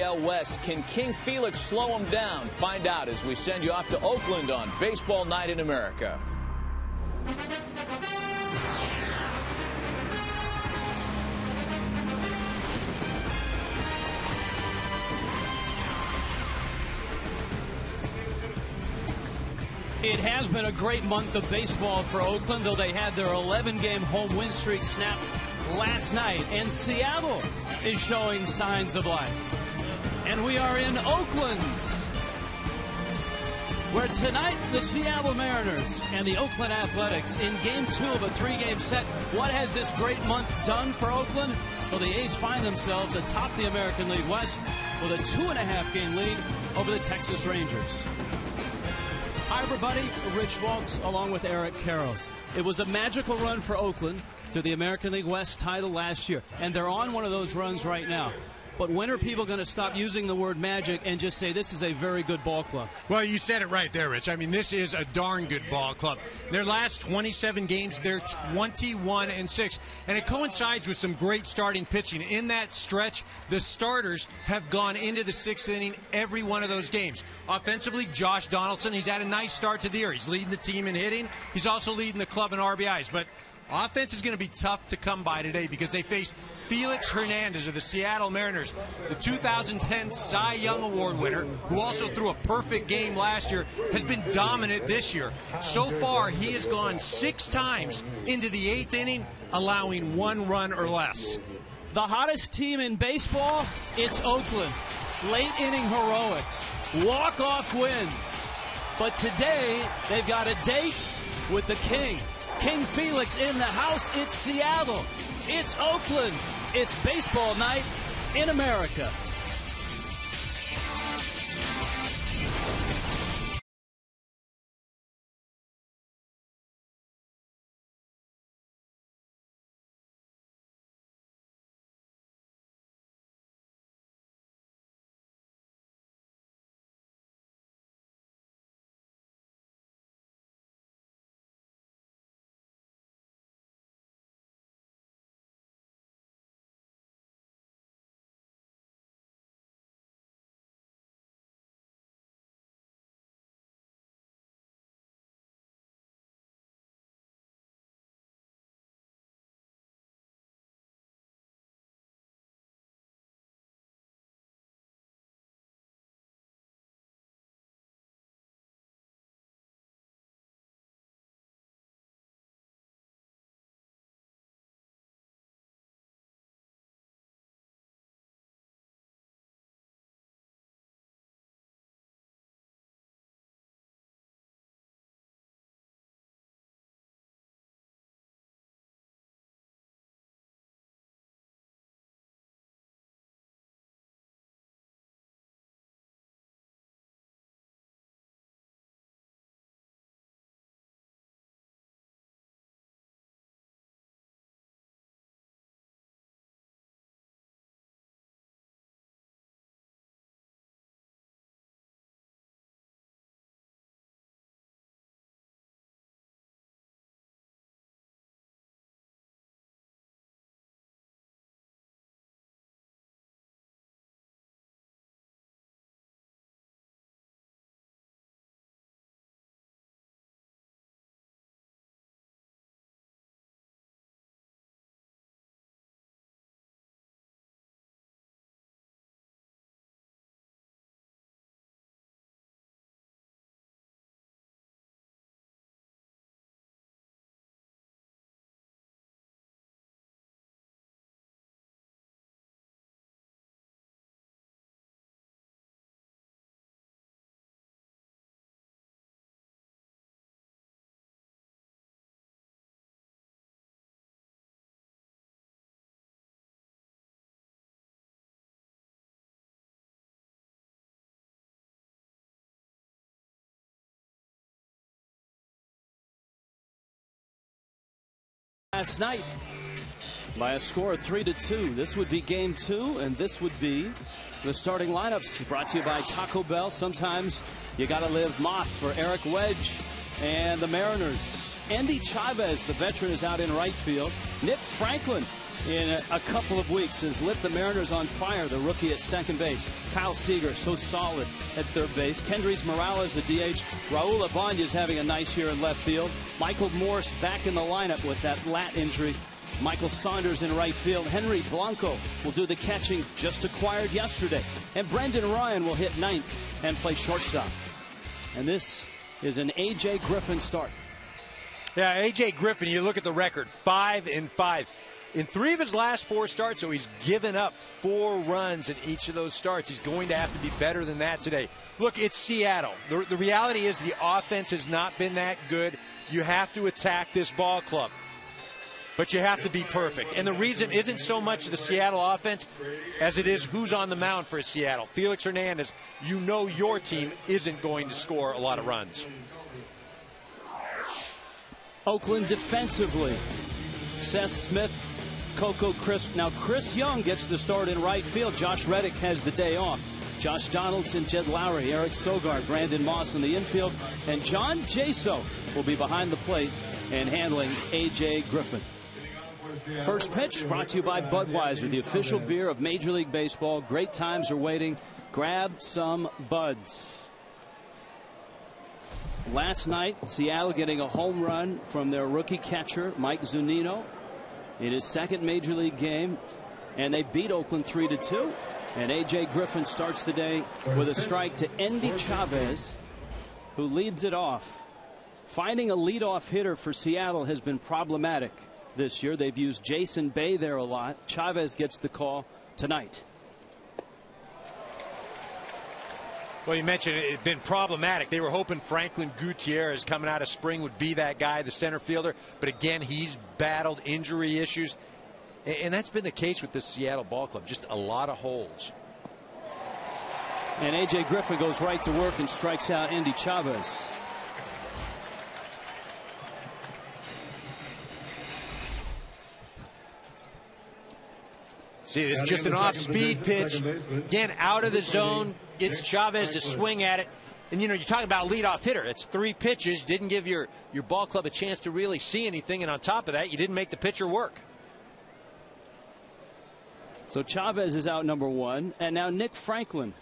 AL West. Can King Felix slow him down? Find out as we send you off to Oakland on Baseball Night in America. It has been a great month of baseball for Oakland, though they had their 11-game home win streak snapped last night. And Seattle is showing signs of life. And we are in Oakland, where tonight the Seattle Mariners and the Oakland Athletics in Game 2 of a 3-game set. What has this great month done for Oakland? Well, the A's find themselves atop the American League West with a 2.5-game lead over the Texas Rangers. Hi, everybody. Rich Waltz along with Eric Karros. It was a magical run for Oakland to the American League West title last year, and they're on one of those runs right now. But when are people going to stop using the word magic and just say this is a very good ball club? Well, you said it right there, Rich. I mean, this is a darn good ball club. Their last 27 games, they're 21-6. And it coincides with some great starting pitching. In that stretch, the starters have gone into the 6th inning every one of those games. Offensively, Josh Donaldson, he's had a nice start to the year. He's leading the team in hitting. He's also leading the club in RBIs. But offense is going to be tough to come by today because they face Felix Hernandez of the Seattle Mariners, the 2010 Cy Young Award winner, who also threw a perfect game last year, has been dominant this year. So far, he has gone 6 times into the 8th inning, allowing 1 run or less. The hottest team in baseball, it's Oakland. Late inning heroics, walk-off wins. But today, they've got a date with the King. King Felix in the house. It's Seattle. It's Oakland. It's baseball night in America. Last night by a score of 3-2. This would be game 2, and this would be the starting lineups brought to you by Taco Bell. Sometimes you got to live Moss for Eric Wedge and the Mariners. Andy Chavez, the veteran, is out in right field. Nick Franklin in a couple of weeks has lit the Mariners on fire. The rookie at second base, Kyle Seager, so solid at third base. Kendrys Morales, the DH. Raul Ibanez having a nice year in left field. Michael Morse back in the lineup with that lat injury. Michael Saunders in right field. Henry Blanco will do the catching, just acquired yesterday. And Brendan Ryan will hit ninth and play shortstop. And this is an A.J. Griffin start. Yeah, A.J. Griffin, you look at the record, 5-5. In 3 of his last 4 starts, so he's given up 4 runs in each of those starts. He's going to have to be better than that today. Look, it's Seattle. The reality is the offense has not been that good. You have to attack this ball club, but you have to be perfect. And the reason isn't so much the Seattle offense as it is who's on the mound for Seattle. Felix Hernandez, you know your team isn't going to score a lot of runs. Oakland defensively. Seth Smith, Coco Crisp. Now Chris Young gets the start in right field. Josh Reddick has the day off. Josh Donaldson, Jed Lowry, Eric Sogard, Brandon Moss in the infield. And John Jaso will be behind the plate and handling A.J. Griffin. First pitch brought to you by Budweiser, the official beer of Major League Baseball. Great times are waiting. Grab some Buds. Last night, Seattle getting a home run from their rookie catcher, Mike Zunino, in his second Major League game, and they beat Oakland 3-2. And A.J. Griffin starts the day with a strike to Endy Chavez, who leads it off. Finding a leadoff hitter for Seattle has been problematic this year. They've used Jason Bay there a lot. Chavez gets the call tonight. Well, you mentioned it's been problematic. They were hoping Franklin Gutierrez coming out of spring would be that guy, the center fielder. But again, he's battled injury issues. And that's been the case with this Seattle ball club. Just a lot of holes. And A.J. Griffin goes right to work and strikes out Endy Chavez. See, it's just an off-speed pitch. Again, out of the zone. Gets Chavez to swing at it. And, you know, you're talking about a leadoff hitter. It's 3 pitches. Didn't give your ball club a chance to really see anything. And on top of that, you didn't make the pitcher work. So Chavez is out number 1. And now Nick Franklin,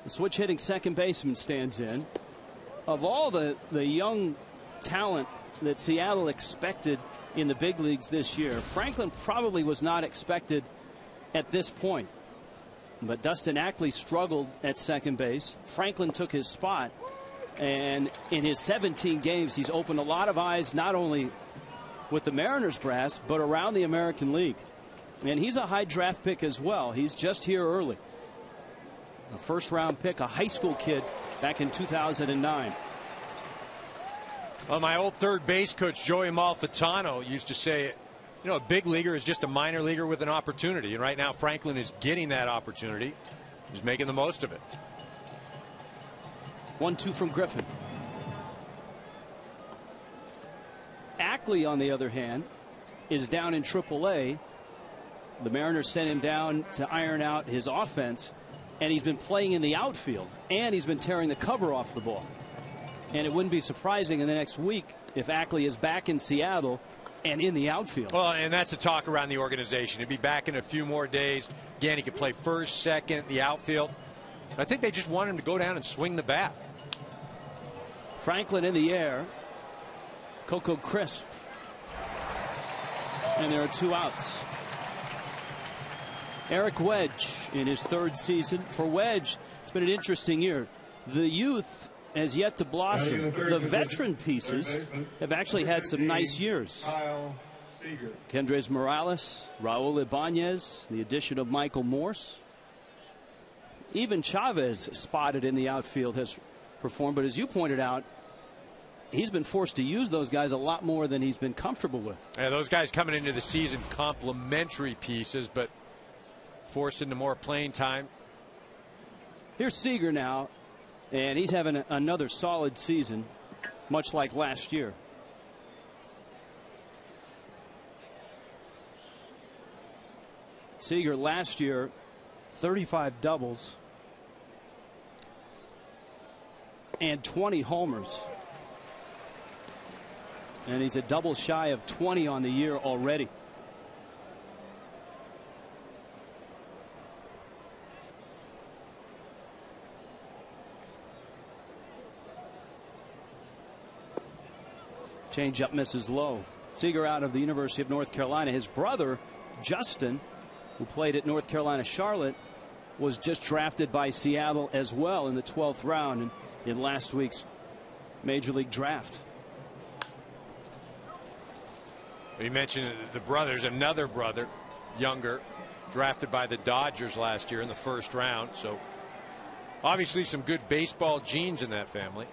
the switch hitting second baseman, stands in. Of all the young talent that Seattle expected in the big leagues this year, Franklin probably was not expected at this point. But Dustin Ackley struggled at second base. Franklin took his spot. And in his 17 games, he's opened a lot of eyes, not only with the Mariners brass, but around the American League. And he's a high draft pick as well. He's just here early. A first-round pick, a high school kid back in 2009. Well, my old third base coach, Joey Malfitano, used to say, you know, a big leaguer is just a minor leaguer with an opportunity. And right now, Franklin is getting that opportunity. He's making the most of it. 1-2 from Griffin. Ackley, on the other hand, is down in AAA. The Mariners sent him down to iron out his offense, and he's been playing in the outfield, and he's been tearing the cover off the ball. And it wouldn't be surprising in the next week if Ackley is back in Seattle and in the outfield. Well, and that's the talk around the organization. He'll be back in a few more days. Again, he could play first, second, the outfield. I think they just want him to go down and swing the bat. Franklin in the air. Coco Crisp. And there are 2 outs. Eric Wedge in his 3rd season. For Wedge, it's been an interesting year. The youth has yet to blossom. The veteran pieces have actually had some nice years. Kendrys Morales, Raul Ibanez, the addition of Michael Morse. Even Chavez, spotted in the outfield, has performed. But as you pointed out, he's been forced to use those guys a lot more than he's been comfortable with. Yeah, those guys coming into the season, complementary pieces, but forced into more playing time. Here's Seager now. And he's having another solid season, much like last year. Seager last year, 35 doubles and 20 homers. And he's a double shy of 20 on the year already. Changeup misses low. Seager out of the University of North Carolina. His brother, Justin, who played at North Carolina Charlotte, was just drafted by Seattle as well in the 12th round in last week's Major League draft. You mentioned the brothers, another brother, younger, drafted by the Dodgers last year in the 1st round. So obviously some good baseball genes in that family.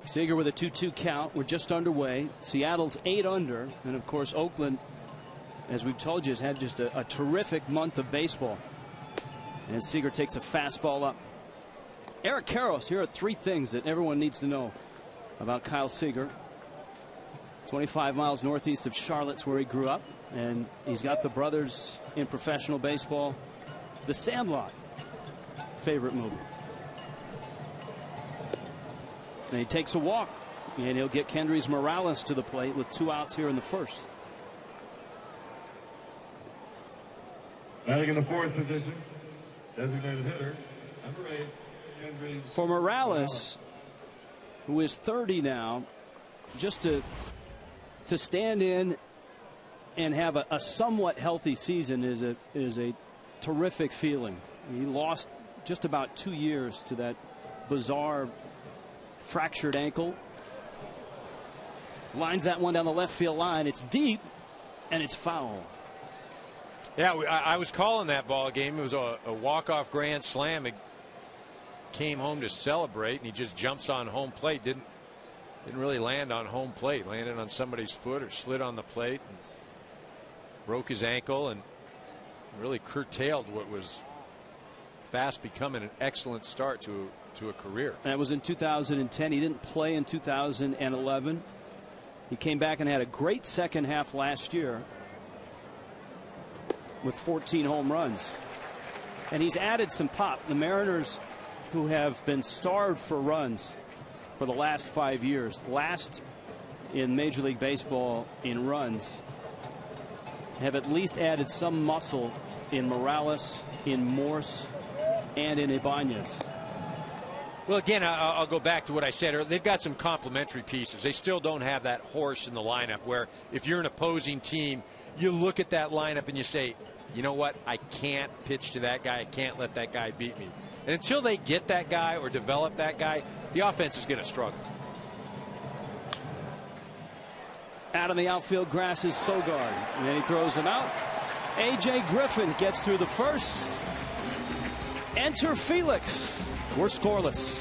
Seager with a 2-2 count. We're just underway. Seattle's 8 under. And of course, Oakland, as we've told you, has had just a terrific month of baseball. And Seager takes a fastball up. Eric Karros, here are 3 things that everyone needs to know about Kyle Seager. 25 miles northeast of Charlotte's where he grew up. And he's got the brothers in professional baseball. The Sandlot, favorite movie. And he takes a walk, and he'll get Kendrys Morales to the plate with 2 outs here in the 1st. Batting in the 4th position, designated hitter, number 8, Kendrys. For Morales, who is 30 now, just to stand in and have a somewhat healthy season is a terrific feeling. He lost just about 2 years to that bizarre fractured ankle. Lines that one down the left field line. It's deep and it's foul. Yeah, I was calling that ball game. It was a walk-off grand slam. It came home to celebrate, and he just jumps on home plate. Didn't really land on home plate. Landed on somebody's foot or slid on the plate and broke his ankle and really curtailed what was fast becoming an excellent start to a career. That was in 2010. He didn't play in 2011. He came back and had a great second half last year with 14 home runs. And he's added some pop. The Mariners, who have been starved for runs for the last 5 years, last in Major League Baseball in runs, have at least added some muscle in Morales, in Morse, and in Ibanez. Well, again, I'll go back to what I said earlier. They've got some complementary pieces. They still don't have that horse in the lineup where if you're an opposing team, you look at that lineup and you say, you know what, I can't pitch to that guy. I can't let that guy beat me. And until they get that guy or develop that guy, the offense is going to struggle. Out on the outfield grass is Sogard, and then he throws him out. A.J. Griffin gets through the 1st. Enter Felix. We're scoreless.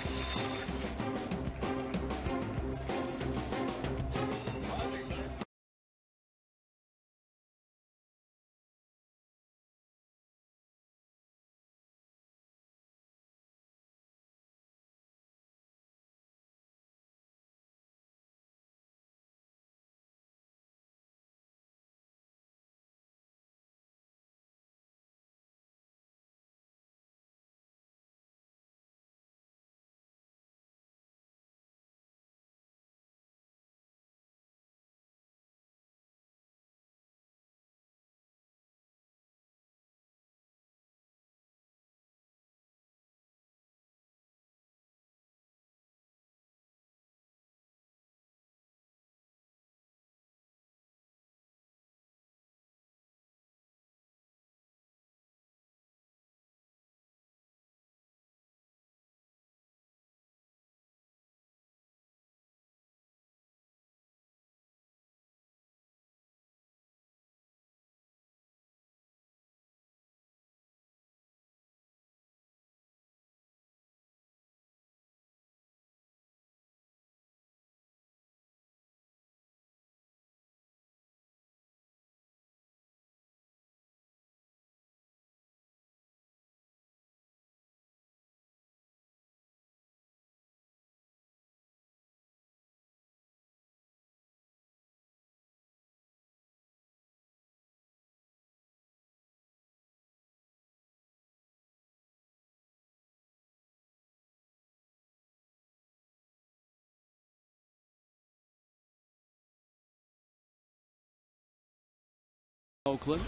Oakland.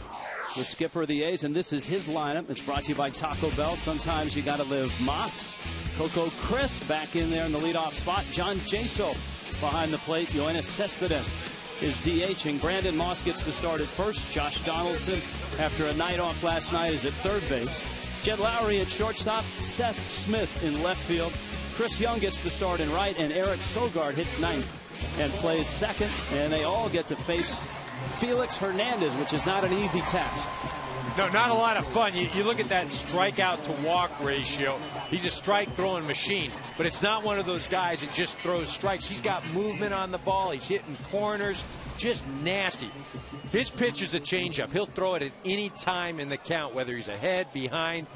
the skipper of the A's, and this is his lineup. It's brought to you by Taco Bell. Sometimes you got to live Moss. Coco Crisp back in there in the leadoff spot. John Jaso behind the plate. Yoenis Cespedes is DHing. Brandon Moss gets the start at first. Josh Donaldson, after a night off last night, is at third base. Jed Lowry at shortstop. Seth Smith in left field. Chris Young gets the start in right, and Eric Sogard hits ninth and plays second. And they all get to face Felix Hernandez, which is not an easy task. No, not a lot of fun. You look at that strikeout to walk ratio. He's a strike throwing machine, but it's not one of those guys that just throws strikes. He's got movement on the ball. He's hitting corners, just nasty. His pitch is a changeup. He'll throw it at any time in the count, whether he's ahead, behind.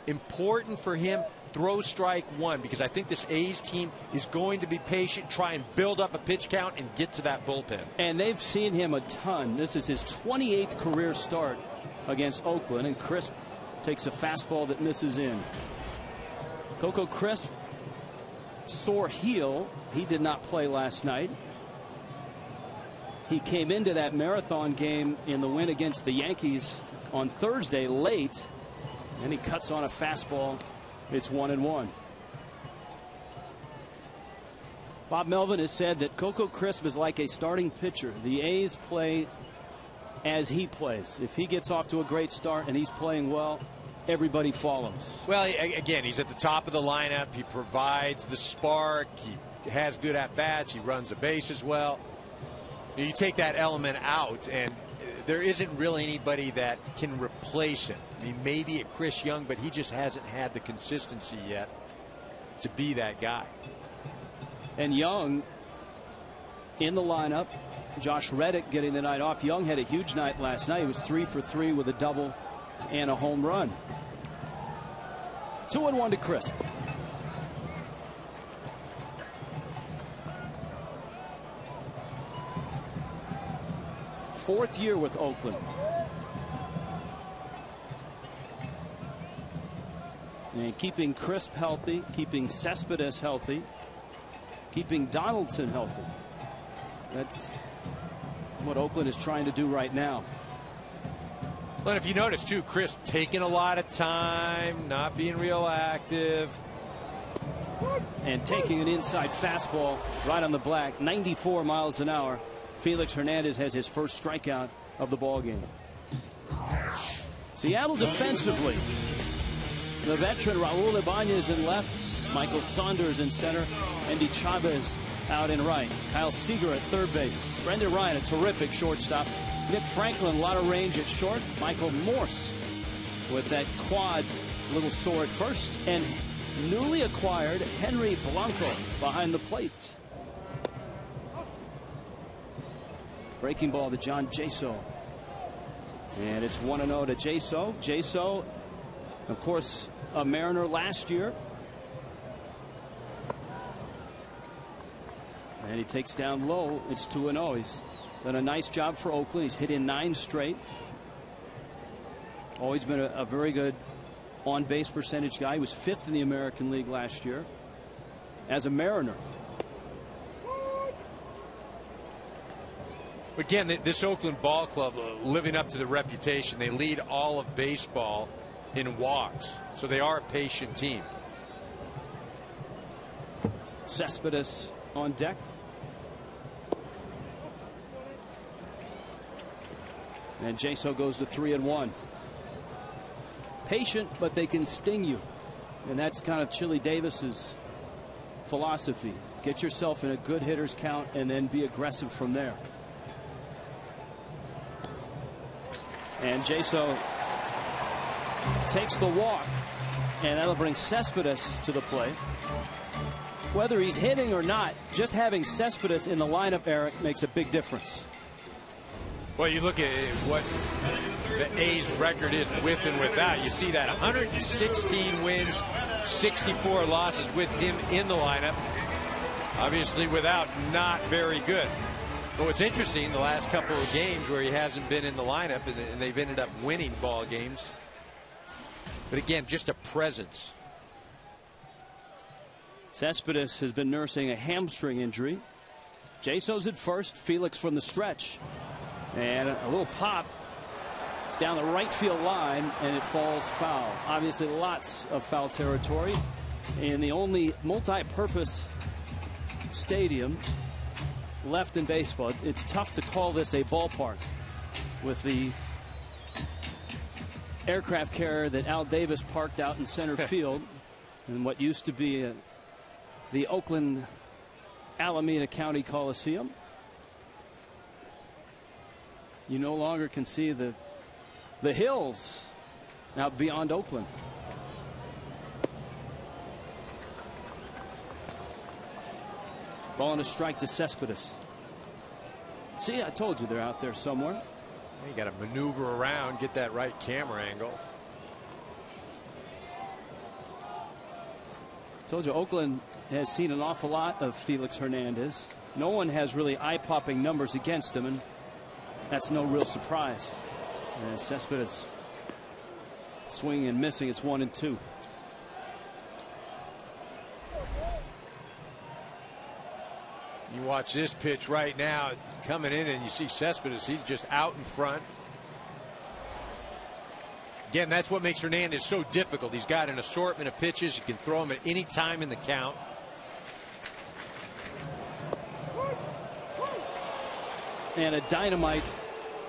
Important for him, throw strike one, because I think this A's team is going to be patient, try and build up a pitch count and get to that bullpen. And they've seen him a ton. This is his 28th career start against Oakland, and Crisp takes a fastball that misses in. Coco Crisp, sore heel. He did not play last night. He came into that marathon game in the win against the Yankees on Thursday late, and he cuts on a fastball. It's 1-1. Bob Melvin has said that Coco Crisp is like a starting pitcher. The A's play as he plays. If he gets off to a great start and he's playing well, everybody follows. Well, again, he's at the top of the lineup. He provides the spark. He has good at-bats. He runs the base as well. You take that element out, and there isn't really anybody that can replace him. I mean, maybe a Chris Young, but he just hasn't had the consistency yet to be that guy. And Young in the lineup. Josh Reddick getting the night off. Young had a huge night last night. He was 3 for 3 with a double and a home run. 2-1 to Crisp. Fourth year with Oakland. And keeping Crisp healthy, keeping Cespedes healthy, keeping Donaldson healthy. That's what Oakland is trying to do right now. But if you notice too, Crisp taking a lot of time, not being real active, and taking an inside fastball right on the black, 94 miles an hour. Felix Hernandez has his first strikeout of the ball game. Seattle defensively. The veteran Raul Ibanez in left, Michael Saunders in center, Andy Chavez out in right. Kyle Seager at third base. Brendan Ryan, a terrific shortstop. Nick Franklin, a lot of range at short. Michael Morse with that quad, a little sore at first. And newly acquired Henry Blanco behind the plate. Breaking ball to John Jaso. And it's 1-0 to Jaso. Jaso, of course, a Mariner last year. And he takes down low. It's 2-0. He's done a nice job for Oakland. He's hit in 9 straight. Always been a very good on-base percentage guy. He was 5th in the American League last year as a Mariner. Again, this Oakland ball club living up to the reputation. They lead all of baseball in walks, so they are a patient team. Cespedes on deck. And Jaso goes to 3-1. Patient, but they can sting you. And that's kind of Chili Davis's philosophy. Get yourself in a good hitter's count and then be aggressive from there. And Jaso takes the walk, and that'll bring Cespedes to the plate. Whether he's hitting or not, just having Cespedes in the lineup, Eric, makes a big difference. Well, you look at what the A's record is with and without. You see that 116 wins, 64 losses with him in the lineup. Obviously, without, not very good. But what's interesting, the last couple of games where he hasn't been in the lineup, and they've ended up winning ball games. But again, just a presence. Cespedes has been nursing a hamstring injury. Jaso's at first. Felix from the stretch. And a little pop. down the right field line, and it falls foul. Obviously, lots of foul territory in the only multi-purpose stadium left in baseball. It's tough to call this a ballpark with the aircraft carrier that Al Davis parked out in center field in what used to be the Oakland Alameda County Coliseum. You no longer can see the hills out beyond Oakland. Ball and a strike to Cespedes. See, I told you they're out there somewhere. You got to maneuver around, get that right camera angle. Told you Oakland has seen an awful lot of Felix Hernandez. No one has really eye-popping numbers against him, and that's no real surprise. And Cespedes swinging and missing. It's 1-2. You watch this pitch right now coming in, and you see Cespedes. He's just out in front. Again, that's what makes Hernandez so difficult. He's got an assortment of pitches. You can throw him at any time in the count. And a dynamite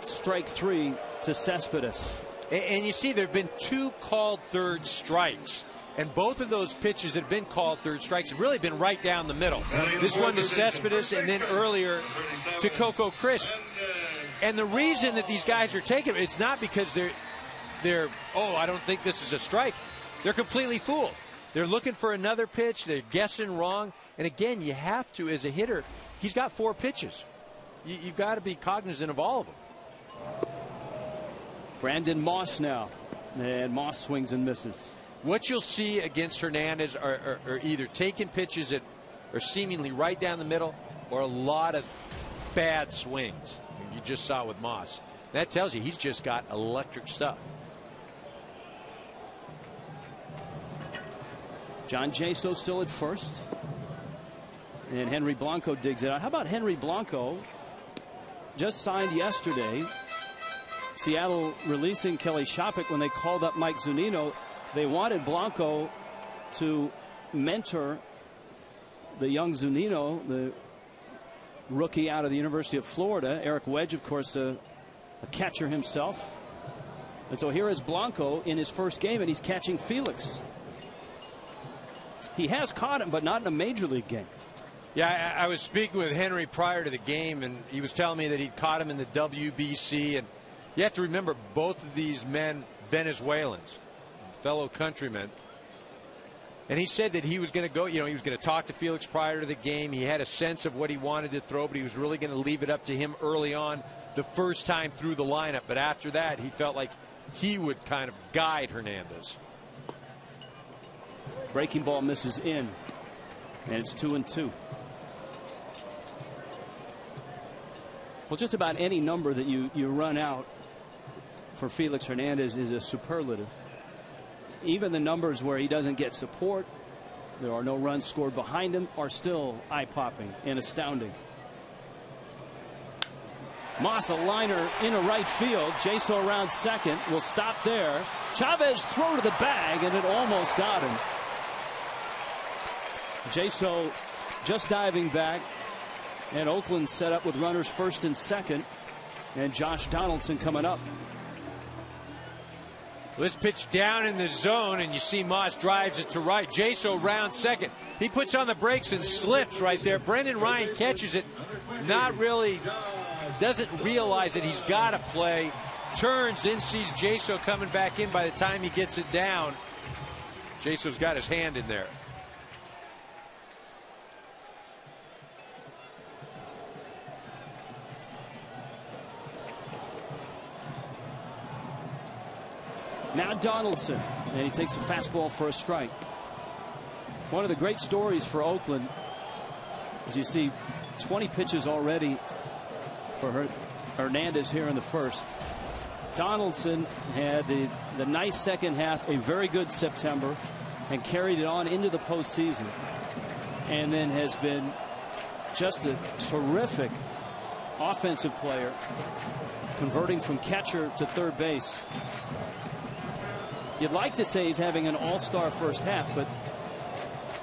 strike 3 to Cespedes. And you see there have been 2 called third strikes. And both of those pitches that have been called third strikes have really been right down the middle. This one to Cespedes, and then earlier to Coco Crisp. And the reason that these guys are taking it, it's not because they're oh, I don't think this is a strike. They're completely fooled. They're looking for another pitch. They're guessing wrong. And again, you have to, as a hitter, he's got 4 pitches. You've got to be cognizant of all of them. Brandon Moss now. And Moss swings and misses. What you'll see against Hernandez are either taking pitches that are seemingly right down the middle or a lot of bad swings. You just saw it with Moss. That tells you he's just got electric stuff. John Jaso still at first. And Henry Blanco digs it out. How about Henry Blanco? Just signed yesterday. Seattle releasing Kelly Shoppach when they called up Mike Zunino. They wanted Blanco to mentor the young Zunino, the rookie out of the University of Florida. Eric Wedge, of course, a catcher himself. And so here is Blanco in his first game, and he's catching Felix. He has caught him, but not in a major league game. Yeah, I was speaking with Henry prior to the game, and he was telling me that he'd caught him in the WBC. And you have to remember, both of these men, Venezuelans, fellow countrymen. And he said that he was going to go, he was going to talk to Felix prior to the game. He had a sense of what he wanted to throw, but he was really going to leave it up to him early on the first time through the lineup. But after that, he felt like he would kind of guide Hernandez. Breaking ball misses in, and it's 2-2. Well, just about any number that you run out for Felix Hernandez is a superlative. Even the numbers where he doesn't get support, there are no runs scored behind him, are still eye-popping and astounding. Moss, a liner into right field. Jaso around second, will stop there. Chavez throw to the bag, and it almost got him. Jaso just diving back, and Oakland set up with runners first and second, and Josh Donaldson coming up. This pitch down in the zone, and you see Moss drives it to right. Jaso round second. He puts on the brakes and slips right there. Brendan Ryan catches it. Not really, doesn't realize that he's got to play. Turns, then sees Jaso coming back in. By the time he gets it down, Jaso's got his hand in there. Now Donaldson, and he takes a fastball for a strike. One of the great stories for Oakland, as you see 20 pitches already for Hernandez here in the first. Donaldson had the nice second half, a very good September, and carried it on into the postseason. And then has been just a terrific offensive player, converting from catcher to third base. You'd like to say he's having an all-star first half, but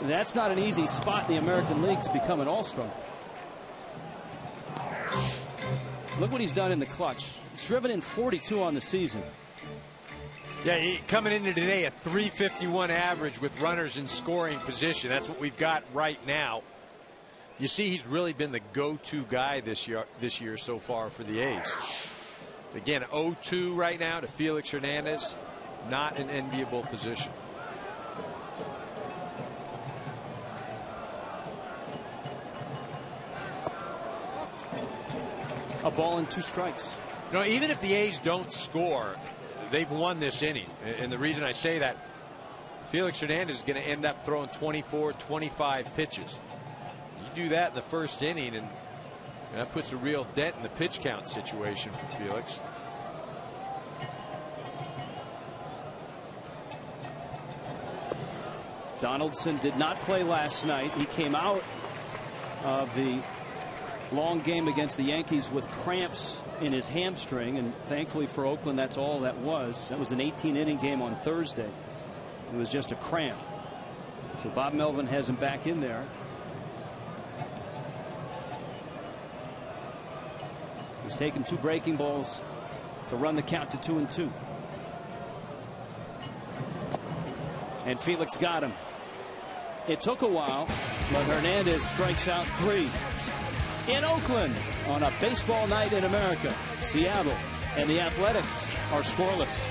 that's not an easy spot in the American League to become an all-star. Look what he's done in the clutch. He's driven in 42 on the season. Yeah, coming into today a 351 average with runners in scoring position. That's what we've got right now. You see, he's really been the go-to guy this year so far for the A's. Again, 0-2 right now to Felix Hernandez. Not an enviable position. A ball and 2 strikes. You know, even if the A's don't score, they've won this inning. And the reason I say that, Felix Hernandez is going to end up throwing 24, 25 pitches. You do that in the first inning, and that puts a real dent in the pitch count situation for Felix. Donaldson did not play last night. He came out of the long game against the Yankees with cramps in his hamstring, and thankfully for Oakland, that's all that was. That was an 18-inning game on Thursday. It was just a cramp. So Bob Melvin has him back in there. He's taken 2 breaking balls to run the count to 2-2. And Felix got him. It took a while, but Hernandez strikes out 3. In Oakland on a baseball night in America, Seattle and the Athletics are scoreless.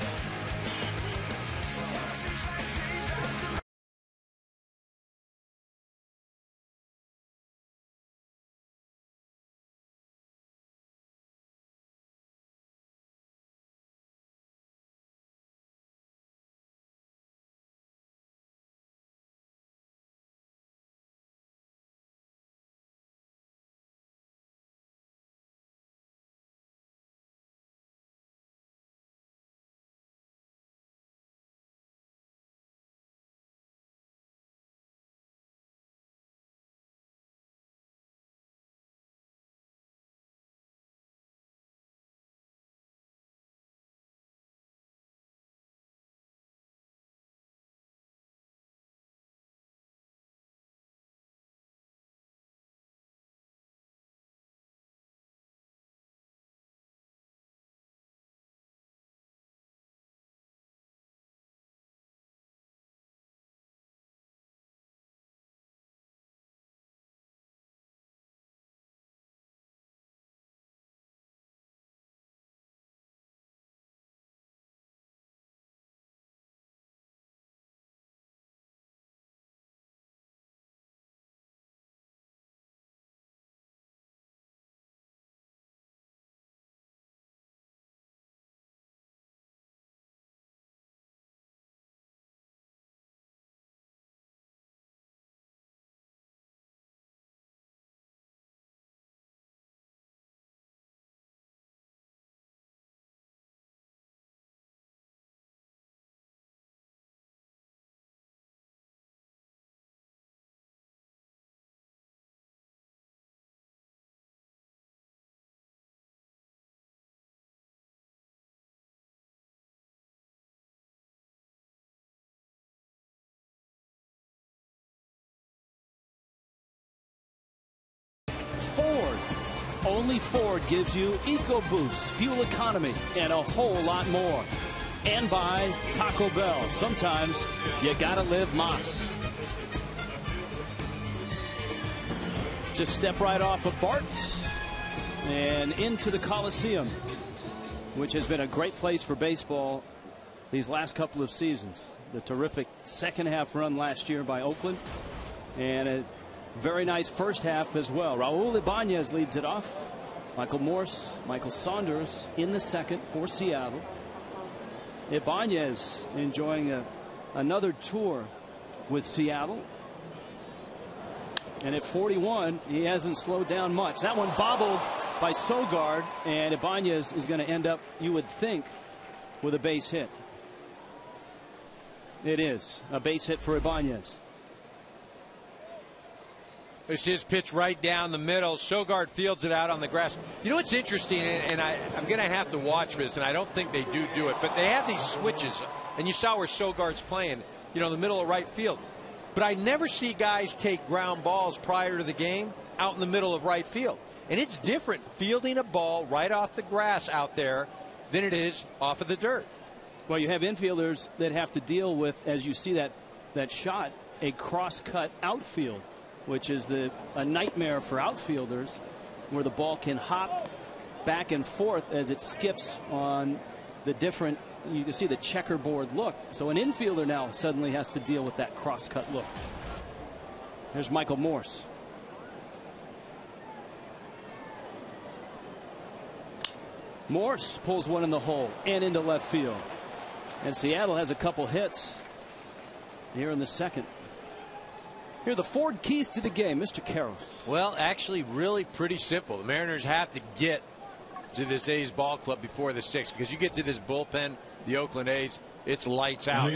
Ford. Only Ford gives you EcoBoost, fuel economy, and a whole lot more. And by Taco Bell. Sometimes you gotta live Moss. Just step right off of Bart and into the Coliseum, which has been a great place for baseball these last couple of seasons. The terrific second half run last year by Oakland, and a very nice first half as well. Raul Ibanez leads it off. Michael Morse, Michael Saunders in the second for Seattle. Ibanez enjoying another tour with Seattle. And at 41, he hasn't slowed down much. That one bobbled by Sogard, and Ibanez is going to end up, you would think, with a base hit. It is a base hit for Ibanez. It's his pitch right down the middle. Sogard fields it out on the grass. You know what's interesting, and I'm going to have to watch this, and I don't think they do it, but they have these switches, and you saw where Sogard's playing, you know, in the middle of right field. But I never see guys take ground balls prior to the game out in the middle of right field. And it's different fielding a ball right off the grass out there than it is off of the dirt. Well, you have infielders that have to deal with, as you see that shot, a cross-cut outfield, which is a nightmare for outfielders, where the ball can hop back and forth as it skips on the different, you can see the checkerboard look. So an infielder now suddenly has to deal with that cross-cut look. There's Michael Morse. Morse pulls one in the hole and into left field. And Seattle has a couple hits here in the second. Here are the Ford keys to the game, Mr. Karros. Well, actually, really pretty simple. The Mariners have to get to this A's ball club before the 6th, because you get to this bullpen, the Oakland A's, it's lights out.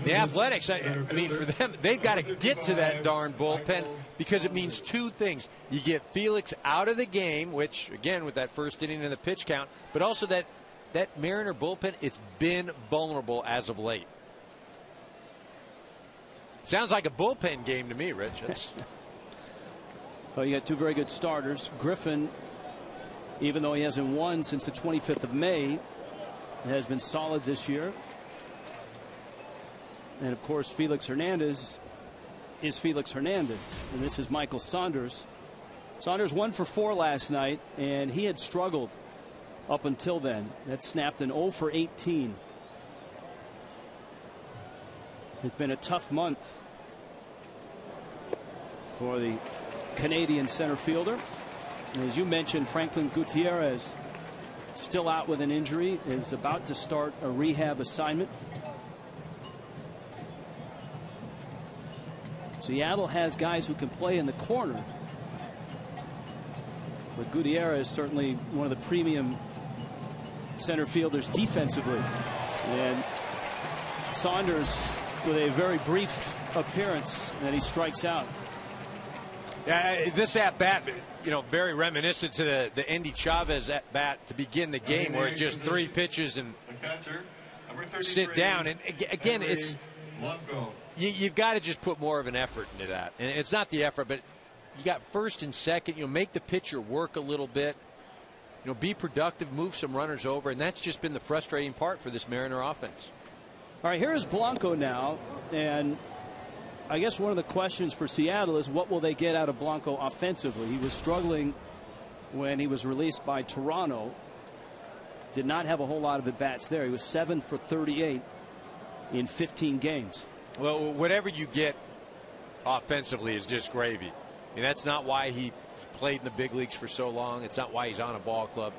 The Athletics, I mean, for them, they've got to get to that darn bullpen, because it means two things. You get Felix out of the game, which, again, with that first inning and the pitch count, but also that Mariner bullpen, it's been vulnerable as of late. Sounds like a bullpen game to me, Rich. Well, you got two very good starters. Griffin, even though he hasn't won since the 25th of May, has been solid this year. And of course, Felix Hernandez is Felix Hernandez, and this is Michael Saunders. Saunders 1 for 4 last night, and he had struggled up until then. That snapped an 0 for 18. It's been a tough month for the Canadian center fielder. And as you mentioned, Franklin Gutierrez still out with an injury, is about to start a rehab assignment. Seattle has guys who can play in the corner, but Gutierrez is certainly one of the premium center fielders defensively. And Saunders with a very brief appearance, and he strikes out. This at bat, you know, very reminiscent to the Endy Chavez at bat to begin the game, where it just 3 pitches and sit down. And again, it's you've got to just put more of an effort into that. And it's not the effort, but you got first and second. You know, make the pitcher work a little bit. You know, be productive, move some runners over, and that's just been the frustrating part for this Mariner offense. All right, here is Blanco now, and I guess one of the questions for Seattle is what will they get out of Blanco offensively. He was struggling when he was released by Toronto. Did not have a whole lot of at-bats there. He was 7 for 38 in 15 games. Well, whatever you get offensively is just gravy. I mean, that's not why he played in the big leagues for so long. It's not why he's on a ball club.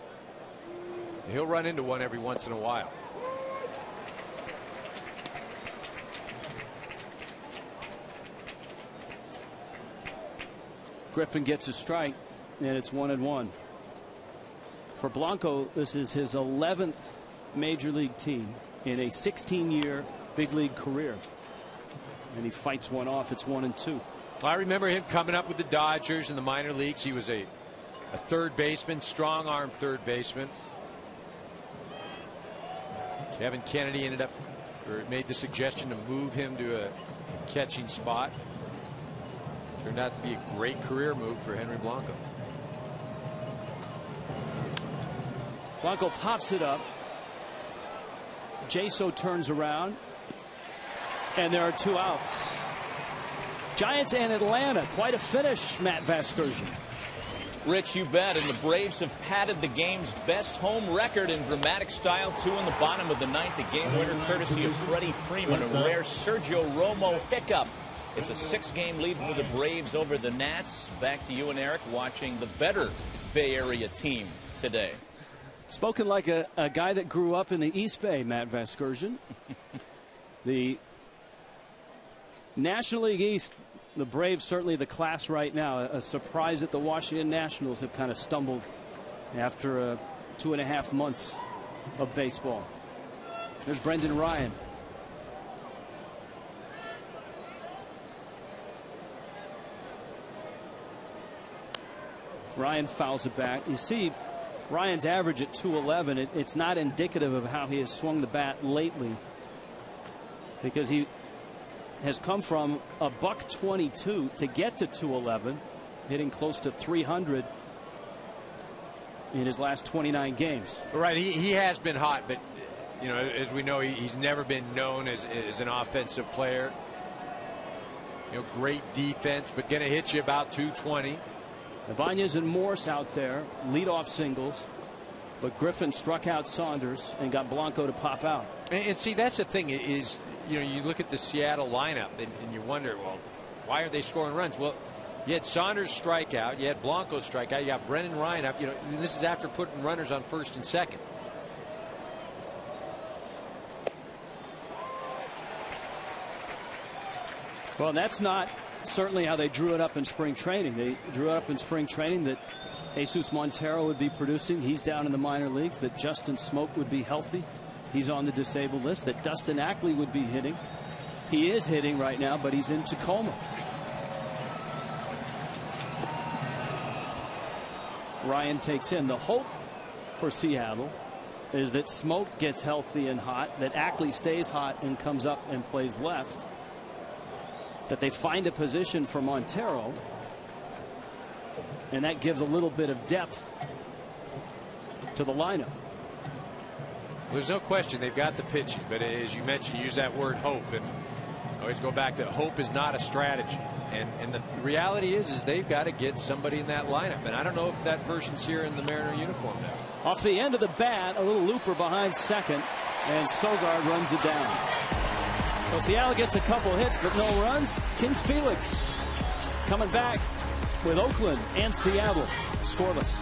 He'll run into one every once in a while. Griffin gets a strike, and it's 1-1. For Blanco, this is his 11th major league team in a 16-year big league career. And he fights one off. It's 1-2. I remember him coming up with the Dodgers in the minor leagues. He was a third baseman, strong arm third baseman. Kevin Kennedy made the suggestion to move him to a catching spot. Turned out to be a great career move for Henry Blanco. Blanco pops it up. Jaso turns around, and there are 2 outs. Giants and Atlanta, quite a finish, Matt Vasgersian. Rich, you bet. And the Braves have padded the game's best home record in dramatic style. 2 in the bottom of the 9th. The game winner courtesy of Freddie Freeman. A rare Sergio Romo hiccup. It's a 6-game lead for the Braves over the Nats. Back to you and Eric watching the better Bay Area team today. Spoken like a guy that grew up in the East Bay, Matt Vasgersian. The National League East, the Braves certainly the class right now. A surprise that the Washington Nationals have kind of stumbled after 2.5 months of baseball. There's Brendan Ryan. Ryan fouls it back. You see Ryan's average at 211. It's not indicative of how he has swung the bat lately, because he has come from a $122 to get to 211, hitting close to 300 in his last 29 games. Right, he has been hot, but you know, as we know, he's never been known as an offensive player. You know, great defense, but going to hit you about 220. Ibanez and Morse out there, leadoff singles, but Griffin struck out Saunders and got Blanco to pop out. And see, that's the thing is, you know, you look at the Seattle lineup and you wonder, well, why are they scoring runs? Well, you had Saunders strike out, you had Blanco strike out, you got Brennan Ryan up. You know, and this is after putting runners on first and second. Well, that's not certainly how they drew it up in spring training. They drew it up in spring training that Jesus Montero would be producing. He's down in the minor leagues. That Justin Smoke would be healthy. He's on the disabled list. That Dustin Ackley would be hitting. He is hitting right now, but he's in Tacoma. Ryan takes in. The hope for Seattle is that Smoke gets healthy and hot, that Ackley stays hot and comes up and plays left, that they find a position for Montero, and that gives a little bit of depth to the lineup. There's no question they've got the pitching, but as you mentioned, you use that word hope, and I always go back to hope is not a strategy. And the reality is they've got to get somebody in that lineup, and I don't know if that person's here in the Mariner uniform now. Off the end of the bat, a little looper behind second, and Sogard runs it down. So Seattle gets a couple hits, but no runs. King Felix coming back with Oakland and Seattle scoreless.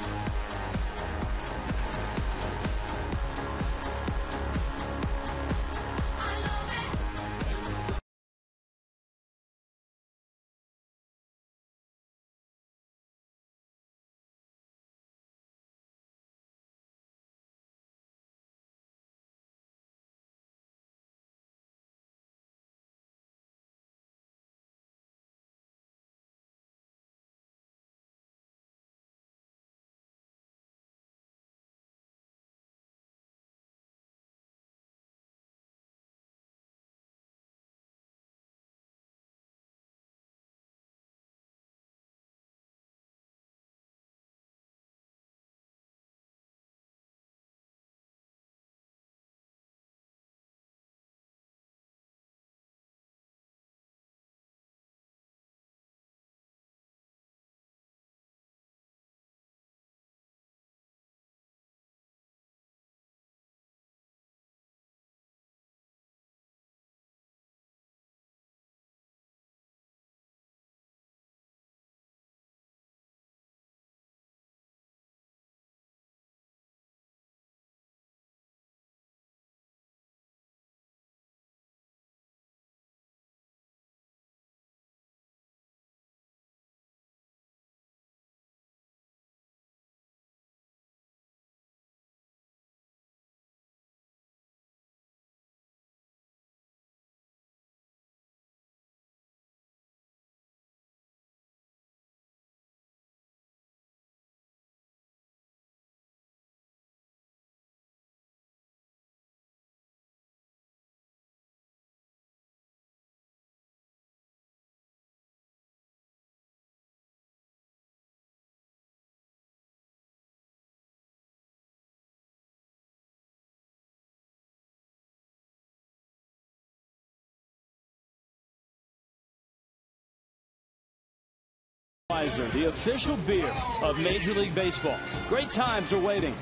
The official beer of Major League Baseball. Great times are waiting.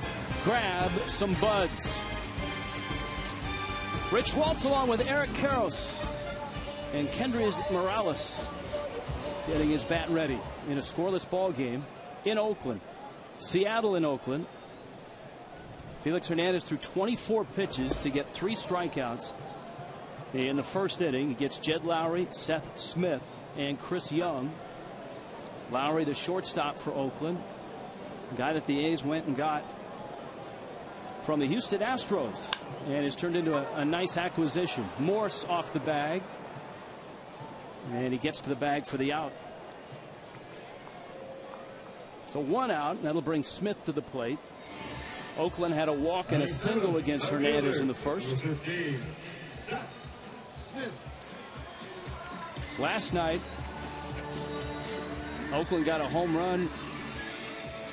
Grab some buds. Rich Waltz along with Eric Karros and Kendrys Morales getting his bat ready in a scoreless ball game in Oakland. Seattle in Oakland. Felix Hernandez threw 24 pitches to get 3 strikeouts in the first inning. He gets Jed Lowry, Seth Smith, and Chris Young. Lowry, the shortstop for Oakland, a guy that the A's went and got from the Houston Astros, and has turned into a nice acquisition. Morse off the bag, and he gets to the bag for the out. So 1 out, and that'll bring Smith to the plate. Oakland had a walk and a single against Hernandez in the first. Last night, Oakland got a home run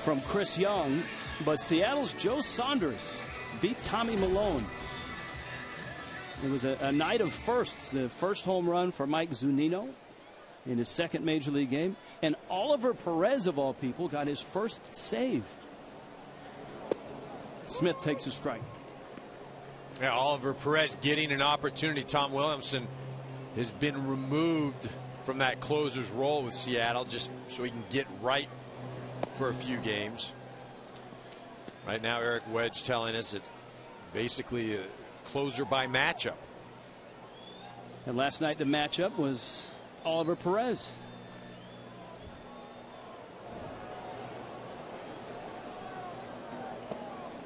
from Chris Young, but Seattle's Joe Saunders beat Tommy Malone. It was a night of firsts. The first home run for Mike Zunino in his second major league game, and Oliver Perez, of all people, got his first save. Smith takes a strike. Yeah, Oliver Perez getting an opportunity. Tom Williamson has been removed from that closer's role with Seattle just so he can get right for a few games. Right now, Eric Wedge telling us that basically a closer by matchup. And last night the matchup was Oliver Perez.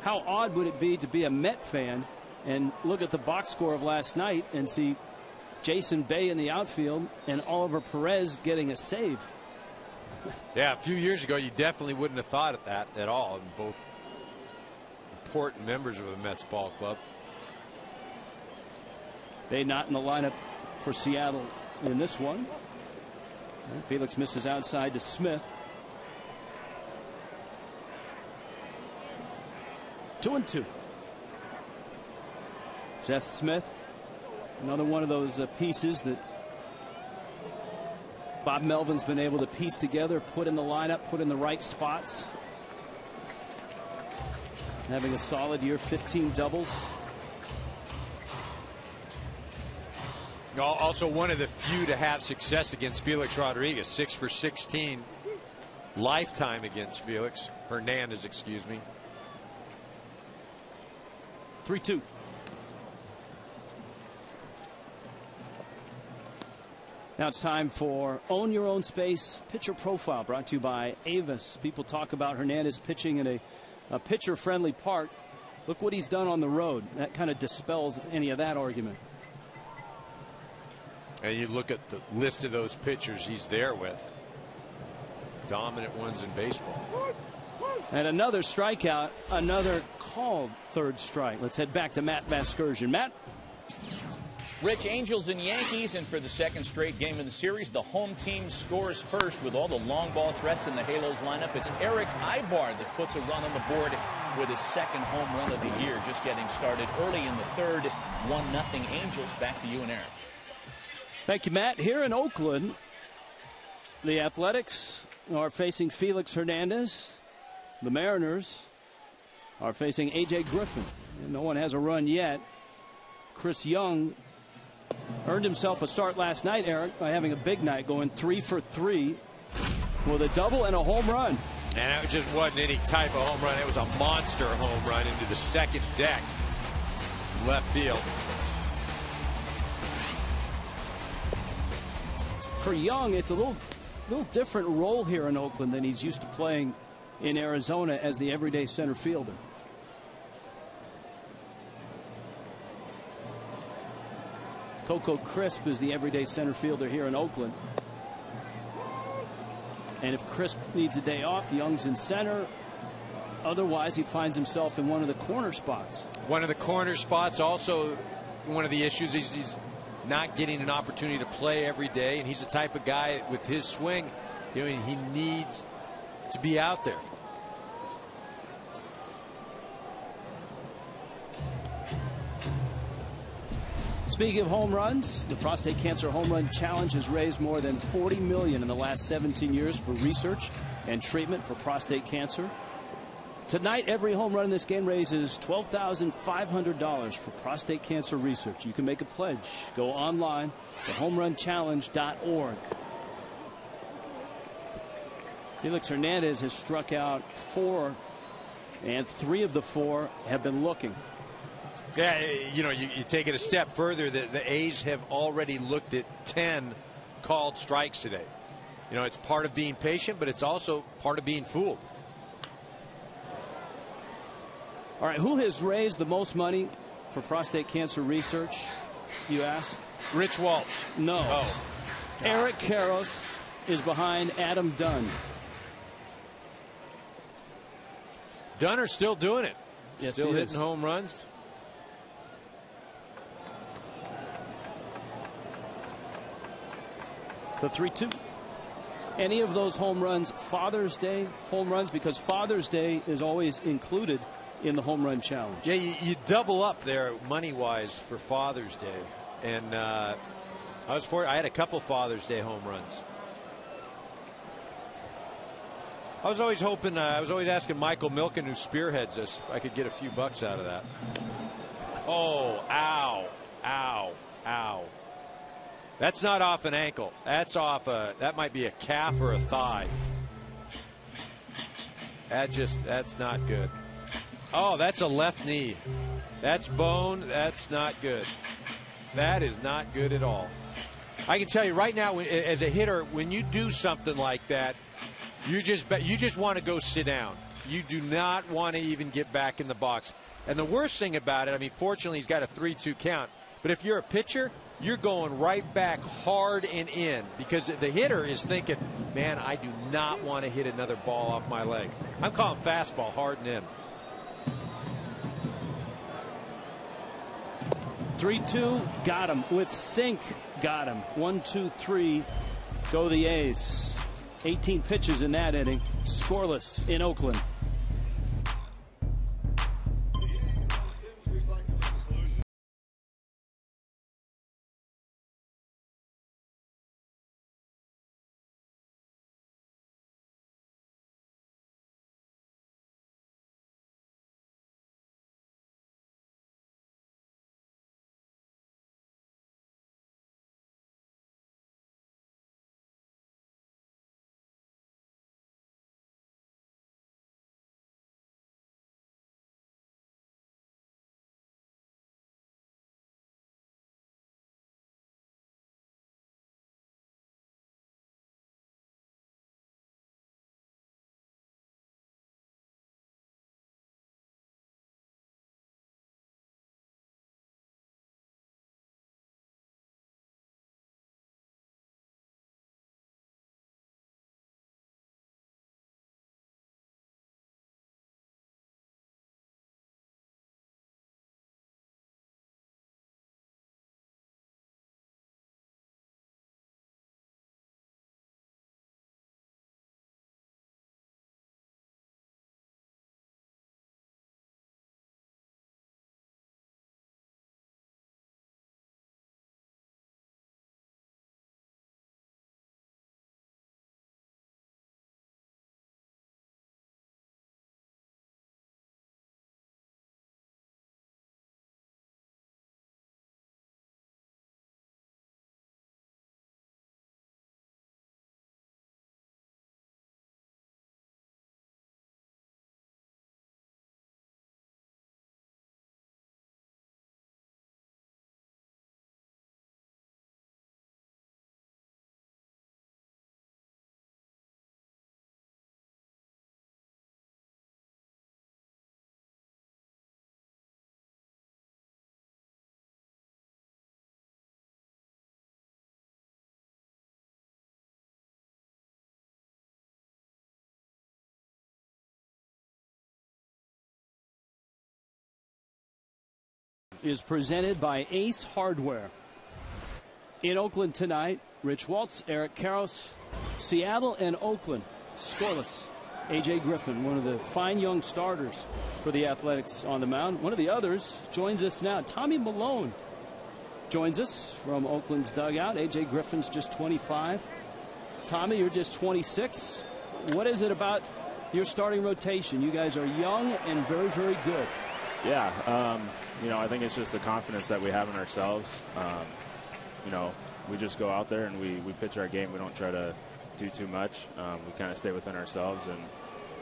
How odd would it be to be a Met fan and look at the box score of last night and see Jason Bay in the outfield and Oliver Perez getting a save? Yeah, a few years ago you definitely wouldn't have thought of that at all. And both important members of the Mets ball club. Bay not in the lineup for Seattle in this one. And Felix misses outside to Smith. 2-2. Seth Smith, another one of those pieces that Bob Melvin's been able to piece together, put in the lineup, put in the right spots. Having a solid year, 15 doubles. Also one of the few to have success against Felix Rodriguez. 6 for 16 lifetime against Felix Hernandez, excuse me. 3-2. Now it's time for Own Your Own Space Pitcher Profile, brought to you by Avis. People talk about Hernandez pitching in a pitcher-friendly park. Look what he's done on the road. That kind of dispels any of that argument. And you look at the list of those pitchers he's there with. Dominant ones in baseball. And another strikeout, another called third strike. Let's head back to Matt Vasgersian. Matt? Rich, Angels and Yankees, and for the second straight game of the series, the home team scores first with all the long ball threats in the Halos lineup. It's Eric Ibar that puts a run on the board with his second home run of the year, just getting started early in the third. 1-0 Angels. Back to you and Eric. Thank you, Matt. Here in Oakland, the Athletics are facing Felix Hernandez. The Mariners are facing A.J. Griffin. No one has a run yet. Chris Young earned himself a start last night, Eric, by having a big night, going 3 for 3 with a double and a home run. And it just wasn't any type of home run. It was a monster home run into the second deck. Left field. For Young, it's a little different role here in Oakland than he's used to playing in Arizona as the everyday center fielder. Coco Crisp is the everyday center fielder here in Oakland. And if Crisp needs a day off, Young's in center. Otherwise, he finds himself in one of the corner spots. One of the corner spots. Also, one of the issues is he's not getting an opportunity to play every day. And he's the type of guy with his swing, you know, he needs to be out there. Speaking of home runs, the Prostate Cancer Home Run Challenge has raised more than $40 million in the last 17 years for research and treatment for prostate cancer. Tonight, every home run in this game raises $12,500 for prostate cancer research. You can make a pledge. Go online to homerunchallenge.org. Felix Hernandez has struck out 4, and 3 of the 4 have been looking. Yeah, you know, you take it a step further. The A's have already looked at 10 called strikes today. You know, it's part of being patient, but it's also part of being fooled. All right, who has raised the most money for prostate cancer research, you ask? Rich Walsh. No. Oh. Eric Karros is behind Adam Dunn. Dunner's still doing it. Yes, still hitting home runs. The 3-2. Any of those home runs Father's Day home runs? Because Father's Day is always included in the home run challenge. Yeah, you double up there money-wise for Father's Day. And I had a couple Father's Day home runs. I was always hoping, I was always asking Michael Milken, who spearheads us, if I could get a few bucks out of that. Oh, ow, ow, ow. That's not off an ankle. That's off that might be a calf or a thigh. That's not good. Oh, that's a left knee. That's bone. That's not good. That is not good at all. I can tell you right now, as a hitter, when you do something like that, you just want to go sit down. You do not want to even get back in the box. And the worst thing about it, I mean, fortunately, he's got a 3-2 count. But if you're a pitcher, you're going right back hard and in, because the hitter is thinking, man, I do not want to hit another ball off my leg. I'm calling fastball hard and in. 3-2, got him. With sink, got him. 1, 2, 3, go the A's. 18 pitches in that inning. Scoreless in Oakland. Is presented by Ace Hardware. In Oakland tonight, Rich Waltz, Eric Karros, Seattle and Oakland scoreless. A.J. Griffin, one of the fine young starters for the Athletics on the mound. One of the others joins us now. Tommy Malone joins us from Oakland's dugout. A.J. Griffin's just 25. Tommy, you're just 26. What is it about your starting rotation? You guys are young and very, very good. Yeah, you know, I think it's just the confidence that we have in ourselves. You know, we just go out there and we pitch our game. We don't try to do too much. We kind of stay within ourselves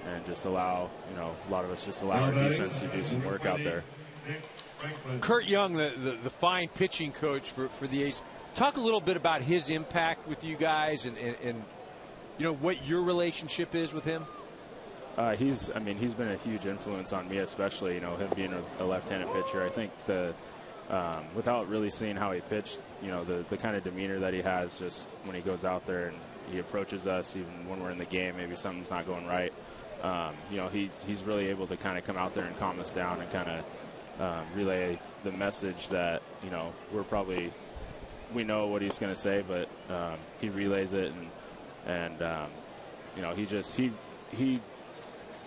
and just allow, you know, a lot of us just allow our defense to do some work out there. Kurt Young, the fine pitching coach for the A's. Talk a little bit about his impact with you guys and you know, what your relationship is with him. He's been a huge influence on me, especially, you know, him being a left-handed pitcher. I think without really seeing how he pitched, you know, the kind of demeanor that he has just when he goes out there and he approaches us, even when we're in the game, maybe something's not going right. you know, he's really able to kind of come out there and calm us down and kind of relay the message that, you know, we know what he's going to say, but he relays it, and you know, he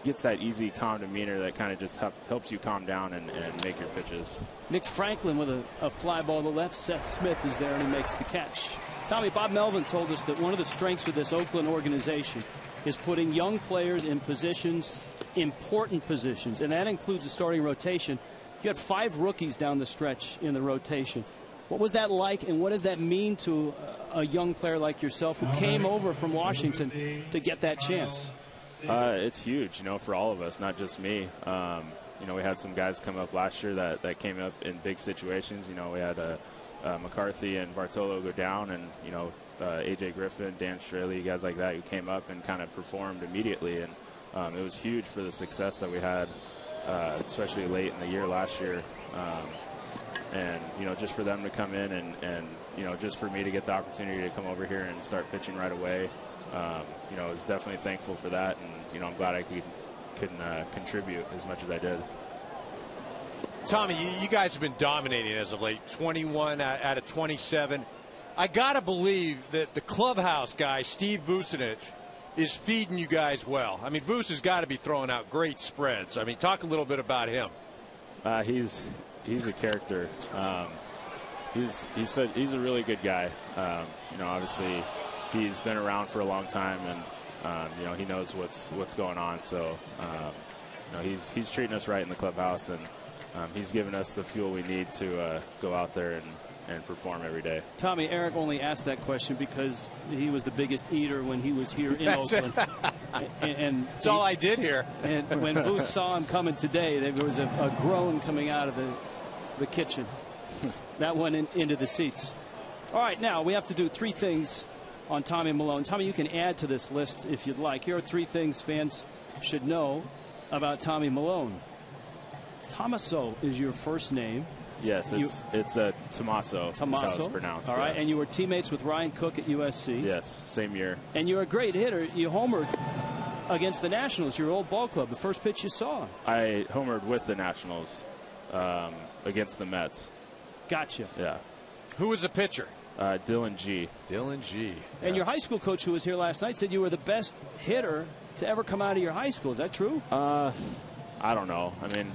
gets that easy, calm demeanor that kind of just helps you calm down and make your pitches. Nick Franklin with a fly ball to the left. Seth Smith is there, and he makes the catch. Tommy, Bob Melvin told us that one of the strengths of this Oakland organization is putting young players in positions, important positions, and that includes the starting rotation. You had 5 rookies down the stretch in the rotation. What was that like, and what does that mean to a young player like yourself who came over from Washington to get that chance? It's huge, you know, for all of us, not just me. You know, we had some guys come up last year that came up in big situations. You know, we had McCarthy and Bartolo go down, and, you know, A.J. Griffin, Dan Straley, guys like that who came up and kind of performed immediately. And it was huge for the success that we had, especially late in the year last year. And, you know, just for them to come in and, you know, just for me to get the opportunity to come over here and start pitching right away, you know, I was definitely thankful for that. And, you know, I'm glad I could contribute as much as I did. Tommy, you guys have been dominating as of late, 21 out of 27. I got to believe that the clubhouse guy, Steve Vucinich, is feeding you guys well. I mean, Vuce has got to be throwing out great spreads. I mean, talk a little bit about him. He's a character. He's a really good guy. You know, obviously he's been around for a long time, and you know, he knows what's going on. So you know, he's treating us right in the clubhouse, and he's given us the fuel we need to go out there and perform every day. Tommy, Eric only asked that question because he was the biggest eater when he was here in Oakland. and that's all I did here. And when Vuce saw him coming today, there was a groan coming out of the kitchen. That went into the seats. All right, now we have to do 3 things on Tommy Milone. Tommy, you can add to this list if you'd like. Here are 3 things fans should know about Tommy Milone. Tomaso is your first name. Yes, it's Tomaso. Tomaso. Is how it's pronounced. All right, and you were teammates with Ryan Cook at USC. Yes, same year. And you're a great hitter. You homered against the Nationals, your old ball club, the first pitch you saw. I homered with the Nationals against the Mets. Gotcha. Yeah. Who was the pitcher? Dylan G. Dylan G. And your high school coach who was here last night said you were the best hitter to ever come out of your high school. Is that true? I don't know. I mean,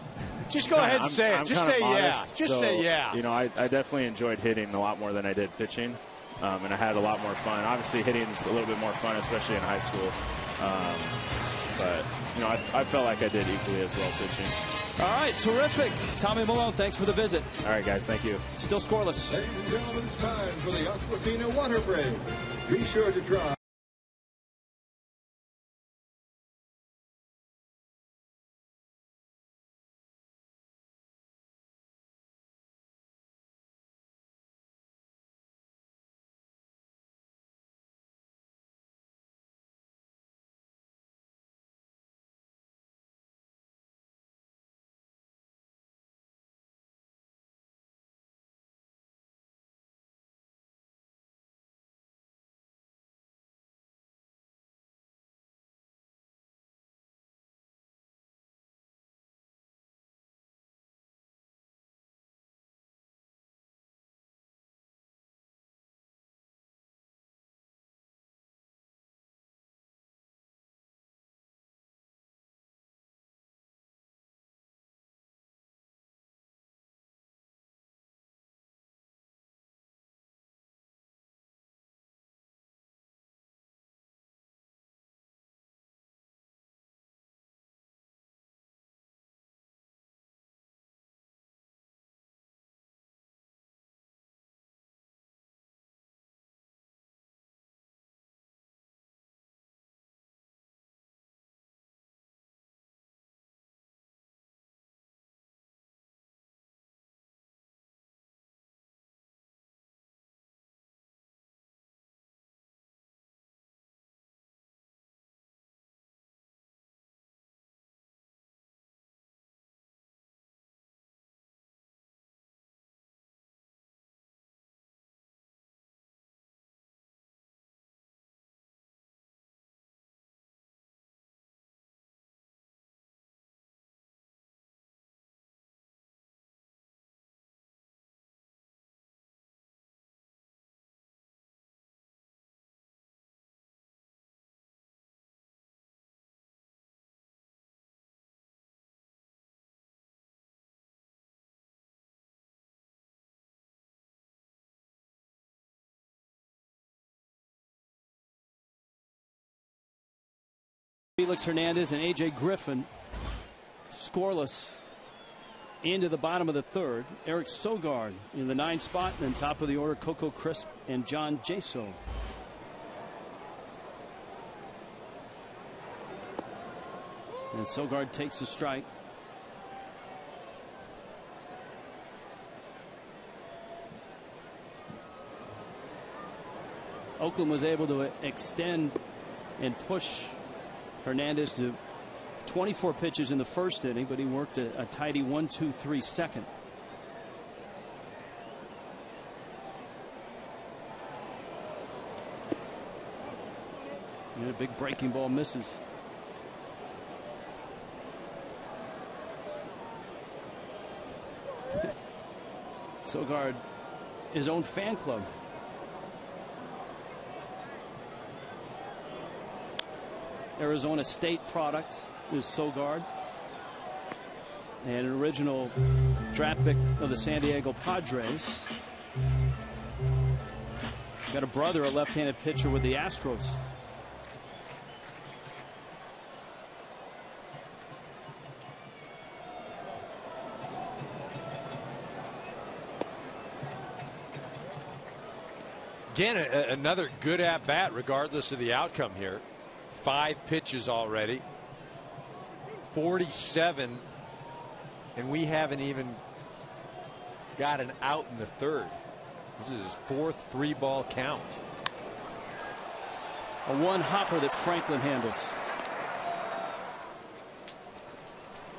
just go ahead and say it. Just say yeah. Just say yeah. You know, I definitely enjoyed hitting a lot more than I did pitching, and I had a lot more fun. Obviously, hitting is a little bit more fun, especially in high school. But you know, I felt like I did equally as well pitching. All right, terrific. Tommy Milone, thanks for the visit. All right, guys, thank you. Still scoreless. Ladies and gentlemen, it's time for the Aquafina water break. Be sure to try Felix Hernandez and A.J. Griffin scoreless into the bottom of the third. Eric Sogard in the 9 spot, and then top of the order Coco Crisp and John Jaso. And Sogard takes a strike. Oakland was able to extend and push Hernandez to 24 pitches in the first inning, but he worked a tidy 1-2-3 second. And a big breaking ball misses. Sogard, his own fan club. Arizona State product is Sogard, and an original draft pick of the San Diego Padres. Got a brother, a left-handed pitcher with the Astros. Again, another good at-bat regardless of the outcome here. 5 pitches already. 47, and we haven't even got an out in the third. This is his 4th 3-ball count. A 1-hopper that Franklin handles.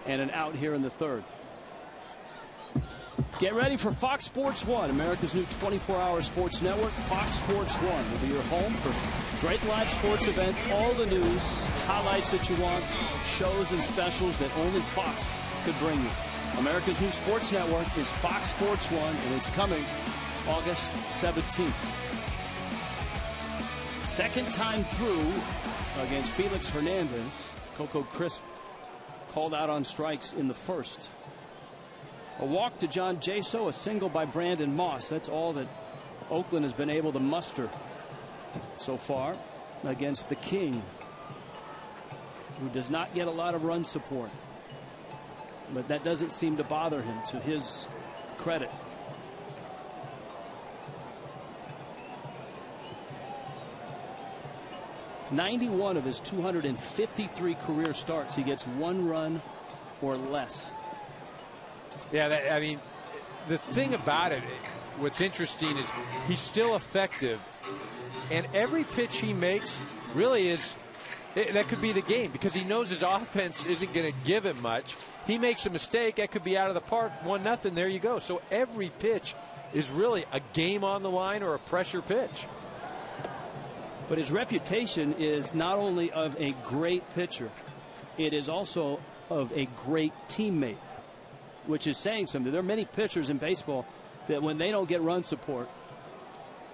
And an out here in the third. Get ready for Fox Sports 1, America's new 24-hour sports network. Fox Sports 1 will be your home for great live sports event, all the news, highlights that you want, shows and specials that only Fox could bring you. America's new sports network is Fox Sports 1, and it's coming August 17th. Second time through against Felix Hernandez. Coco Crisp called out on strikes in the first. A walk to John Jaso, a single by Brandon Moss. That's all that Oakland has been able to muster so far against the King, who does not get a lot of run support. But that doesn't seem to bother him, to his credit. '91 of his 253 career starts, he gets 1 run or less. Yeah, I mean, the thing about it, what's interesting is he's still effective, and every pitch he makes really is, that could be the game, because he knows his offense isn't going to give him much. He makes a mistake, that could be out of the park, 1-0, there you go. So every pitch is really a game on the line or a pressure pitch. But his reputation is not only of a great pitcher, it is also of a great teammate, which is saying something. There are many pitchers in baseball that when they don't get run support,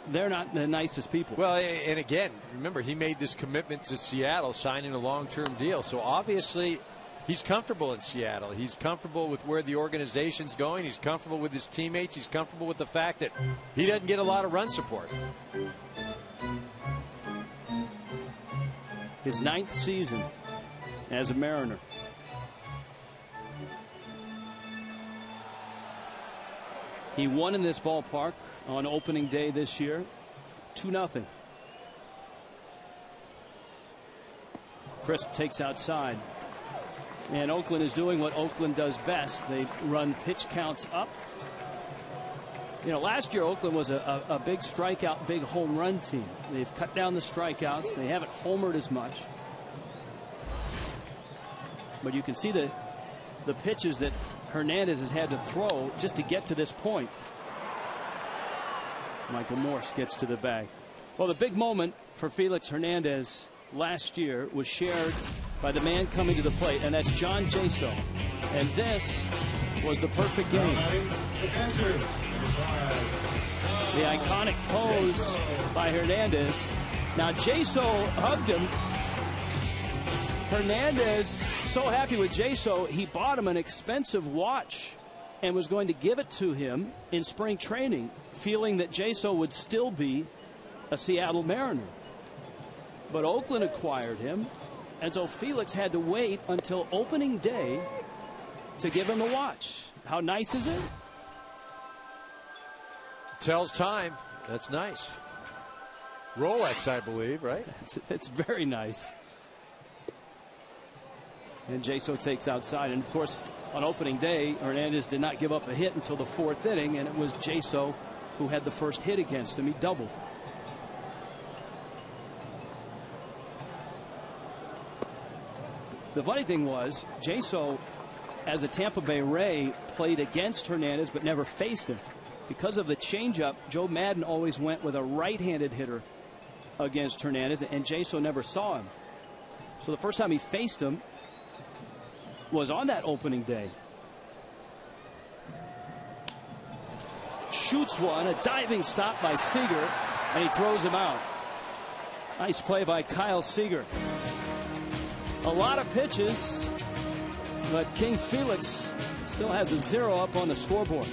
they're not the nicest people. Well, and again, remember, he made this commitment to Seattle, signing a long-term deal. So obviously he's comfortable in Seattle. He's comfortable with where the organization's going. He's comfortable with his teammates. He's comfortable with the fact that he doesn't get a lot of run support. His 9th season as a Mariner. He won in this ballpark on opening day this year, 2-0. Crisp takes outside. And Oakland is doing what Oakland does best. They run pitch counts up. You know, last year Oakland was a big strikeout, big home run team. They've cut down the strikeouts. They haven't homered as much. But you can see the pitches that Hernandez has had to throw just to get to this point. Michael Morse gets to the bag. Well, the big moment for Felix Hernandez last year was shared by the man coming to the plate, and that's John Jaso. And this was the perfect game. The iconic pose by Hernandez. Now Jaso hugged him. Hernandez, so happy with Jaso, he bought him an expensive watch and was going to give it to him in spring training, feeling that Jaso would still be a Seattle Mariner. But Oakland acquired him, And so Felix had to wait until opening day to give him the watch. How nice is it? Tells time. That's nice. Rolex, I believe, right? It's very nice. And Jaso takes outside. And, of course, on opening day, Hernandez did not give up a hit until the 4th inning, and it was Jaso who had the first hit against him. He doubled. The funny thing was, Jaso, as a Tampa Bay Ray, played against Hernandez but never faced him. Because of the changeup, Joe Madden always went with a right-handed hitter against Hernandez, and Jaso never saw him. So the first time he faced him was on that opening day. Shoots one, a diving stop by Seager, and he throws him out. Nice play by Kyle Seager. A lot of pitches, but King Felix still has a 0 up on the scoreboard.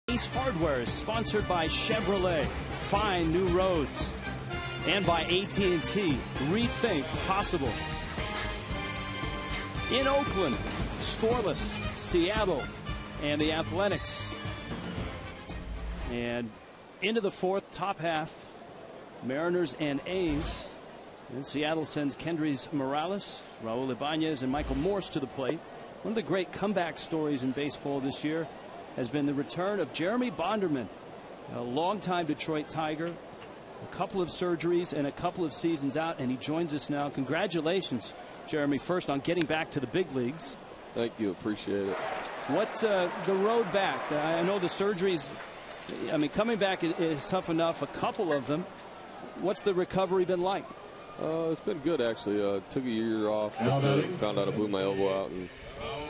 Ace Hardware is sponsored by Chevrolet. Find new roads. And by AT&T. Rethink possible. In Oakland, Scoreless, Seattle, and the Athletics. And into the 4th, top half, Mariners and A's. And Seattle sends Kendrys Morales, Raul Ibanez, and Michael Morse to the plate. One of the great comeback stories in baseball this year has been the return of Jeremy Bonderman, a longtime Detroit Tiger, a couple of surgeries and a couple of seasons out, and he joins us now. Congratulations, Jeremy, first on getting back to the big leagues. Thank you. Appreciate it. What the road back? I know the surgeries, I mean, coming back is tough enough, a couple of them. What's the recovery been like? It's been good, actually. Took a year off. Found out I blew my elbow out and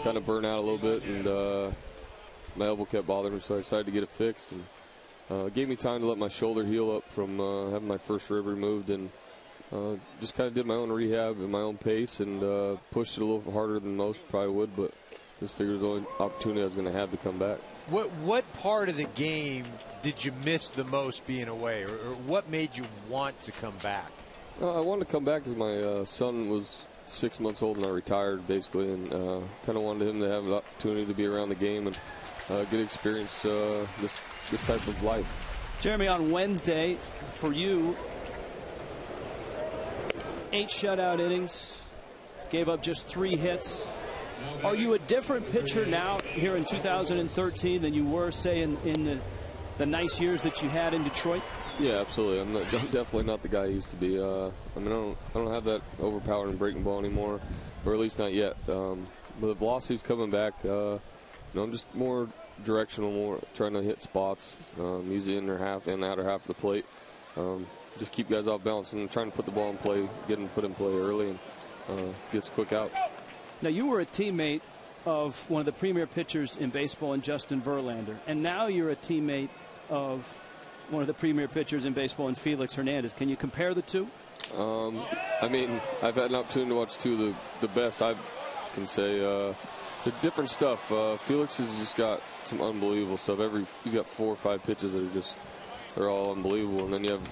kind of burned out a little bit, and my elbow kept bothering me, so I decided to get it fixed. And it gave me time to let my shoulder heal up from having my first rib removed, and just kind of did my own rehab at my own pace and pushed it a little harder than most probably would, but just figured it was the only opportunity I was going to have to come back. What part of the game did you miss the most being away, or what made you want to come back? I wanted to come back because my son was 6 months old and I retired, basically, and kind of wanted him to have an opportunity to be around the game and get experience this type of life. Jeremy, on Wednesday, for you, 8 shutout innings, gave up just 3 hits, Are you a different pitcher now here in 2013 than you were, say, in the nice years that you had in Detroit? Yeah, absolutely. I'm definitely not the guy I used to be. I mean, I don't have that overpowering breaking ball anymore, or at least not yet. But the velocity's coming back. I'm just more directional, more trying to hit spots, use the inner half and the outer half of the plate. Just keep guys off balance and trying to put the ball in play, get them put in play early, and gets quick out. Now, you were a teammate of one of the premier pitchers in baseball, in Justin Verlander, and now you're a teammate of one of the premier pitchers in baseball, in Felix Hernandez. Can you compare the two? I mean, I've had an opportunity to watch two of the best, I can say. The different stuff. Felix has just got some unbelievable stuff. He's got 4 or 5 pitches that they're all unbelievable. And then you have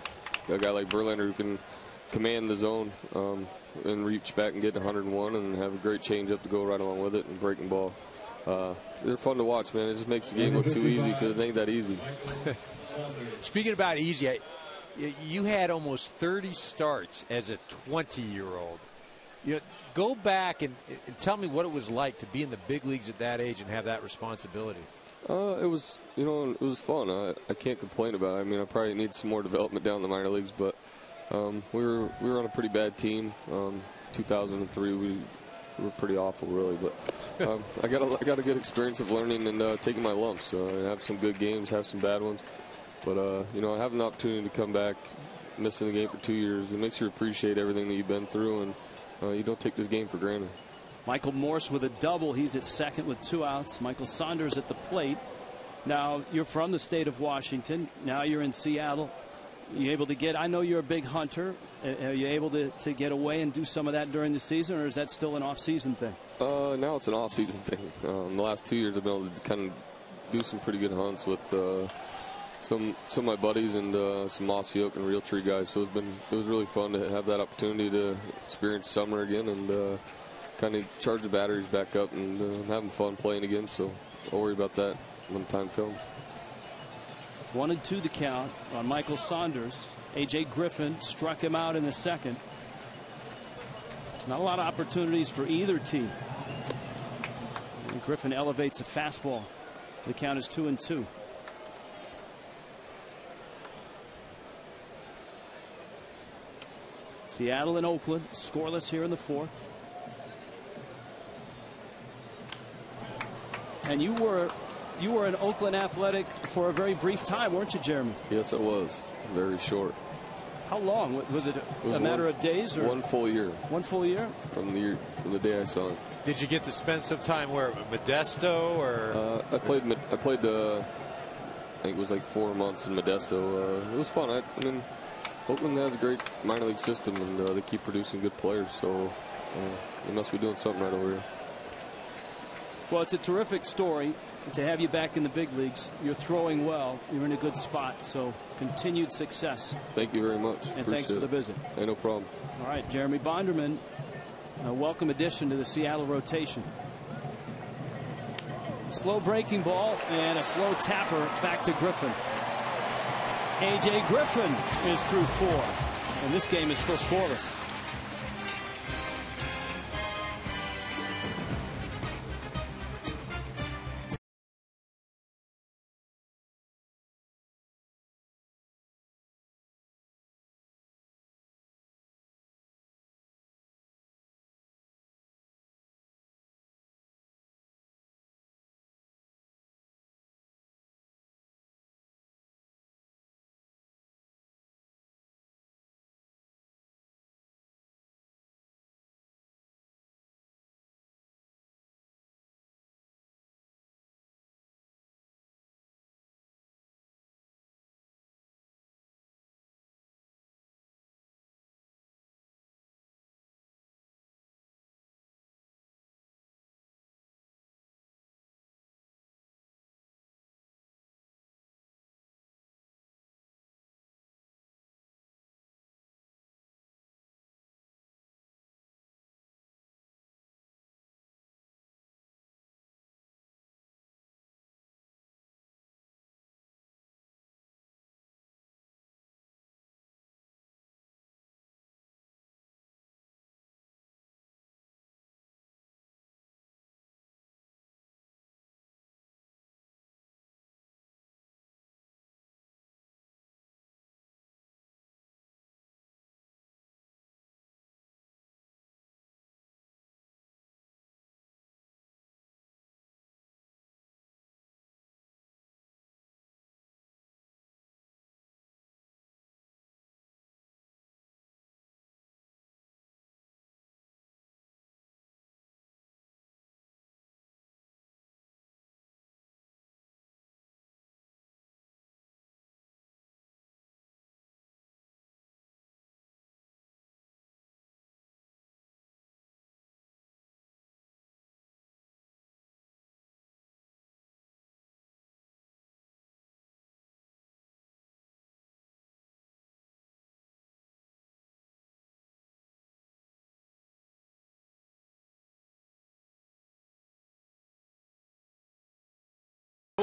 a guy like Verlander who can command the zone and reach back and get to 101 and have a great changeup to go right along with it and breaking ball. They're fun to watch, man. It just makes the game look too easy because it ain't that easy. Speaking about easy, you had almost 30 starts as a 20-year-old. Go back and tell me what it was like to be in the big leagues at that age and have that responsibility. It was, it was fun. I can't complain about it. I mean, I probably need some more development down in the minor leagues, but we were on a pretty bad team. 2003, we were pretty awful, really. But I got a good experience of learning and taking my lumps. Have some good games, have some bad ones. But I have an opportunity to come back, missing the game for 2 years. It makes you appreciate everything that you've been through, and you don't take this game for granted. Michael Morse with a double. He's at second with 2 outs. Michael Saunders at the plate. Now, you're from the state of Washington. Now you're in Seattle. You able to get, I know you're a big hunter. Are you able to get away and do some of that during the season, or is that still an off-season thing? Now it's an off-season thing. The last 2 years I've been able to kind of do some pretty good hunts with some of my buddies and some Mossy Oak and Realtree guys. So it was really fun to have that opportunity to experience summer again and kind of charge the batteries back up, and I'm having fun playing again. So I'll worry about that when the time comes. 1-2 the count on Michael Saunders. A.J. Griffin struck him out in the second. Not a lot of opportunities for either team. And Griffin elevates a fastball. The count is 2-2. Seattle and Oakland scoreless here in the 4th. And you were an Oakland Athletic for a very brief time, weren't you, Jeremy? Yes, it was. Very short. How long? Was it a matter of days? Or 1 full year. 1 full year? From the day I saw him. Did you get to spend some time where, Modesto, or? I played. I think it was like 4 months in Modesto. It was fun. I mean, Oakland has a great minor league system, and they keep producing good players. So they must be doing something right over here. Well, it's a terrific story to have you back in the big leagues. You're throwing well. You're in a good spot. So continued success. Thank you very much. And thanks for the visit. Hey, no problem. All right, Jeremy Bonderman, a welcome addition to the Seattle rotation. Slow breaking ball and a slow tapper back to Griffin. A.J. Griffin is through 4. And this game is still scoreless.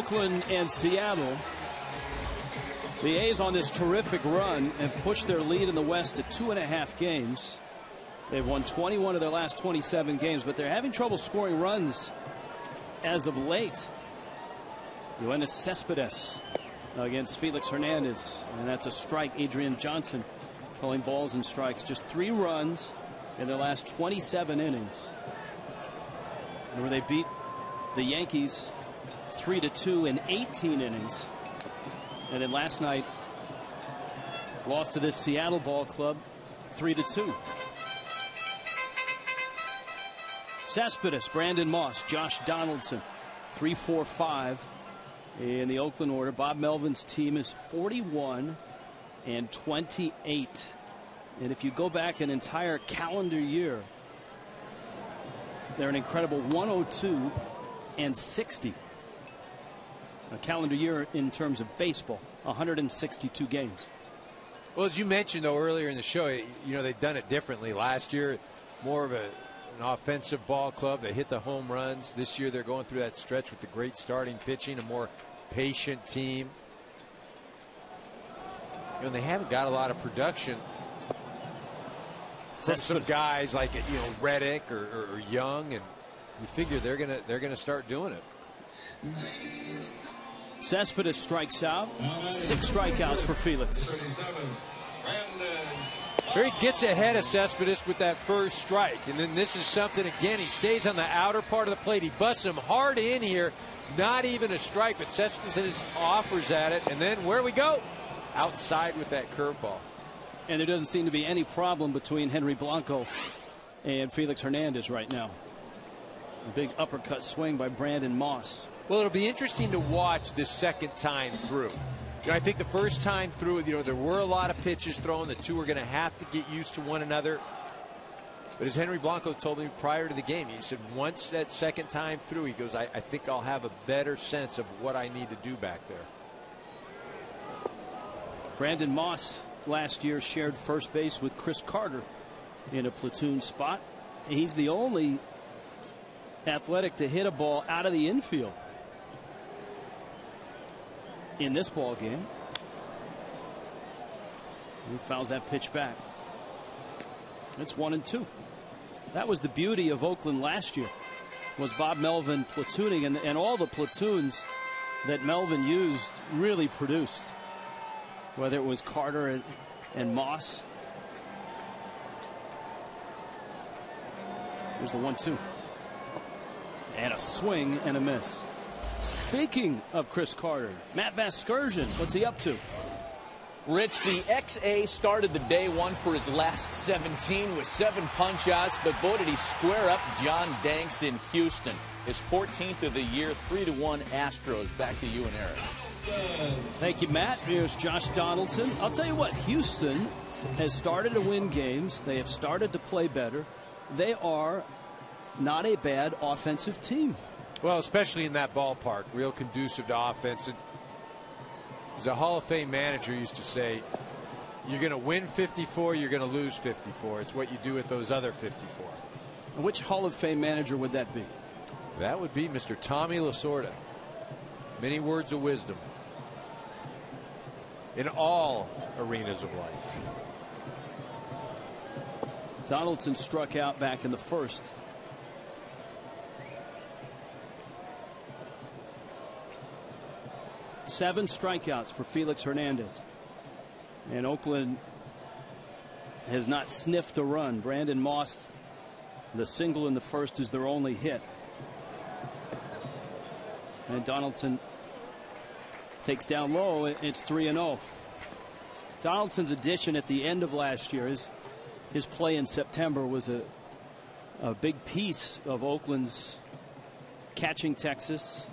Oakland and Seattle. The A's on this terrific run and pushed their lead in the West to 2.5 games. They've won 21 of their last 27 games, but they're having trouble scoring runs as of late. Yoenis Cespedes against Felix Hernandez, and that's a strike. Adrian Johnson calling balls and strikes. Just 3 runs in their last 27 innings. And where they beat the Yankees 3-2 in 18 innings. And then last night lost to this Seattle ball club 3-2. Cespedes, Brandon Moss, Josh Donaldson, 3, 4, 5 in the Oakland order. Bob Melvin's team is 41 and 28. And if you go back an entire calendar year, they're an incredible 102 and 60. A calendar year in terms of baseball, 162 games. Well, as you mentioned, though, earlier in the show, you know, they've done it differently. Last year, more of an offensive ball club. They hit the home runs. This year, they're going through that stretch with the great starting pitching, a more patient team. You know, they haven't got a lot of production from some guys like, you know, Reddick or Young, and you figure they're gonna start doing it. Cespedes strikes out. 6 strikeouts for Felix. Here he gets ahead of Cespedes with that first strike, and then this is something again. He stays on the outer part of the plate. He busts him hard in here. Not even a strike, but Cespedes offers at it, and then where we go? Outside with that curveball. And there doesn't seem to be any problem between Henry Blanco and Felix Hernandez right now. A big uppercut swing by Brandon Moss. Well, it'll be interesting to watch this second time through. You know, I think the first time through, you know, there were a lot of pitches thrown. The two are going to have to get used to one another. But as Henry Blanco told me prior to the game, he said once that second time through, he goes, I think I'll have a better sense of what I need to do back there. Brandon Moss last year shared first base with Chris Carter in a platoon spot. He's the only athletic to hit a ball out of the infield in this ball game. He fouls that pitch back. It's 1-2. That was the beauty of Oakland last year, was Bob Melvin platooning, and all the platoons that Melvin used really produced, whether it was Carter and Moss. Here's the 1-2. And a swing and a miss. Speaking of Chris Carter, Matt Vasgersian, what's he up to? Rich, the XA started the day 1 for his last 17 with 7 punch-outs, but boy, did he square up John Danks in Houston. His 14th of the year, 3-1 Astros. Back to you and Eric. Thank you, Matt. Here's Josh Donaldson. I'll tell you what, Houston has started to win games. They have started to play better. They are not a bad offensive team. Well, especially in that ballpark, real conducive to offense. And as a Hall of Fame manager used to say, you're going to win 54, you're going to lose 54. It's what you do with those other 54. Which Hall of Fame manager would that be? That would be Mr. Tommy Lasorda. Many words of wisdom in all arenas of life. Donaldson struck out back in the first. Seven strikeouts for Felix Hernandez. And Oakland has not sniffed a run. Brandon Moss, the single in the first, is their only hit. And Donaldson takes down low. It's 3-0. Donaldson's addition at the end of last year, his play in September, was a big piece of Oakland's catching Texas,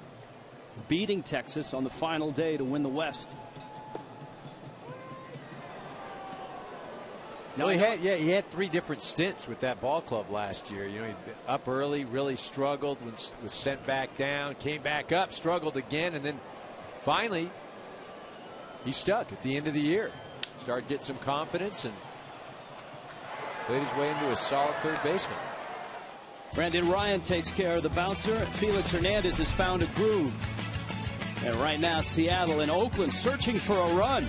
beating Texas on the final day to win the West. Well, he had 3 different stints with that ball club last year. You know, he'd been up early, really struggled, was sent back down, came back up, struggled again, and then finally he stuck at the end of the year. Started getting some confidence and played his way into a solid third baseman. Brandon Ryan takes care of the bouncer. Felix Hernandez has found a groove. And right now, Seattle and Oakland searching for a run.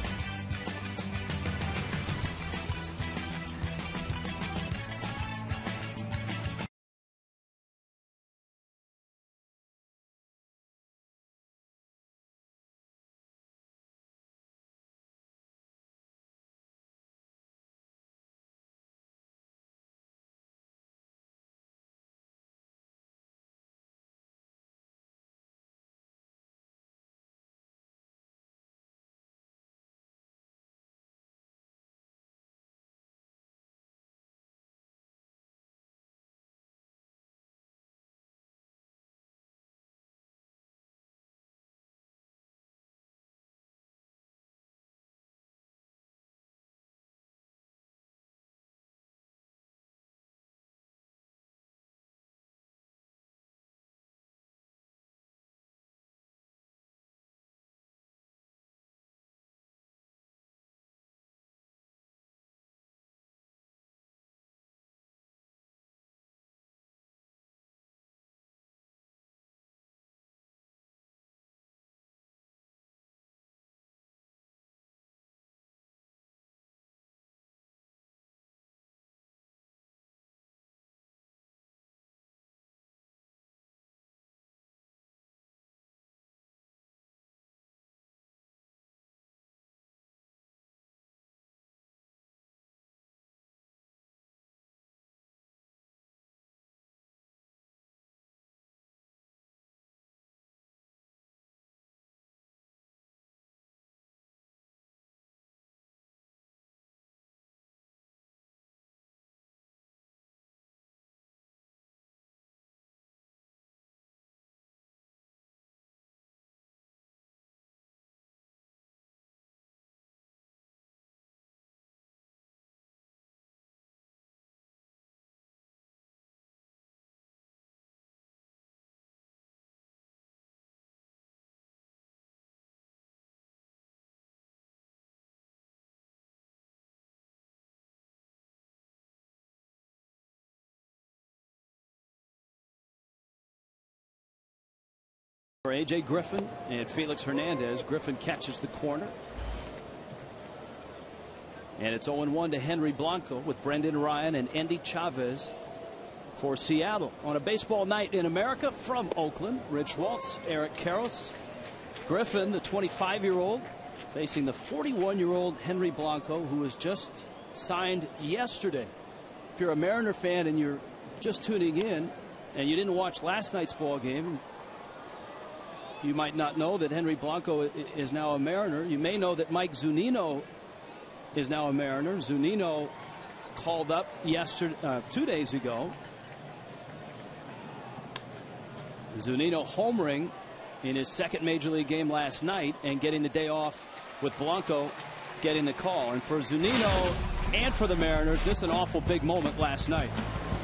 For A.J. Griffin and Felix Hernandez. Griffin catches the corner. And it's 0-1 to Henry Blanco with Brendan Ryan and Andy Chavez for Seattle. On a baseball night in America from Oakland, Rich Waltz, Eric Karros. Griffin, the 25-year-old, facing the 41-year-old Henry Blanco, who was just signed yesterday. If you're a Mariner fan and you're just tuning in and you didn't watch last night's ball game, you might not know that Henry Blanco is now a Mariner. You may know that Mike Zunino is now a Mariner. Zunino called up 2 days ago. Zunino homering in his second major league game last night and getting the day off with Blanco getting the call. And for Zunino and for the Mariners, this is an awful big moment last night.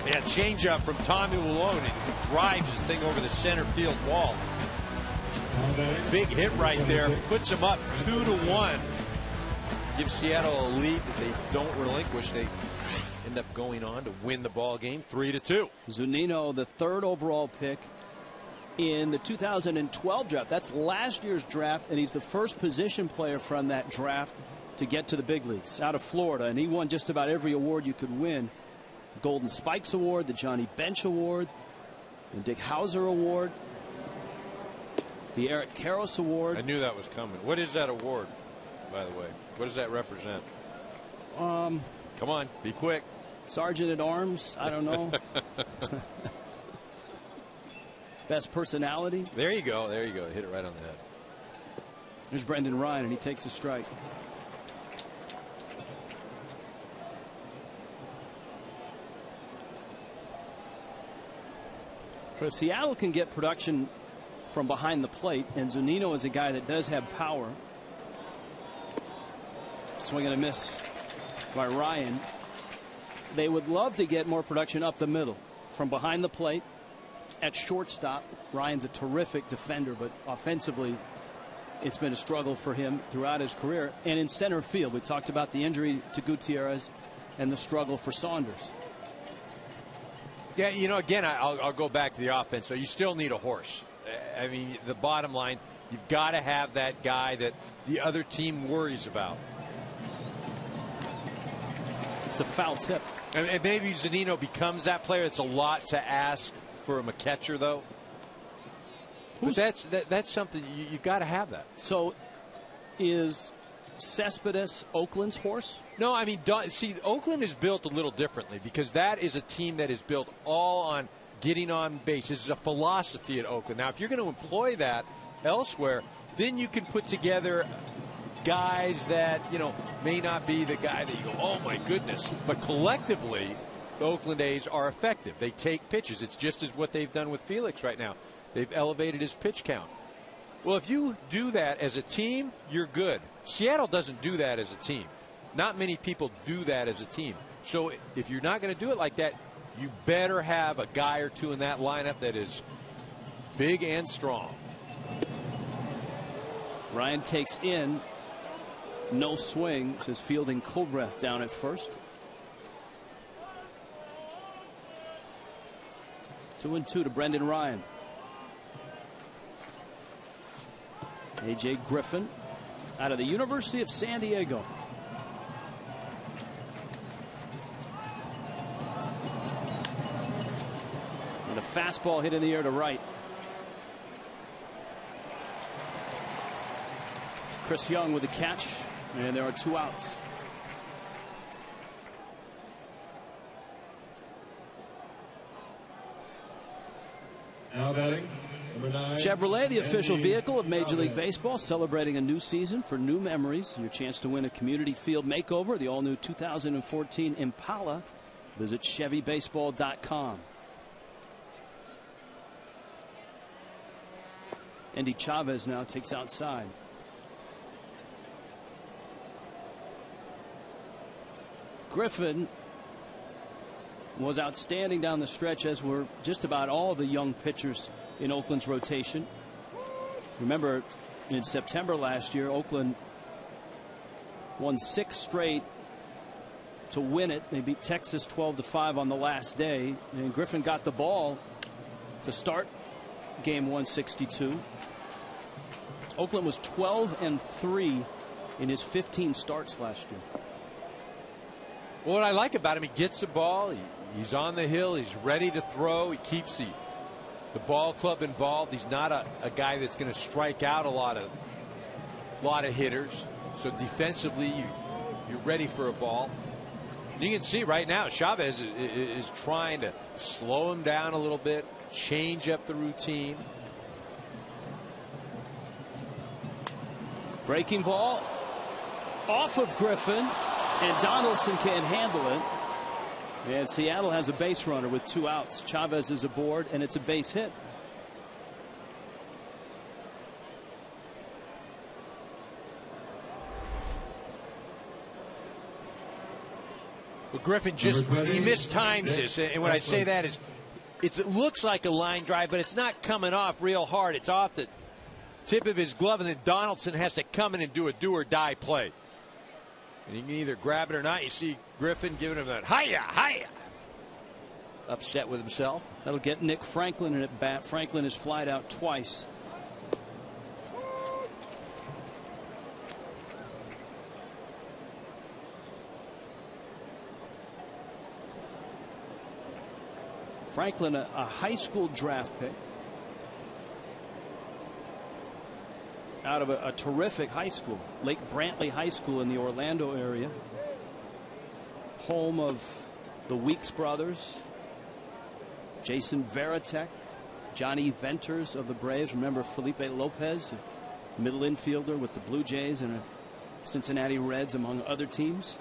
Yeah, changeup from Tommy Malone, and he drives his thing over the center field wall. Big hit right there, puts them up 2-1. Gives Seattle a lead that they don't relinquish. They end up going on to win the ball game 3-2. Zunino, the third overall pick in the 2012 draft. That's last year's draft, and he's the first position player from that draft to get to the big leagues out of Florida. And he won just about every award you could win. The Golden Spikes Award, the Johnny Bench Award, the Dick Hauser Award, the Eric Karros Award. I knew that was coming. What is that award, by the way? What does that represent? Come on, be quick. Sergeant at Arms, I don't know. Best personality. There you go. There you go. Hit it right on the head. There's Brendan Ryan, and he takes a strike. But if Seattle can get production from behind the plate, and Zunino is a guy that does have power. Swing and a miss by Ryan. They would love to get more production up the middle from behind the plate. At shortstop, Ryan's a terrific defender, but offensively it's been a struggle for him throughout his career. And in center field, we talked about the injury to Gutierrez and the struggle for Saunders. Yeah, you know, again, I'll go back to the offense. So you still need a horse. I mean, the bottom line, You've got to have that guy that the other team worries about. It's a foul tip. And maybe Zunino becomes that player. It's a lot to ask from a catcher, though. But that's something you've got to have that. So is Cespedes Oakland's horse? No, I mean, see, Oakland is built a little differently because that is a team that is built all on getting on base. This is a philosophy at Oakland. Now, if you're going to employ that elsewhere, then you can put together guys that, you know, may not be the guy that you go, oh, my goodness. But collectively, the Oakland A's are effective. They take pitches. It's just as what they've done with Felix right now. They've elevated his pitch count. Well, if you do that as a team, you're good. Seattle doesn't do that as a team. Not many people do that as a team. So if you're not going to do it like that, you better have a guy or two in that lineup that is big and strong. Ryan takes in. No swing. Says fielding Colbreth down at first. 2-2 to Brendan Ryan. A.J. Griffin out of the University of San Diego. And a fastball hit in the air to right. Chris Young with the catch, and there are 2 outs. Now batting, number 9. Chevrolet, the official vehicle of Major League Baseball, celebrating a new season for new memories. Your chance to win a community field makeover, the all-new 2014 Impala. Visit ChevyBaseball.com. Andy Chavez now takes outside. Griffin was outstanding down the stretch, as were just about all the young pitchers in Oakland's rotation. Remember, in September last year, Oakland won 6 straight to win it. They beat Texas 12-5 on the last day, and Griffin got the ball to start game 162. Oakland was 12-3 in his 15 starts last year. Well, what I like about him, he gets the ball, he's on the hill, he's ready to throw, he keeps the ball club involved. He's not a guy that's going to strike out a lot of hitters. So defensively, you're ready for a ball. And you can see right now, Chavez is trying to slow him down a little bit, change up the routine. Breaking ball off of Griffin, and Donaldson can't handle it. And Seattle has a base runner with 2 outs. Chavez is aboard, and it's a base hit. Well, Griffin he mistimes this, and when I say that is, it looks like a line drive, but it's not coming off real hard. It's off the tip of his glove, and then Donaldson has to come in and do a do-or-die play. And you can either grab it or not. You see Griffin giving him that hi-ya, hi-ya. Upset with himself. That'll get Nick Franklin in at bat. Franklin has flied out twice. Franklin, a high school draft pick out of a terrific high school, Lake Brantley High School in the Orlando area, home of the Weeks brothers, Jason Varitek, Johnny Venters of the Braves. Remember Felipe Lopez, a middle infielder with the Blue Jays and Cincinnati Reds, among other teams.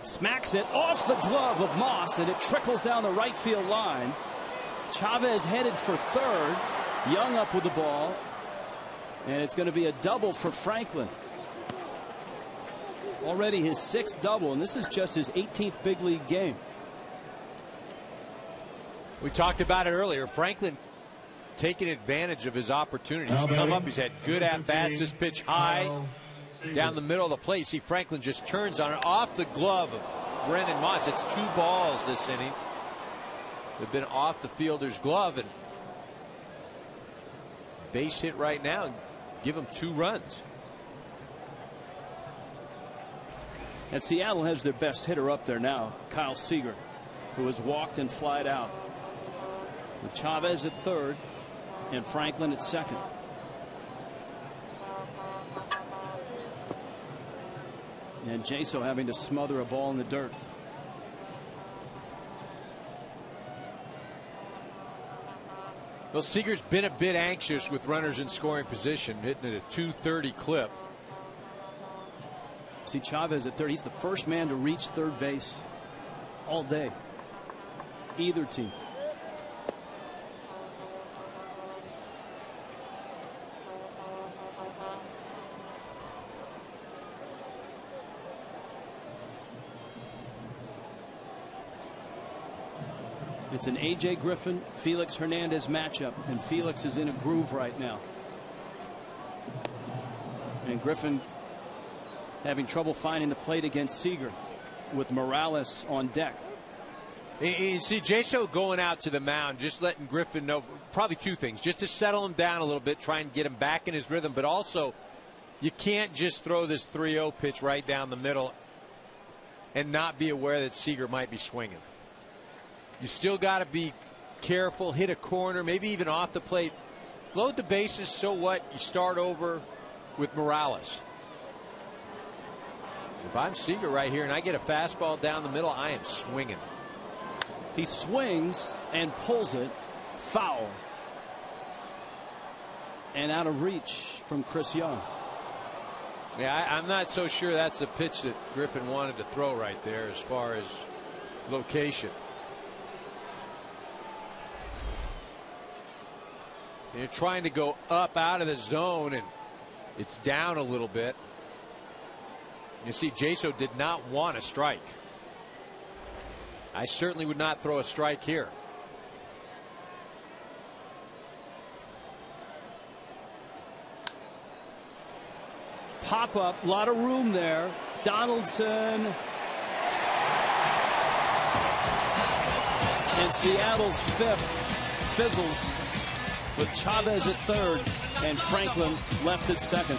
Smacks it off the glove of Moss, and it trickles down the right field line. Chavez headed for third. Young up with the ball, and it's going to be a double for Franklin. Already his 6th double, and this is just his 18th big league game. We talked about it earlier. Franklin taking advantage of his opportunities. He's come up, he's had good at-bats. This pitch high down the middle of the plate. See, Franklin just turns on it off the glove of Brendan Moss. It's 2 balls this inning. have been off the fielder's glove, and base hit right now and give him 2 runs. And Seattle has their best hitter up there now, Kyle Seager, who has walked and flied out, with Chavez at third and Franklin at second. And Jaso having to smother a ball in the dirt. Well, Seager's been a bit anxious with runners in scoring position, hitting at a .230 clip. See Chavez at third. He's the first man to reach third base all day. Either team. It's an A.J. Griffin, Felix Hernandez matchup, and Felix is in a groove right now. And Griffin having trouble finding the plate against Seager with Morales on deck. You see Jaso going out to the mound, just letting Griffin know probably 2 things, just to settle him down a little bit, try and get him back in his rhythm, but also you can't just throw this 3-0 pitch right down the middle and not be aware that Seager might be swinging. You still got to be careful, hit a corner, maybe even off the plate. Load the bases, so what? You start over with Morales. If I'm Seager right here and I get a fastball down the middle, I am swinging. He swings and pulls it foul. And out of reach from Chris Young. Yeah, I'm not so sure that's the pitch that Griffin wanted to throw right there as far as location. You're trying to go up out of the zone, and it's down a little bit. You see, Jaso did not want a strike. I certainly would not throw a strike here. Pop up, a lot of room there. Donaldson. And Seattle's 5th fizzles with Chavez at third and Franklin left at second.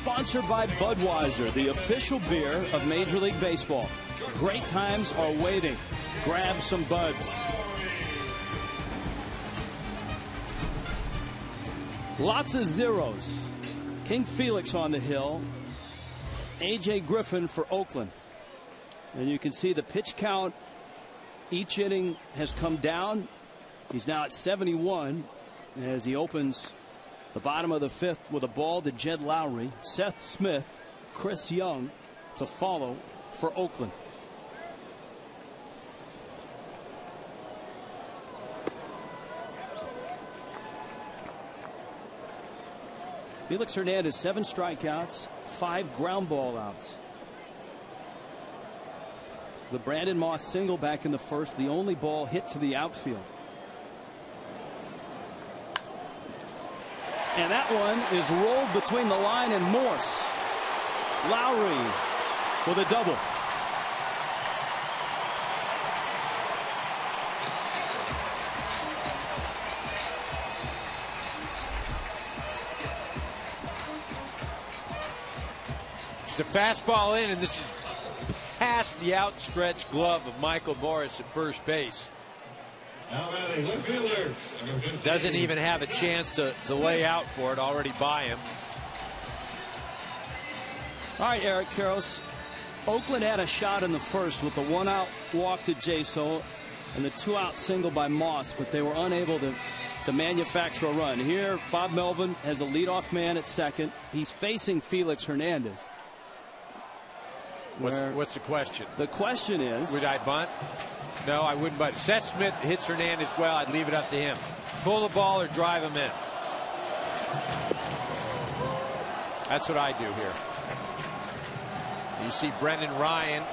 Sponsored by Budweiser, the official beer of Major League Baseball. Great times are waiting. Grab some Buds. Lots of zeros. King Felix on the hill. A.J. Griffin for Oakland. And you can see the pitch count each inning has come down. He's now at 71 as he opens the bottom of the 5th with a ball to Jed Lowry, Seth Smith, Chris Young to follow for Oakland. Felix Hernandez, 7 strikeouts, 5 ground ball outs. The Brandon Moss single back in the 1st, the only ball hit to the outfield. And that one is rolled between the line and Morse. Lowry with a double. Just a fastball in, and this is past the outstretched glove of Michael Morse at first base. Doesn't even have a chance to lay out for it, already by him. All right, Eric Karros. Oakland had a shot in the 1st with the 1-out walk to Jaso and the 2-out single by Moss, but they were unable to manufacture a run. Here, Bob Melvin has a leadoff man at 2nd. He's facing Felix Hernandez. What's the question? The question is, would I bunt? No, I wouldn't bunt. Seth Smith hits Hernandez well. I'd leave it up to him. Pull the ball or drive him in. That's what I do here. You see Brendan Ryan,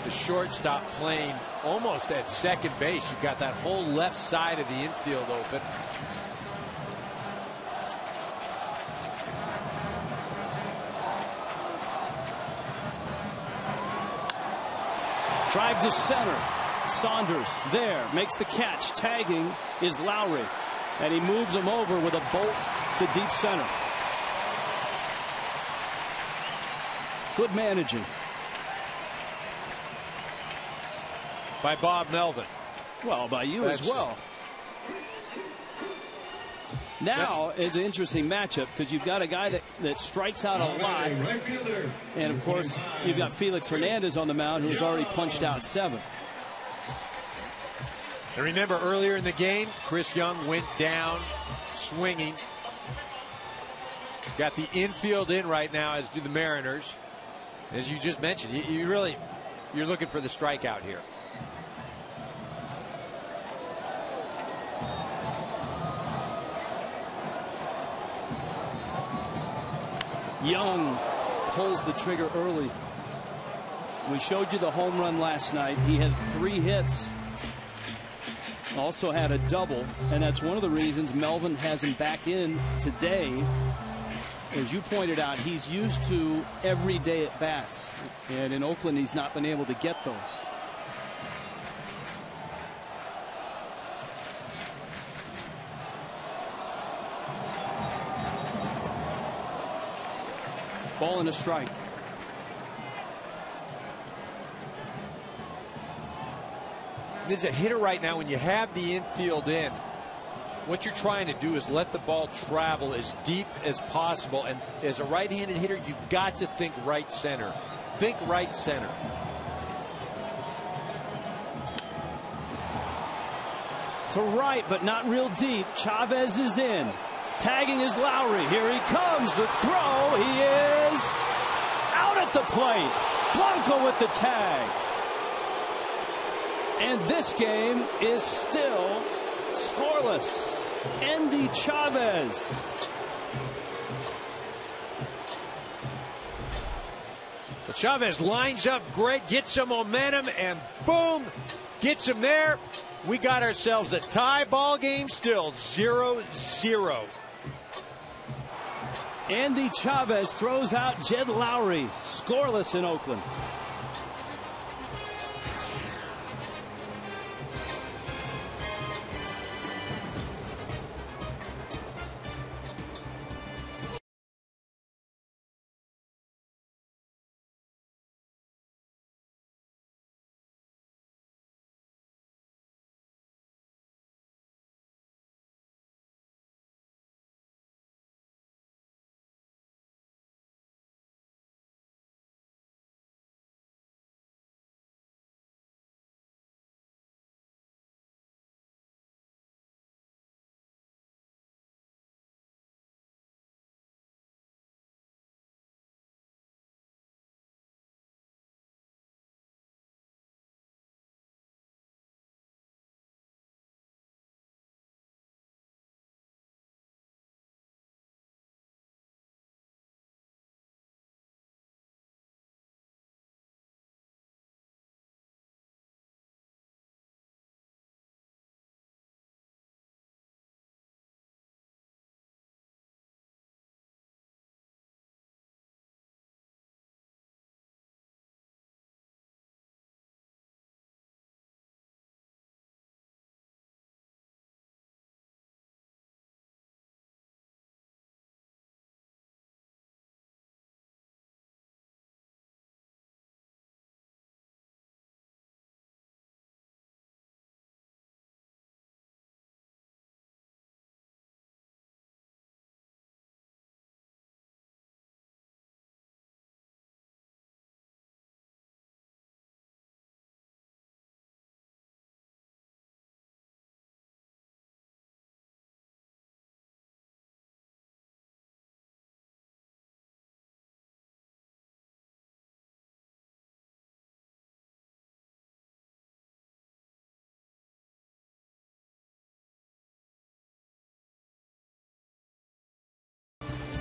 the shortstop, playing almost at second base. You've got that whole left side of the infield open. drive to center. Saunders there makes the catch. Tagging is Lowry, and he moves him over with a bolt to deep center. Good managing by Bob Melvin. Well, by you as well. Now it's an interesting matchup because you've got a guy that strikes out a lot, and of course you've got Felix Hernandez on the mound who's already punched out 7. And remember, earlier in the game, Chris Young went down swinging. Got the infield in right now, as do the Mariners. As you just mentioned, you're looking for the strikeout here. Young pulls the trigger early. We showed you the home run last night. He had 3 hits. Also had a double, and that's one of the reasons Melvin has him back in today. As you pointed out, he's used to everyday at bats, and in Oakland he's not been able to get those. Ball and a strike. This is a hitter right now. When you have the infield in, what you're trying to do is let the ball travel as deep as possible. And as a right-handed hitter, you've got to think right center. Think right center. To right, but not real deep. Chavez is in. Tagging is Lowry. Here he comes. The throw. He is out at the plate. Blanco with the tag. And this game is still scoreless. Andy Chavez. But Chavez lines up great, gets some momentum, and boom, gets him there. We got ourselves a tie ball game still, 0-0. Andy Chavez throws out Jed Lowry. Scoreless in Oakland.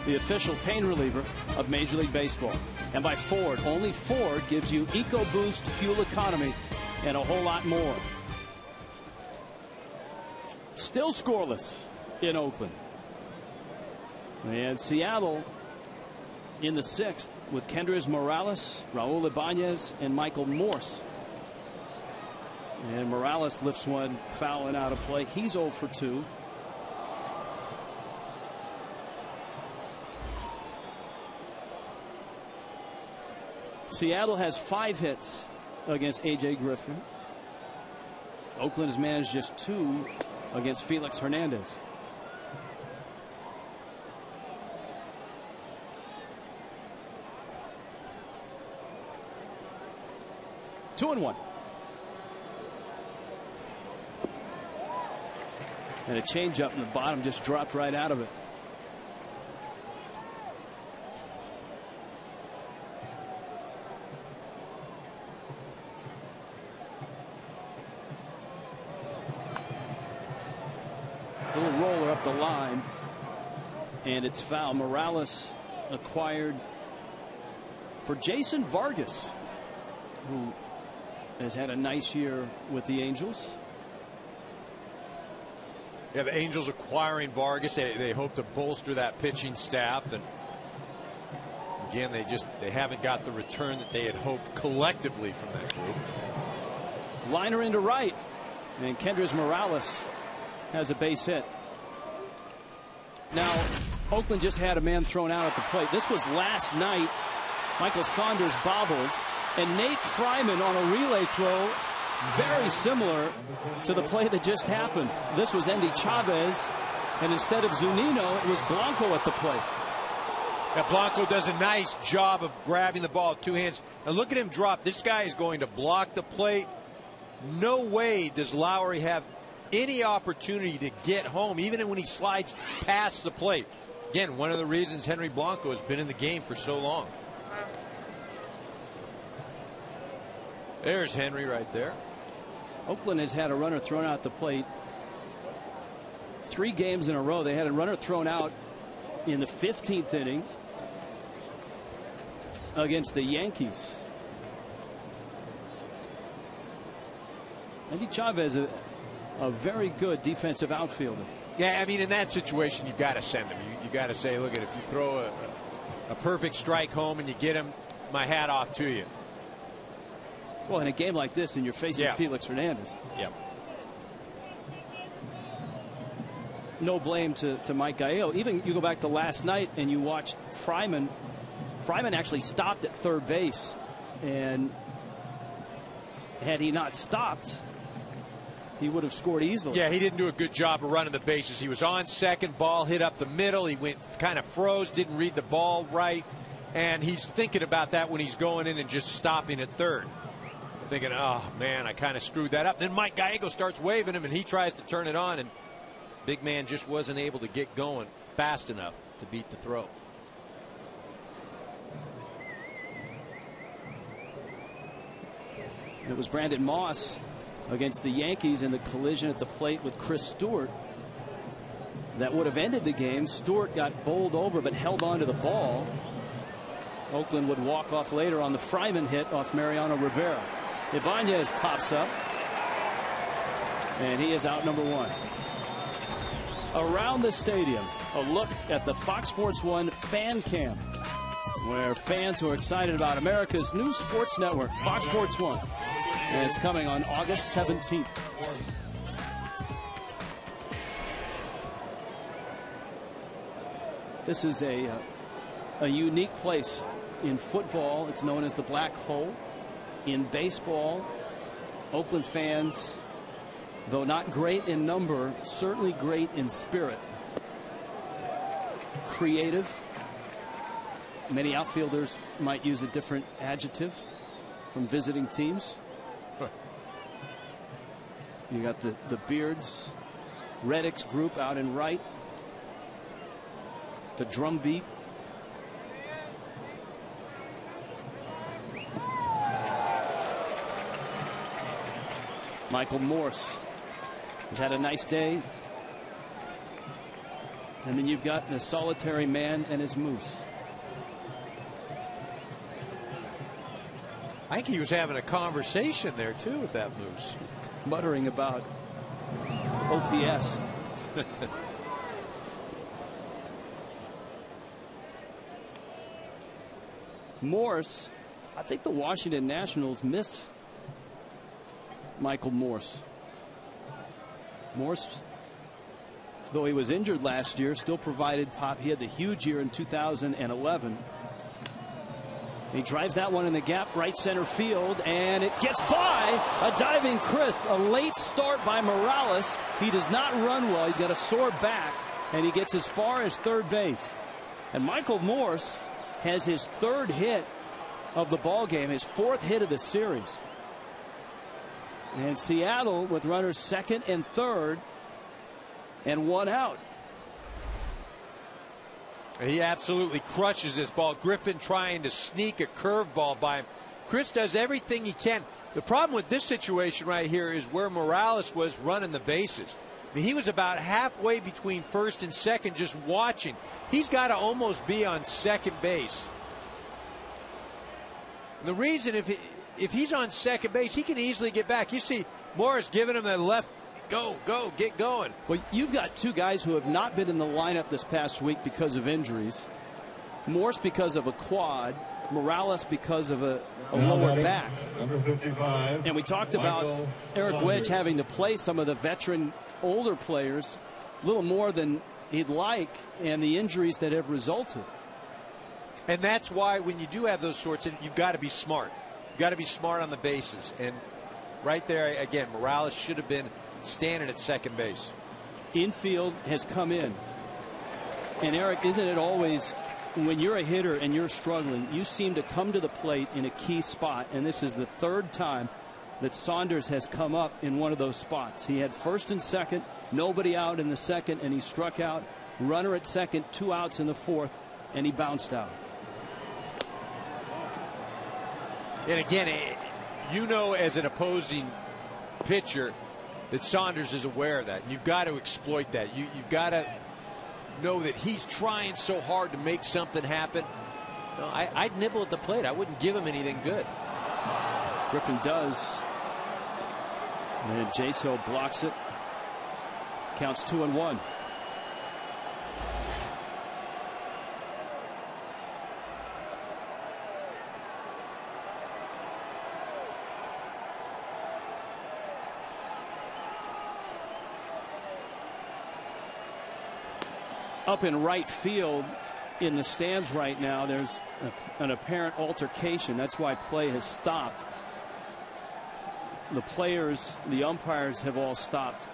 the official pain reliever of Major League Baseball. And by Ford, only Ford gives you EcoBoost fuel economy and a whole lot more. Still scoreless in Oakland. And Seattle in the 6th with Kendrys Morales, Raul Ibanez, and Michael Morse. And Morales lifts one foul and out of play. He's 0 for 2. Seattle has 5 hits against A.J. Griffin. Oakland has managed just 2 against Felix Hernandez. Two and 1. And a changeup in the bottom just dropped right out of it. Little roller up the line, and it's foul. Morales acquired for Jason Vargas, who has had a nice year with the Angels. Yeah, the Angels acquiring Vargas. They hope to bolster that pitching staff, and again, they haven't got the return that they had hoped collectively from that group. Liner into right, and Kendrys Morales has a base hit. Now, Oakland just had a man thrown out at the plate. This was last night. Michael Saunders bobbled, and Nate Fryman on a relay throw, very similar to the play that just happened. This was Endy Chavez, and instead of Zunino, it was Blanco at the plate. Now, Blanco does a nice job of grabbing the ball with 2 hands. Now look at him drop. This guy is going to block the plate. No way does Lowry have any opportunity to get home, even when he slides past the plate. Again, one of the reasons Henry Blanco has been in the game for so long. There's Henry right there. Oakland has had a runner thrown out the plate 3 games in a row. They had a runner thrown out in the 15th inning against the Yankees. Endy Chavez, a very good defensive outfielder. Yeah, I mean, in that situation, you've got to send him. You got to say, look, if you throw a perfect strike home and you get him, my hat off to you. Well, in a game like this, and you're facing Felix Hernandez. Yeah. No blame to Mike Gallo. Even you go back to last night and you watched Fryman. Fryman actually stopped at third base, and had he not stopped, he would have scored easily. Yeah, he didn't do a good job of running the bases. He was on second, ball hit up the middle. He went kind of froze, didn't read the ball right, and he's thinking about that when he's going in and just stopping at third. Thinking, oh, man, I kind of screwed that up. Then Mike Gallego starts waving him, and he tries to turn it on, and big man just wasn't able to get going fast enough to beat the throw. It was Brandon Moss against the Yankees in the collision at the plate with Chris Stewart that would have ended the game. Stewart got bowled over but held on to the ball. Oakland would walk off later on the Fryman hit off Mariano Rivera. Ibanez pops up, and he is out number 1. Around the stadium, a look at the Fox Sports 1 fan cam, where fans are excited about America's new sports network, Fox Sports 1. And it's coming on August 17th. This is a unique place in football. It's known as the Black Hole. In baseball, Oakland fans, though not great in number, certainly great in spirit. Creative. Many outfielders might use a different adjective from visiting teams. You got the Beards, Reddick's group out in right. The drum beat. Michael Morse has had a nice day And then you've got the solitary man and his moose. I think he was having a conversation there, too, with that moose. Muttering about OPS. Morse, I think the Washington Nationals miss Michael Morse. Morse, though he was injured last year, still provided pop. He had the huge year in 2011. He drives that one in the gap, right center field, and it gets by. A diving crisp, a late start by Morales. He does not run well. He's got a sore back, and he gets as far as third base. And Michael Morse has his third hit of the ball game, his fourth hit of the series. And Seattle with runners second and third and one out. He absolutely crushes this ball. Griffin trying to sneak a curveball by him. Chris does everything he can. The problem with this situation right here is where Morales was running the bases. I mean, he was about halfway between first and second just watching. He's got to almost be on second base. The reason if he's on second base, he can easily get back. You see Morris giving him the left. Go, get going. Well, you've got two guys who have not been in the lineup this past week because of injuries. Morse because of a quad. Morales because of a lower back. Number 55. And we talked about Eric Wedge having to play some of the veteran older players a little more than he'd like, and the injuries that have resulted. And that's why when you do have those sorts, you've got to be smart. You've got to be smart on the bases. And right there, again, Morales should have been standing at second base. Infield has come in. And Eric, isn't it always when you're a hitter and you're struggling, you seem to come to the plate in a key spot, and this is the third time that Saunders has come up in one of those spots. He had first and second, nobody out in the second, and he struck out. Runner at second, 2 outs in the fourth, and he bounced out. And again, you know, as an opposing pitcher, that Saunders is aware of that. And you've got to exploit that. You've got to know that he's trying so hard to make something happen. You know, I'd nibble at the plate. I wouldn't give him anything good. Griffin does. And Jaso blocks it. Counts 2-1. Up in right field in the stands right now, there's an apparent altercation. That's why play has stopped. The players, the umpires have all stopped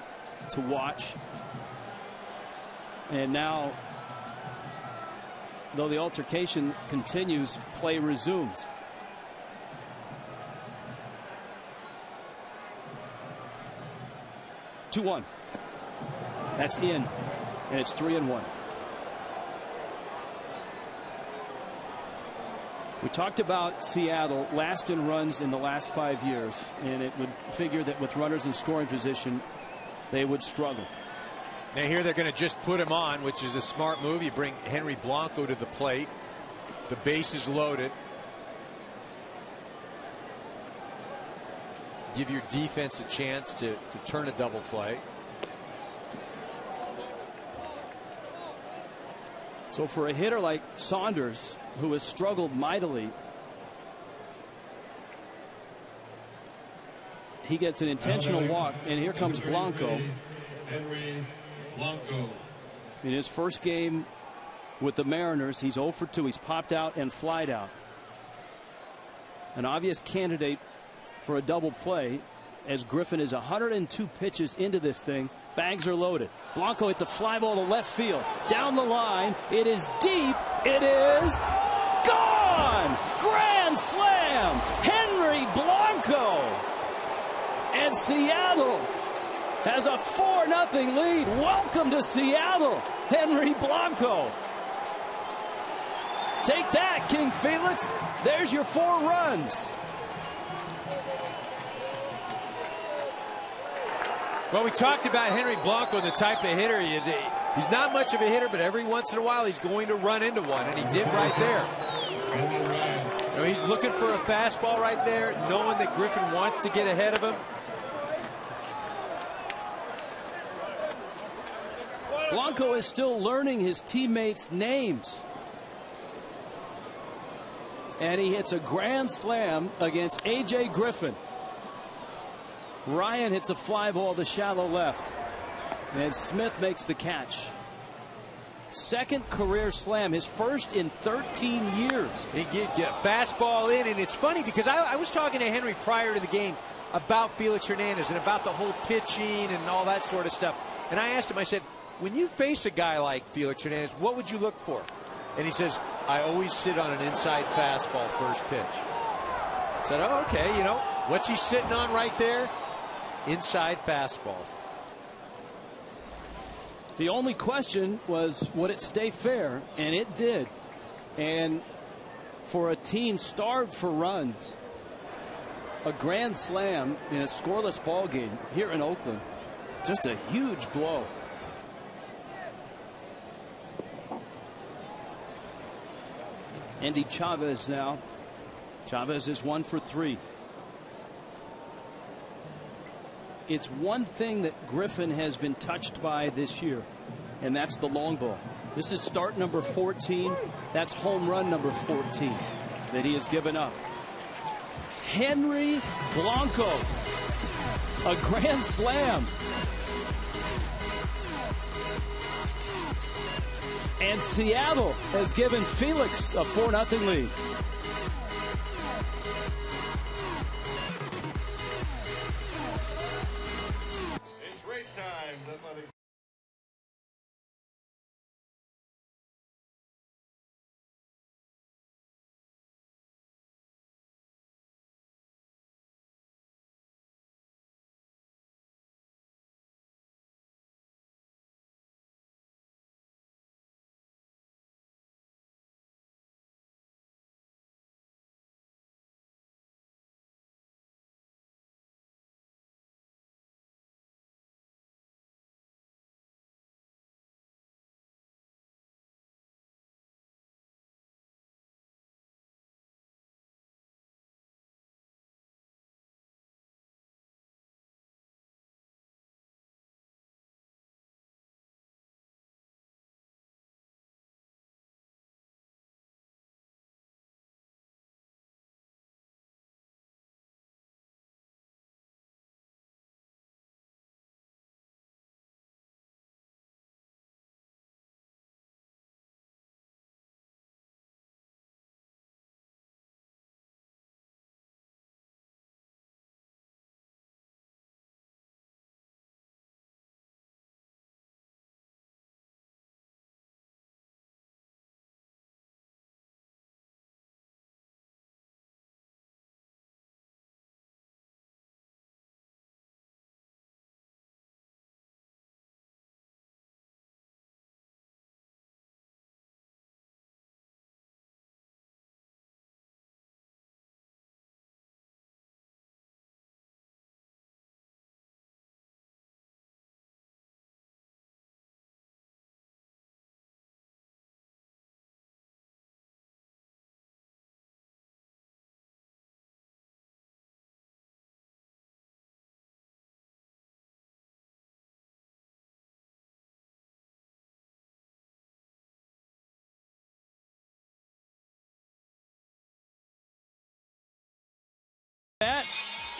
to watch. And now, though the altercation continues, play resumes. Two-1. That's in, and it's 3-1. We talked about Seattle last in runs in the last 5 years, and it would figure that with runners in scoring position, they would struggle. Now here they're going to just put him on, which is a smart move. You bring Henry Blanco to the plate. The base is loaded. Give your defense a chance to turn a double play. So for a hitter like Saunders, who has struggled mightily, he gets an intentional walk, and here comes Blanco. Henry Blanco. In his first game with the Mariners, he's 0 for 2. He's popped out and flied out. An obvious candidate for a double play, as Griffin is 102 pitches into this thing. Bags are loaded. Blanco hits a fly ball to left field. Down the line. It is deep. It is gone. Grand slam. Henry Blanco. And Seattle has a 4-0 lead. Welcome to Seattle, Henry Blanco. Take that, King Felix. There's your 4 runs. Well, we talked about Henry Blanco, the type of hitter he is. He's not much of a hitter, but every once in a while he's going to run into one, and he did right there. You know, he's looking for a fastball right there, knowing that Griffin wants to get ahead of him. Blanco is still learning his teammates' names. And he hits a grand slam against A.J. Griffin. Ryan hits a fly ball to shallow left. And Smith makes the catch. Second career slam, his first in 13 years. He get a fastball in, and it's funny because I was talking to Henry prior to the game about Felix Hernandez and about the whole pitching and all that sort of stuff. And I asked him, I said, when you face a guy like Felix Hernandez, what would you look for? And he says, I always sit on an inside fastball first pitch. I said, oh, okay, you know, what's he sitting on right there? Inside fastball. The only question was, would it stay fair? And it did. And for a team starved for runs, a grand slam in a scoreless ball game here in Oakland, just a huge blow. Andy Chavez now. Chavez is 1 for 3. It's one thing that Griffin has been touched by this year, and that's the long ball. This is start number 14. That's home run number 14 that he has given up. Henry Blanco, a grand slam. And Seattle has given Felix a 4-0 lead. It's race time.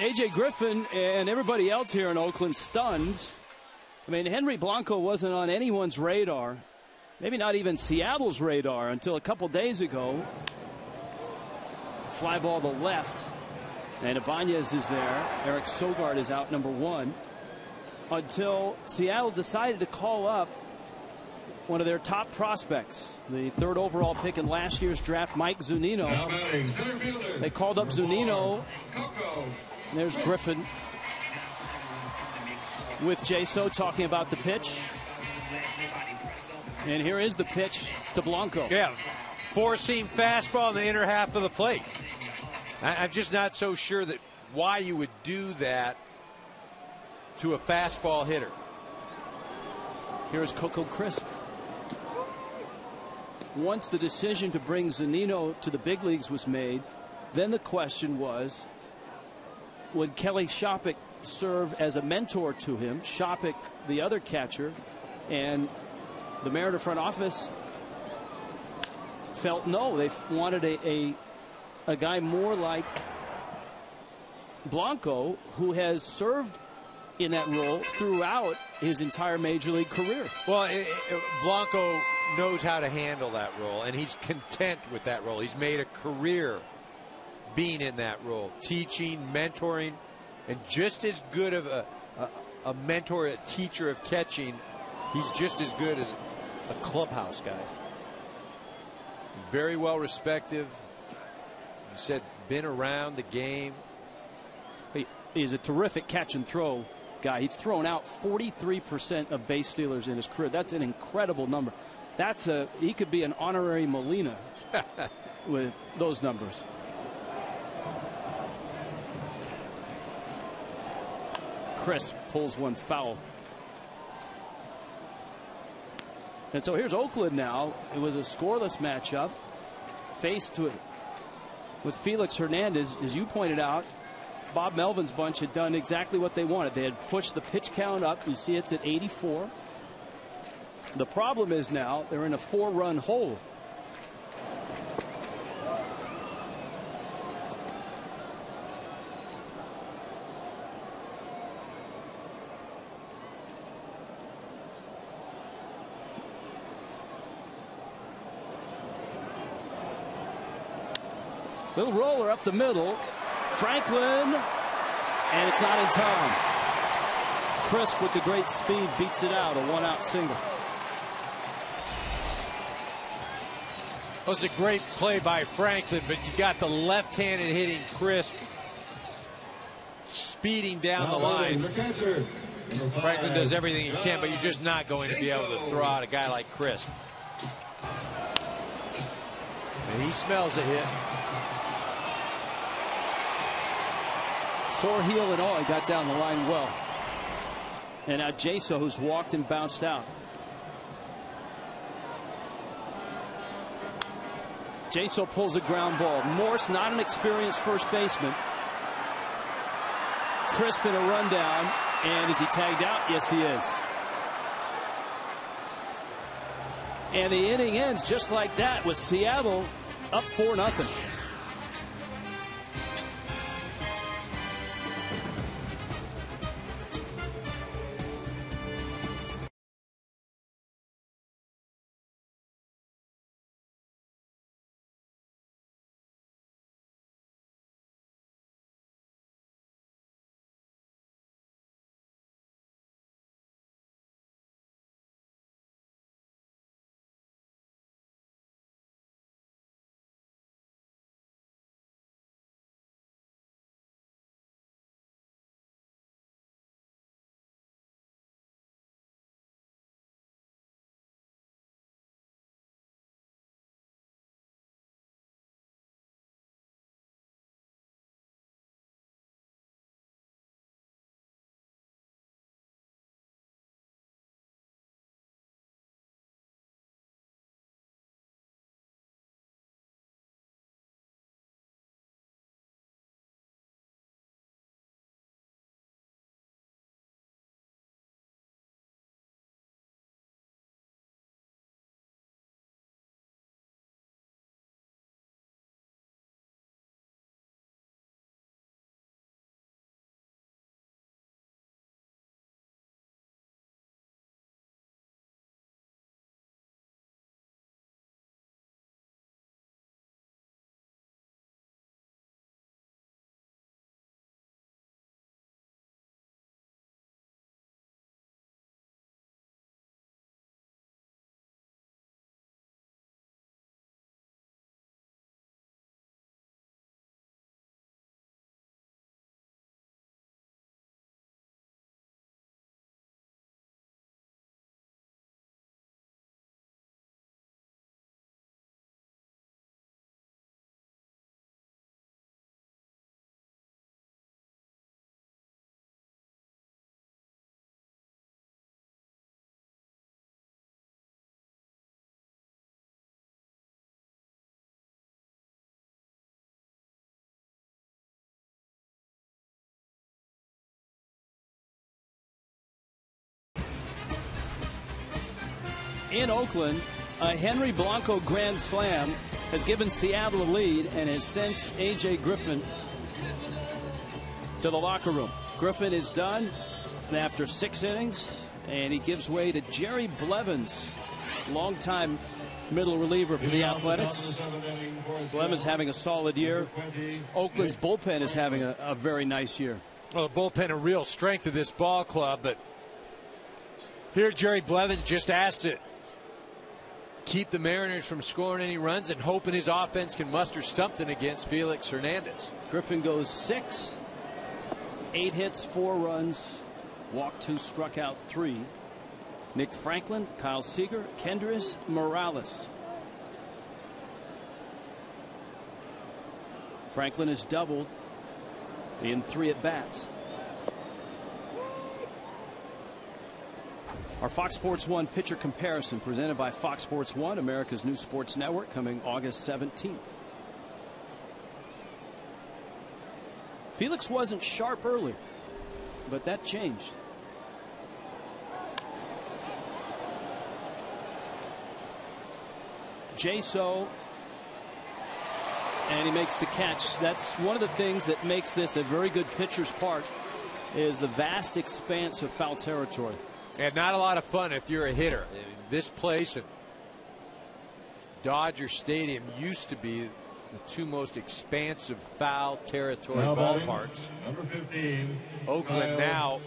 A.J. Griffin and everybody else here in Oakland stunned. I mean, Henry Blanco wasn't on anyone's radar, maybe not even Seattle's radar until a couple days ago. Fly ball to left, and Ibanez is there. Eric Sogard is out, number 1, until Seattle decided to call up one of their top prospects, the 3rd overall pick in last year's draft, Mike Zunino. They called up Zunino. There's Griffin with J-So talking about the pitch. And here is the pitch to Blanco. Yeah, 4-seam fastball in the inner half of the plate. I'm just not so sure that why you would do that to a fastball hitter. Here's Coco Crisp. Once the decision to bring Zunino to the big leagues was made, then the question was, would Kelly Shopick serve as a mentor to him? Shopick, the other catcher, and the Mariner front office felt no. They wanted a guy more like Blanco, who has served in that role throughout his entire major league career. Well, Blanco knows how to handle that role, and he's content with that role. He's made a career being in that role, teaching, mentoring, and just as good of a mentor, a teacher of catching, he's just as good as a clubhouse guy. Very well respected. You said been around the game. He's a terrific catch and throw guy. He's thrown out 43% of base stealers in his career. That's an incredible number. He could be an honorary Molina with those numbers. Crisp pulls one foul. And so here's Oakland now. It was a scoreless matchup faced with Felix Hernandez. As you pointed out, Bob Melvin's bunch had done exactly what they wanted. They had pushed the pitch count up. You see it's at 84. The problem is now they're in a 4-run hole. Little roller up the middle. Franklin, and it's not in time. Crisp with the great speed beats it out, a 1-out single. It was a great play by Franklin, but you got the left-handed hitting Crisp speeding down the line. Franklin does everything he can, but you're just not going to be able to throw out a guy like Crisp. And he smells a hit. Sore heel and all, he got down the line well. And now Jaso, who's walked and bounced out. Jaso pulls a ground ball. Morse, not an experienced first baseman. Crisp in a rundown. And is he tagged out? Yes, he is. And the inning ends just like that with Seattle up 4-0. in Oakland, a Henry Blanco grand slam has given Seattle a lead and has sent A.J. Griffin to the locker room. Griffin is done after 6 innings, and he gives way to Jerry Blevins, longtime middle reliever for the Athletics. Blevins having a solid year. Oakland's bullpen is having a very nice year. Well, the bullpen a real strength of this ball club, but here Jerry Blevins just asked to keep the Mariners from scoring any runs and hoping his offense can muster something against Felix Hernandez. Griffin goes 6, 8 hits, 4 runs, walked 2, struck out 3. Nick Franklin, Kyle Seager, Kendrys Morales. Franklin has doubled in 3 at-bats. Our Fox Sports 1 pitcher comparison presented by Fox Sports 1, America's new sports network, coming August 17th. Felix wasn't sharp early, but that changed. Jaso, and he makes the catch. That's one of the things that makes this a very good pitcher's park, is the vast expanse of foul territory. And not a lot of fun if you're a hitter. This place and Dodger Stadium used to be the 2 most expansive foul territory ballparks. Number 15. Oakland now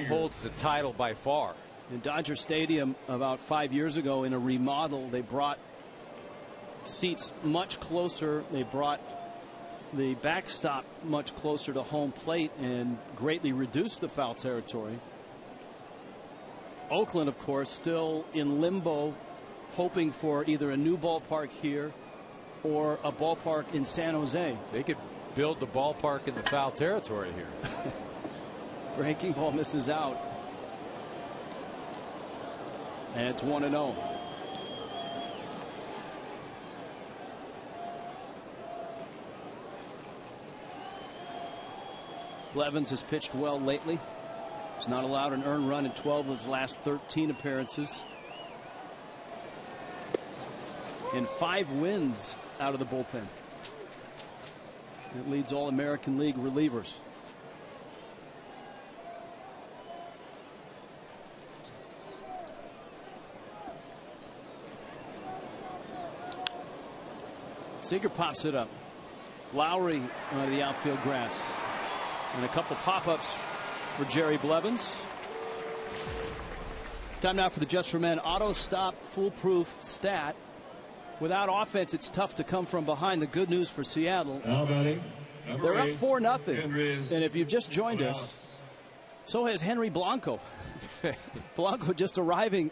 holds the title by far. In Dodger Stadium about 5 years ago, in a remodel, they brought seats much closer. They brought the backstop much closer to home plate and greatly reduced the foul territory. Oakland, of course, still in limbo, hoping for either a new ballpark here or a ballpark in San Jose. They could build the ballpark in the foul territory here. Breaking ball misses out. And it's 1-0. Blevins has pitched well lately. He's not allowed an earned run in 12 of his last 13 appearances. And 5 wins out of the bullpen. It leads all American League relievers. Seager pops it up. Lowry onto the outfield grass. And a couple pop-ups for Jerry Blevins. Time now for the Just for Men auto stop foolproof stat. Without offense, it's tough to come from behind. The good news for Seattle, they're up 4-0. And if you've just joined us, so has Henry Blanco. Blanco just arriving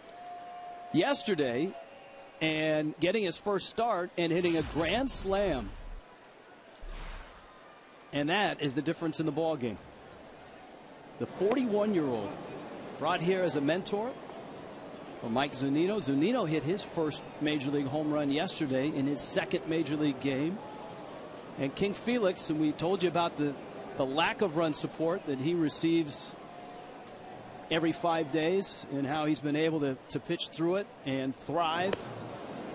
yesterday and getting his first start and hitting a grand slam. And that is the difference in the ball game. The 41-year-old brought here as a mentor for Mike Zunino. Zunino hit his first major league home run yesterday in his second major league game. And King Felix, and we told you about the lack of run support that he receives every 5 days and how he's been able to pitch through it and thrive,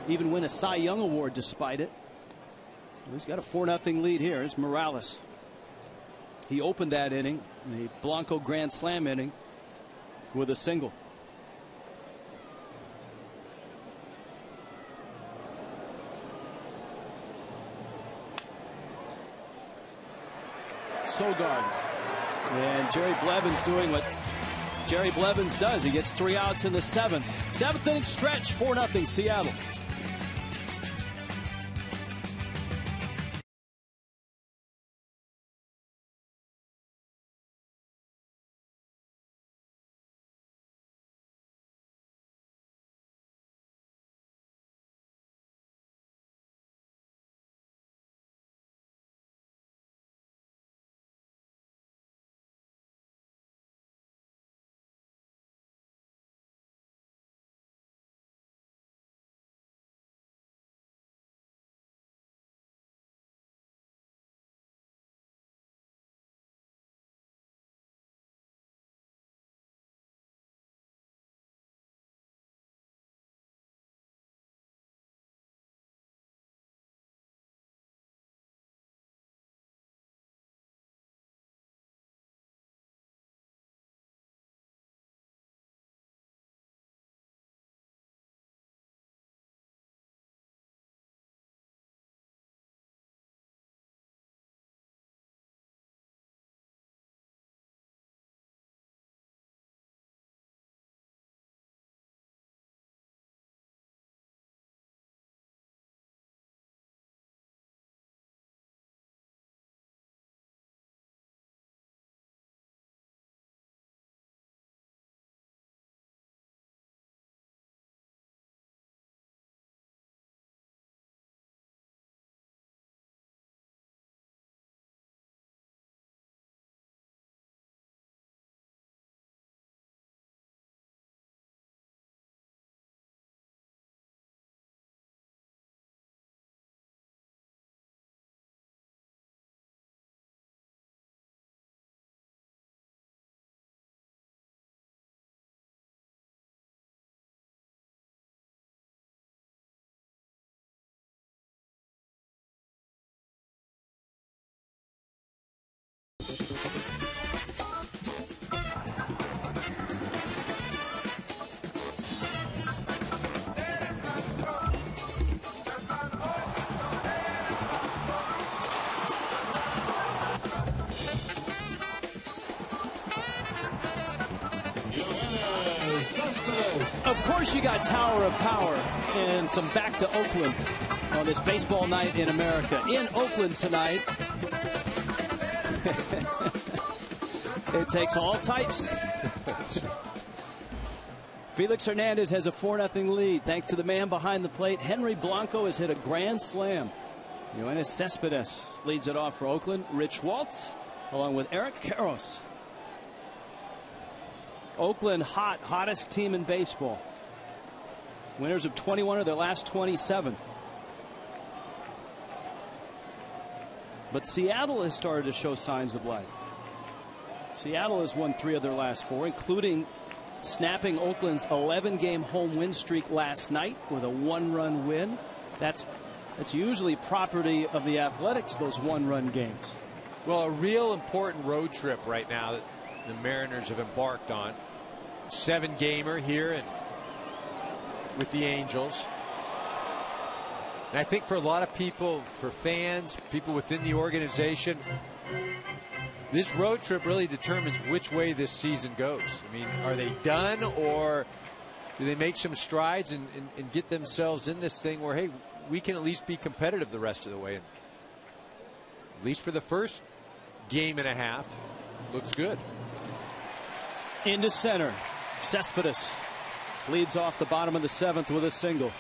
even win a Cy Young Award despite it. He's got a 4-0 lead here. It's Morales. He opened that inning, the Blanco grand slam inning, with a single. Sogard. And Jerry Blevins doing what Jerry Blevins does. He gets 3 outs in the 7th. 7th inning stretch, 4-0 Seattle. Of course you got Tower of Power and some back to Oakland on this baseball night in America. In Oakland tonight, it takes all types. Felix Hernandez has a 4-0 lead thanks to the man behind the plate. Henry Blanco has hit a grand slam. Yoenis Cespedes leads it off for Oakland. Rich Waltz along with Eric Karros. Oakland hottest team in baseball. Winners of 21 of their last 27. But Seattle has started to show signs of life. Seattle has won 3 of their last 4, including snapping Oakland's 11-game home win streak last night with a 1-run win. That's usually property of the Athletics, those 1-run games. Well, a real important road trip right now that the Mariners have embarked on. 7-gamer here and with the Angels. And I think for a lot of people, for fans, people within the organization, this road trip really determines which way this season goes. I mean, are they done, or do they make some strides and get themselves in this thing where, hey, we can at least be competitive the rest of the way? And at least for the first game and a half, looks good. Into center. Cespedes leads off the bottom of the 7th with a single.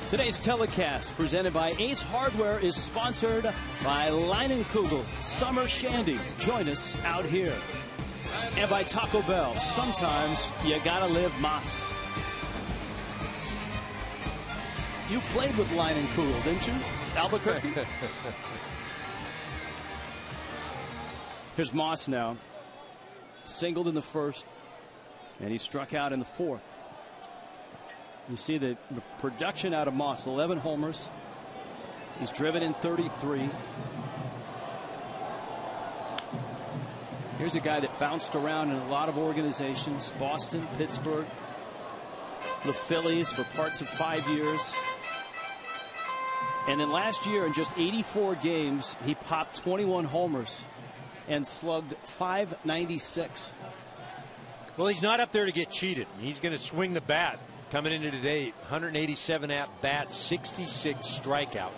Today's telecast, presented by Ace Hardware, is sponsored by Leinenkugel's Summer Shandy. Join us out here. And by Taco Bell. Sometimes you gotta live Moss. You played with Leinenkugel, didn't you? Albuquerque? Here's Moss now. Singled in the 1st, and he struck out in the 4th. You see the production out of Moss, 11 homers. He's driven in 33. Here's a guy that bounced around in a lot of organizations: Boston, Pittsburgh, the Phillies for parts of 5 years. And then last year, in just 84 games, he popped 21 homers and slugged .596. Well, he's not up there to get cheated. He's going to swing the bat. Coming into today, 187 at bats, 66 strikeouts.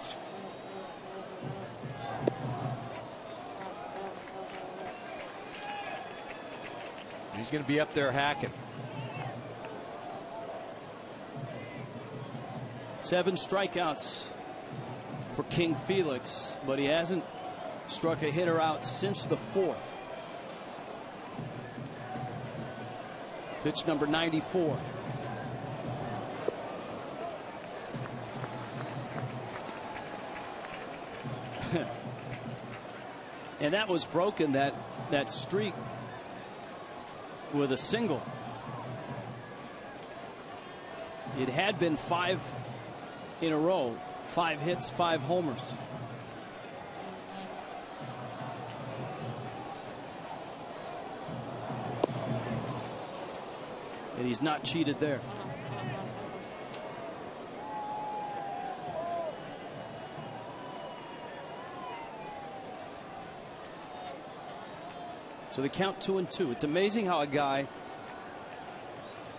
He's going to be up there hacking. 7 strikeouts for King Felix, but he hasn't struck a hitter out since the 4th. Pitch number 94. And that was broken, that streak, with a single. It had been 5 in a row, 5 hits, 5 homers. And he's not cheated there. So they count 2-2. It's amazing how a guy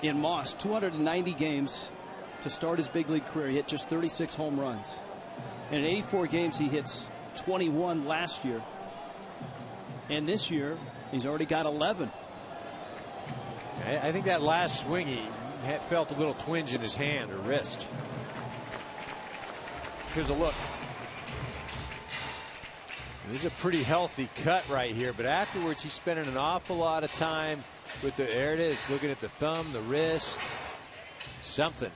in Moss, 290 games to start his big league career, he hit just 36 home runs. And in 84 games, he hits 21 last year. And this year, he's already got 11. I think that last swing, he had felt a little twinge in his hand or wrist. Here's a look. This is a pretty healthy cut right here, but afterwards he's spending an awful lot of time with there it is, looking at the thumb, the wrist, something.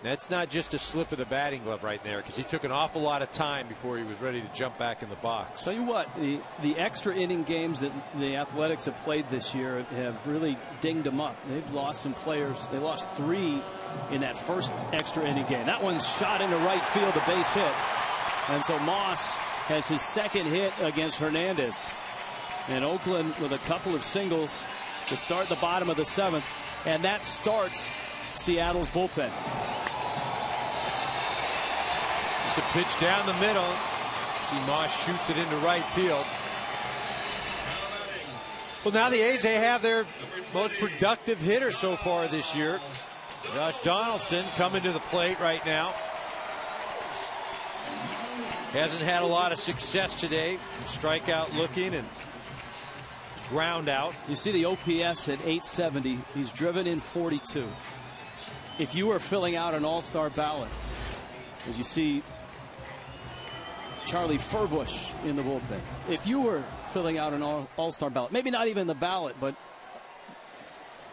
That's not just a slip of the batting glove right there, because he took an awful lot of time before he was ready to jump back in the box. Tell you what, the extra inning games that the Athletics have played this year have really dinged them up. They've lost some players. They lost 3 in that first extra inning game. That one's shot into right field, a base hit. And so Moss has his 2nd hit against Hernandez. And Oakland with a couple of singles to start the bottom of the 7th. And that starts Seattle's bullpen. It's a pitch down the middle. See, Moss shoots it into right field. Well, now the A's, they have their most productive hitter so far this year. Josh Donaldson coming to the plate right now. Hasn't had a lot of success today. Strikeout looking and ground out. You see the OPS at 870. He's driven in 42. If you were filling out an all-star ballot, as you see Charlie Furbush in the bullpen, if you were filling out an all-star ballot, maybe not even the ballot, but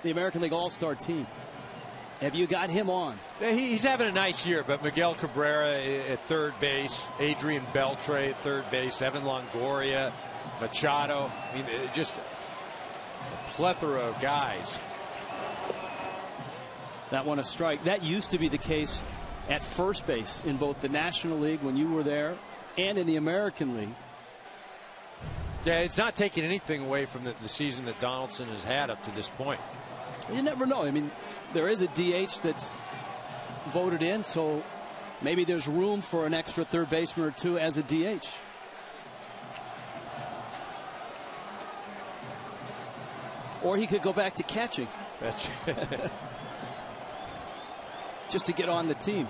the American League All-Star team, have you got him on? He's having a nice year, but Miguel Cabrera at third base, Adrian Beltre at third base, Evan Longoria, Machado. I mean, just a plethora of guys. That one a strike. That used to be the case at first base in both the National League when you were there and in the American League. Yeah, it's not taking anything away from the season that Donaldson has had up to this point. You never know. I mean, there is a DH that's voted in, so maybe there's room for an extra third baseman or two as a DH. Or he could go back to catching. That's just to get on the team.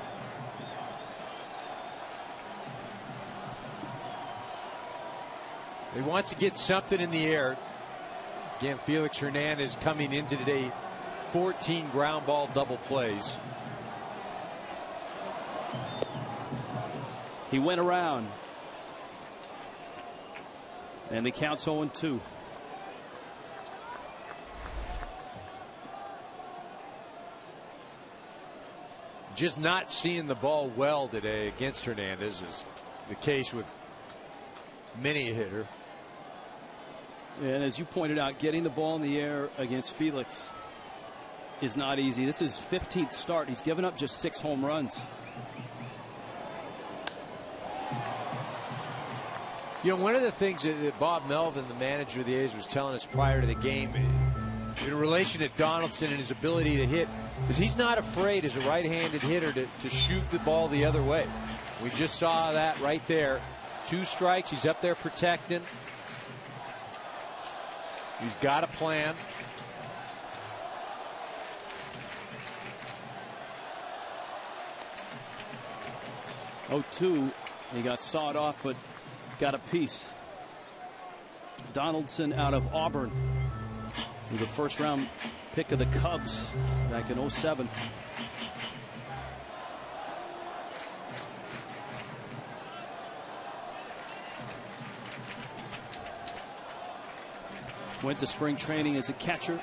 He wants to get something in the air. Again, Felix Hernandez coming into today, 14 ground ball double plays. He went around. And the count's 0-2. Just not seeing the ball well today against Hernandez is the case with many a hitter. And as you pointed out, getting the ball in the air against Felix is not easy. This is his 15th start. He's given up just 6 home runs. You know, one of the things that Bob Melvin, the manager of the A's, was telling us prior to the game in relation to Donaldson and his ability to hit is he's not afraid as a right-handed hitter to shoot the ball the other way. We just saw that right there. 2 strikes. He's up there protecting. He's got a plan. Oh, 2. He got sawed off, but got a piece. Donaldson out of Auburn. He was a first-round pick of the Cubs back in 07. Went to spring training as a catcher.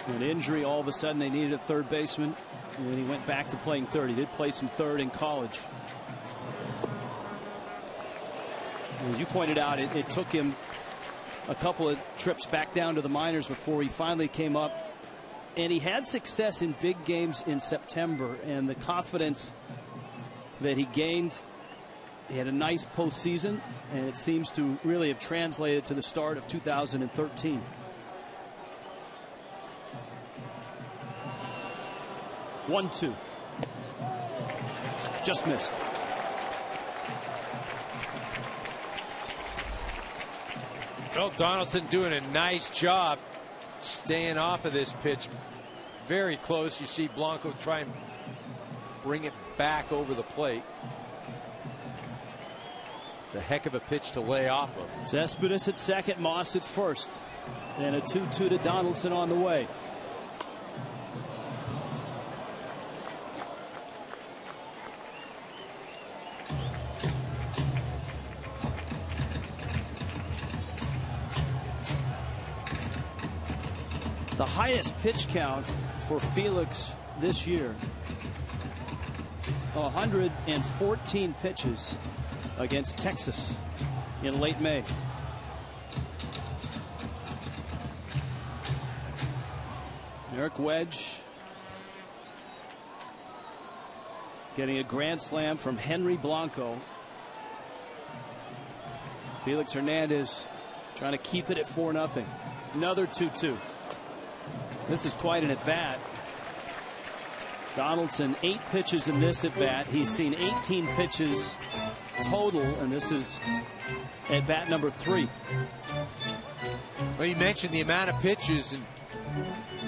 An injury, all of a sudden they needed a third baseman, and then he went back to playing third. He did play some third in college. As you pointed out, it took him a couple of trips back down to the minors before he finally came up, and he had success in big games in September, and the confidence that he gained, he had a nice postseason, and it seems to really have translated to the start of 2013. One, 2. Just missed. Well, Donaldson doing a nice job staying off of this pitch. Very close. You see Blanco try and bring it back over the plate. It's a heck of a pitch to lay off of. Cespedes at second, Moss at first. And a 2-2 to Donaldson on the way. The highest pitch count for Felix this year, 114 pitches against Texas in late May. Eric Wedge getting a grand slam from Henry Blanco. Felix Hernandez trying to keep it at 4-0. Another 2-2. This is quite an at-bat. Donaldson 8 pitches in this at-bat. He's seen 18 pitches total, and this is at bat number 3. Well, you mentioned the amount of pitches, and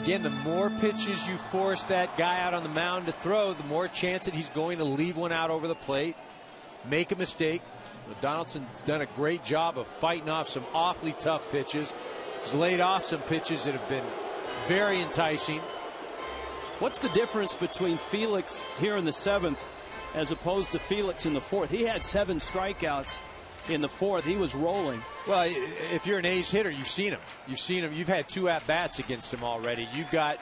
again, the more pitches you force that guy out on the mound to throw, the more chance that he's going to leave one out over the plate, make a mistake. Donaldson's done a great job of fighting off some awfully tough pitches. He's laid off some pitches that have been very enticing. What's the difference between Felix here in the 7th as opposed to Felix in the 4th? He had 7 strikeouts in the 4th. He was rolling. Well, if you're an A's hitter, you've seen him. You've had 2 at-bats against him already. You've got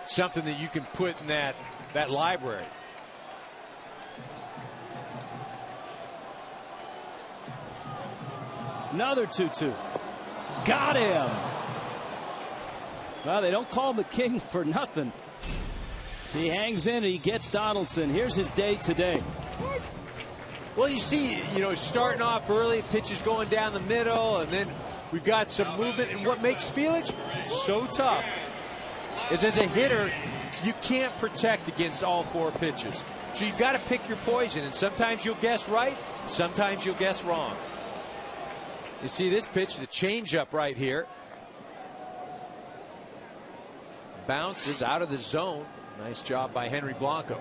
something that you can put in that library. Another 2-2. Got him. Well, they don't call the king for nothing. He hangs in and he gets Donaldson. Here's his day today. Well, you see, starting off early, pitches going down the middle, and then we've got some movement. And what makes Felix so tough is, as a hitter, you can't protect against all 4 pitches. So you've got to pick your poison, and sometimes you'll guess right, sometimes you'll guess wrong. You see this pitch, the changeup right here. Bounces out of the zone. Nice job by Henry Blanco.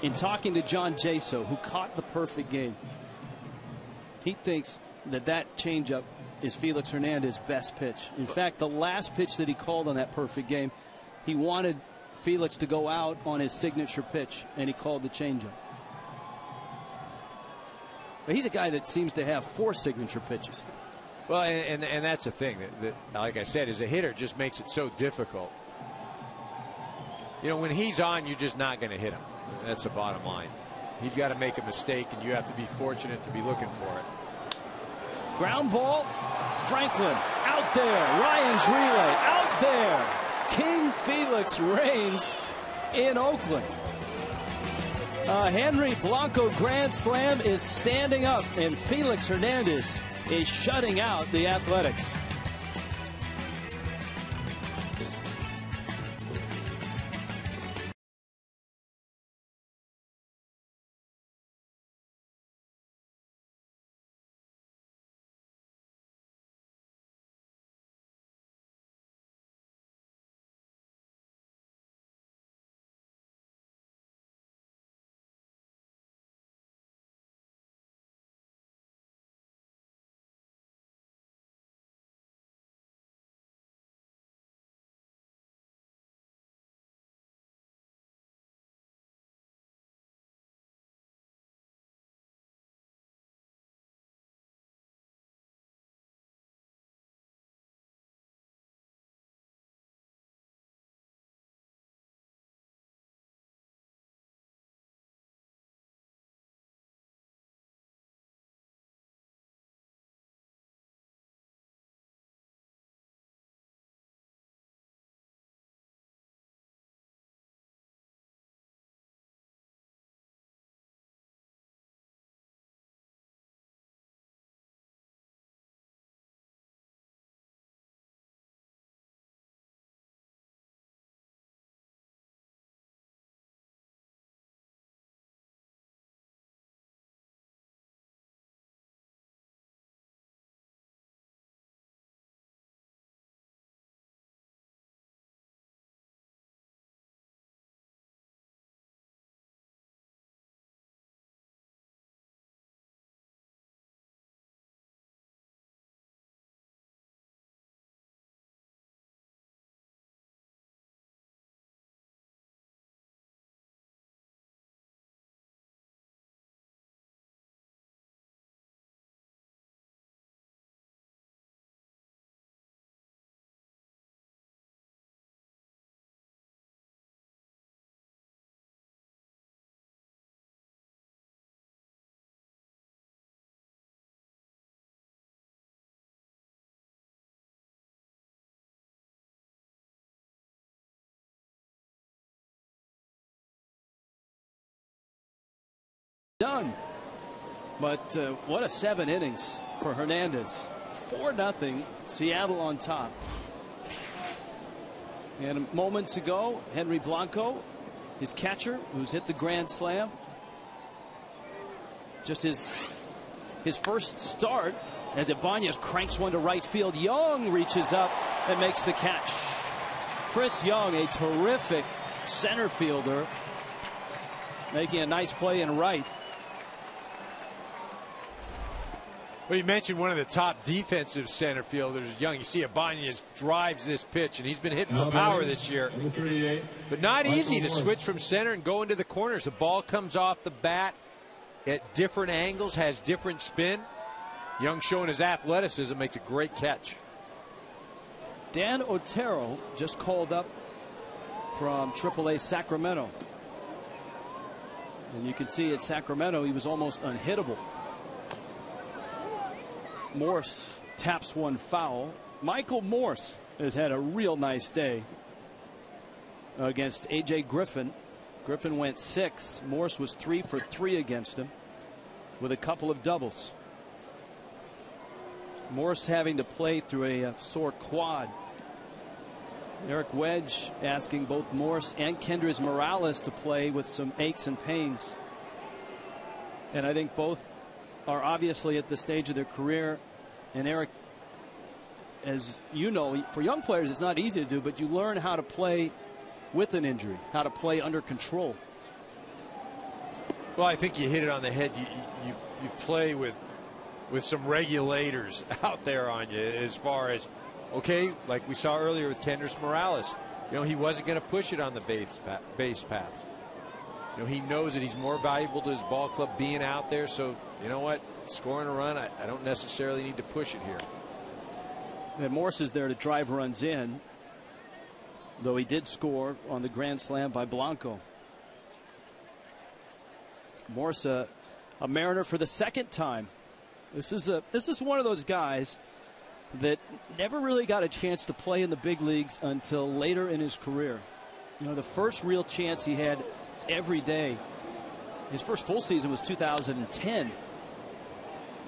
In talking to John Jaso, who caught the perfect game, he thinks that changeup is Felix Hernandez's best pitch. In fact, the last pitch that he called on that perfect game, he wanted Felix to go out on his signature pitch, and he called the changeup. But he's a guy that seems to have 4 signature pitches. Well, and that's the thing that, like I said, as a hitter, just makes it so difficult. When he's on, you're just not going to hit him. That's the bottom line. He's got to make a mistake, and you have to be fortunate to be looking for it. Ground ball. Franklin out there. Ryan's relay out there. King Felix reigns in Oakland. Henry Blanco grand slam is standing up, and Felix Hernandez is shutting out the Athletics. Done. But what a 7 innings for Hernandez. 4-0 Seattle on top. And moments ago, Henry Blanco his catcher, who's hit the grand slam. Just his first start as Ibanez cranks one to right field. Young reaches up and makes the catch. Chris Young, a terrific center fielder, making a nice play in right. Well, you mentioned one of the top defensive center fielders, Young. You see Ibanez drives this pitch, and he's been hitting for power this year. But not easy to switch from center and go into the corners. The ball comes off the bat at different angles, has different spin. Young, showing his athleticism, makes a great catch. Dan Otero just called up from AAA Sacramento. And you can see at Sacramento he was almost unhittable. Morse taps one foul. Michael Morse has had a real nice day against A.J. Griffin. Griffin went 6. Morse was 3 for 3 against him with a couple of doubles. Morse having to play through a sore quad. Eric Wedge asking both Morse and Kendrys Morales to play with some aches and pains. And I think both are obviously at the stage of their career. And Eric, as you know, for young players it's not easy to do, but you learn how to play with an injury, how to play under control. Well, I think you hit it on the head. You play with some regulators out there on you, as far as, okay, like we saw earlier with Kendrys Morales. You know, he wasn't going to push it on the base paths. You know, he knows that he's more valuable to his ball club being out there. So, you know what? Scoring a run, I don't necessarily need to push it here. And Morse is there to drive runs in, though he did score on the grand slam by Blanco. Morse, a Mariner for the second time. This is one of those guys that never really got a chance to play in the big leagues until later in his career. You know, the first real chance he had every day, his first full season was 2010.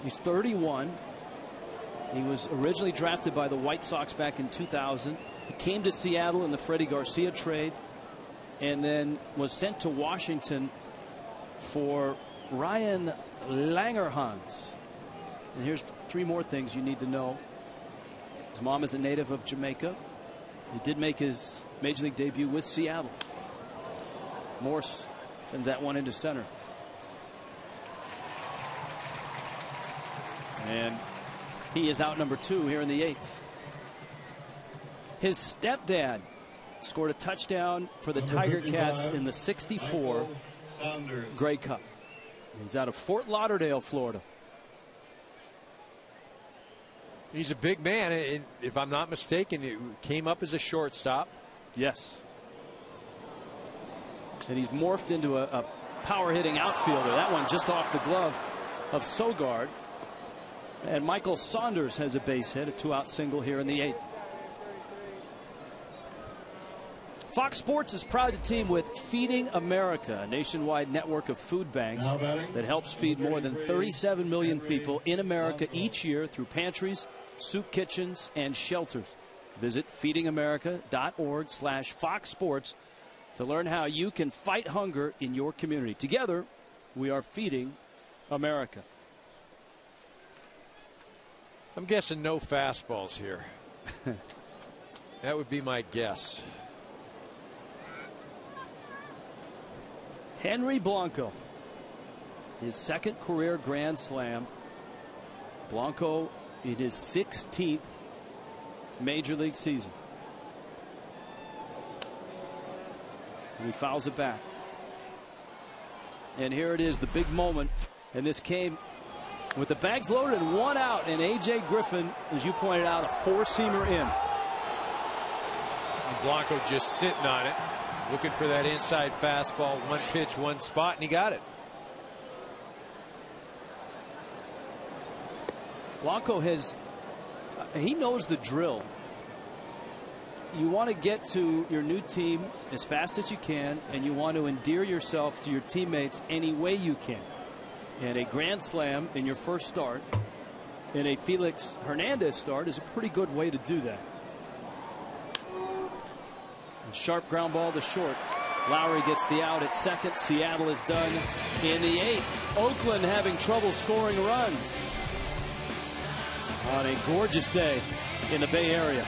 He's 31. He was originally drafted by the White Sox back in 2000. He came to Seattle in the Freddie Garcia trade and then was sent to Washington for Ryan Langerhans. And here's 3 more things you need to know. His mom is a native of Jamaica. He did make his major league debut with Seattle. Morse sends that one into center. And he is out number 2 here in the 8th. His stepdad scored a touchdown for the Tiger Cats in the '64 Grey Cup. He's out of Fort Lauderdale, Florida. He's a big man, and if I'm not mistaken, it came up as a shortstop. Yes. And he's morphed into a power hitting outfielder. That one just off the glove of Sogard. And Michael Saunders has a base hit, a 2-out single here in the 8th. Fox Sports is proud to team with Feeding America, a nationwide network of food banks that helps feed more than 37 million people in America each year through pantries, soup kitchens, and shelters. Visit feedingamerica.org/Fox Sports to learn how you can fight hunger in your community. Together, we are feeding America. I'm guessing no fastballs here. That would be my guess. Henry Blanco, his second career grand slam. Blanco in his 16th major league season. And he fouls it back. And here it is, the big moment. And this came with the bags loaded and 1 out. And A.J. Griffin, as you pointed out, a 4-seamer in. And Blanco just sitting on it, looking for that inside fastball, 1 pitch, 1 spot, and he got it. Blanco he knows the drill. You want to get to your new team as fast as you can, and you want to endear yourself to your teammates any way you can. And a grand slam in your first start in a Felix Hernandez start is a pretty good way to do that. And sharp ground ball to short. Lowry gets the out at second. Seattle is done in the 8th. Oakland having trouble scoring runs on a gorgeous day in the Bay Area.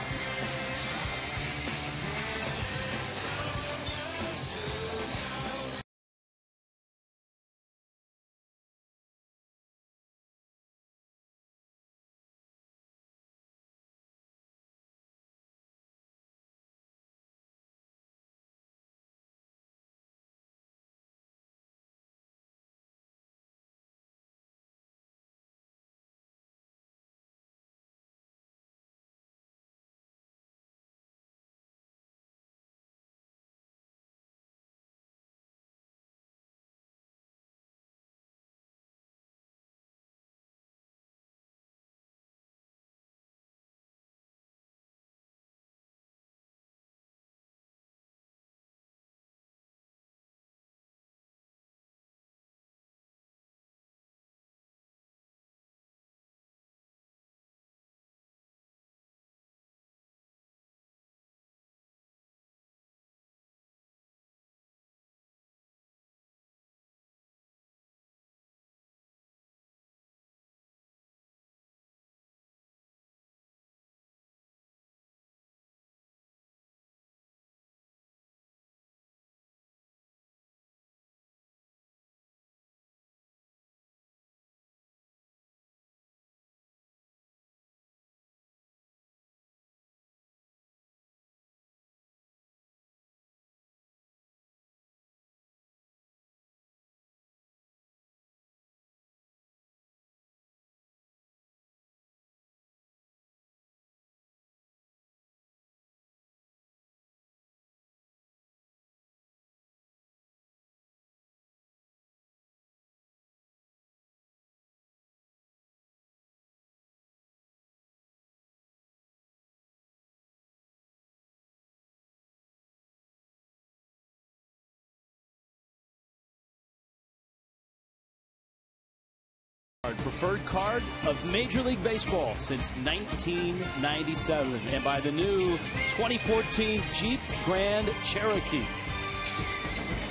Preferred card of Major League Baseball since 1997, and by the new 2014 Jeep Grand Cherokee.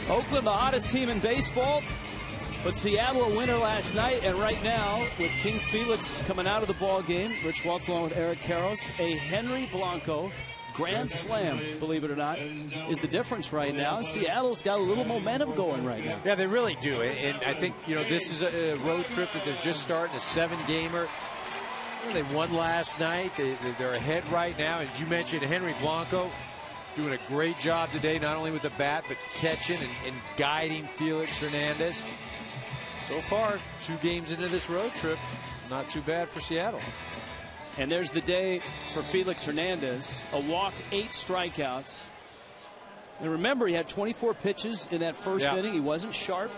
Oakland, the hottest team in baseball, but Seattle a winner last night, and right now with King Felix coming out of the ball game, Rich Waltz along with Eric Karros, a Henry Blanco grand slam, believe it or not, is the difference right now. Seattle's got a little momentum going right now. Yeah, they really do. And I think, this is a road trip that they're just starting, a 7-gamer. They won last night. They're ahead right now. As you mentioned, Henry Blanco doing a great job today, not only with the bat, but catching and guiding Felix Hernandez. So far, 2 games into this road trip, not too bad for Seattle. And there's the day for Felix Hernandez. A walk, 8 strikeouts. And remember, he had 24 pitches in that first inning. He wasn't sharp.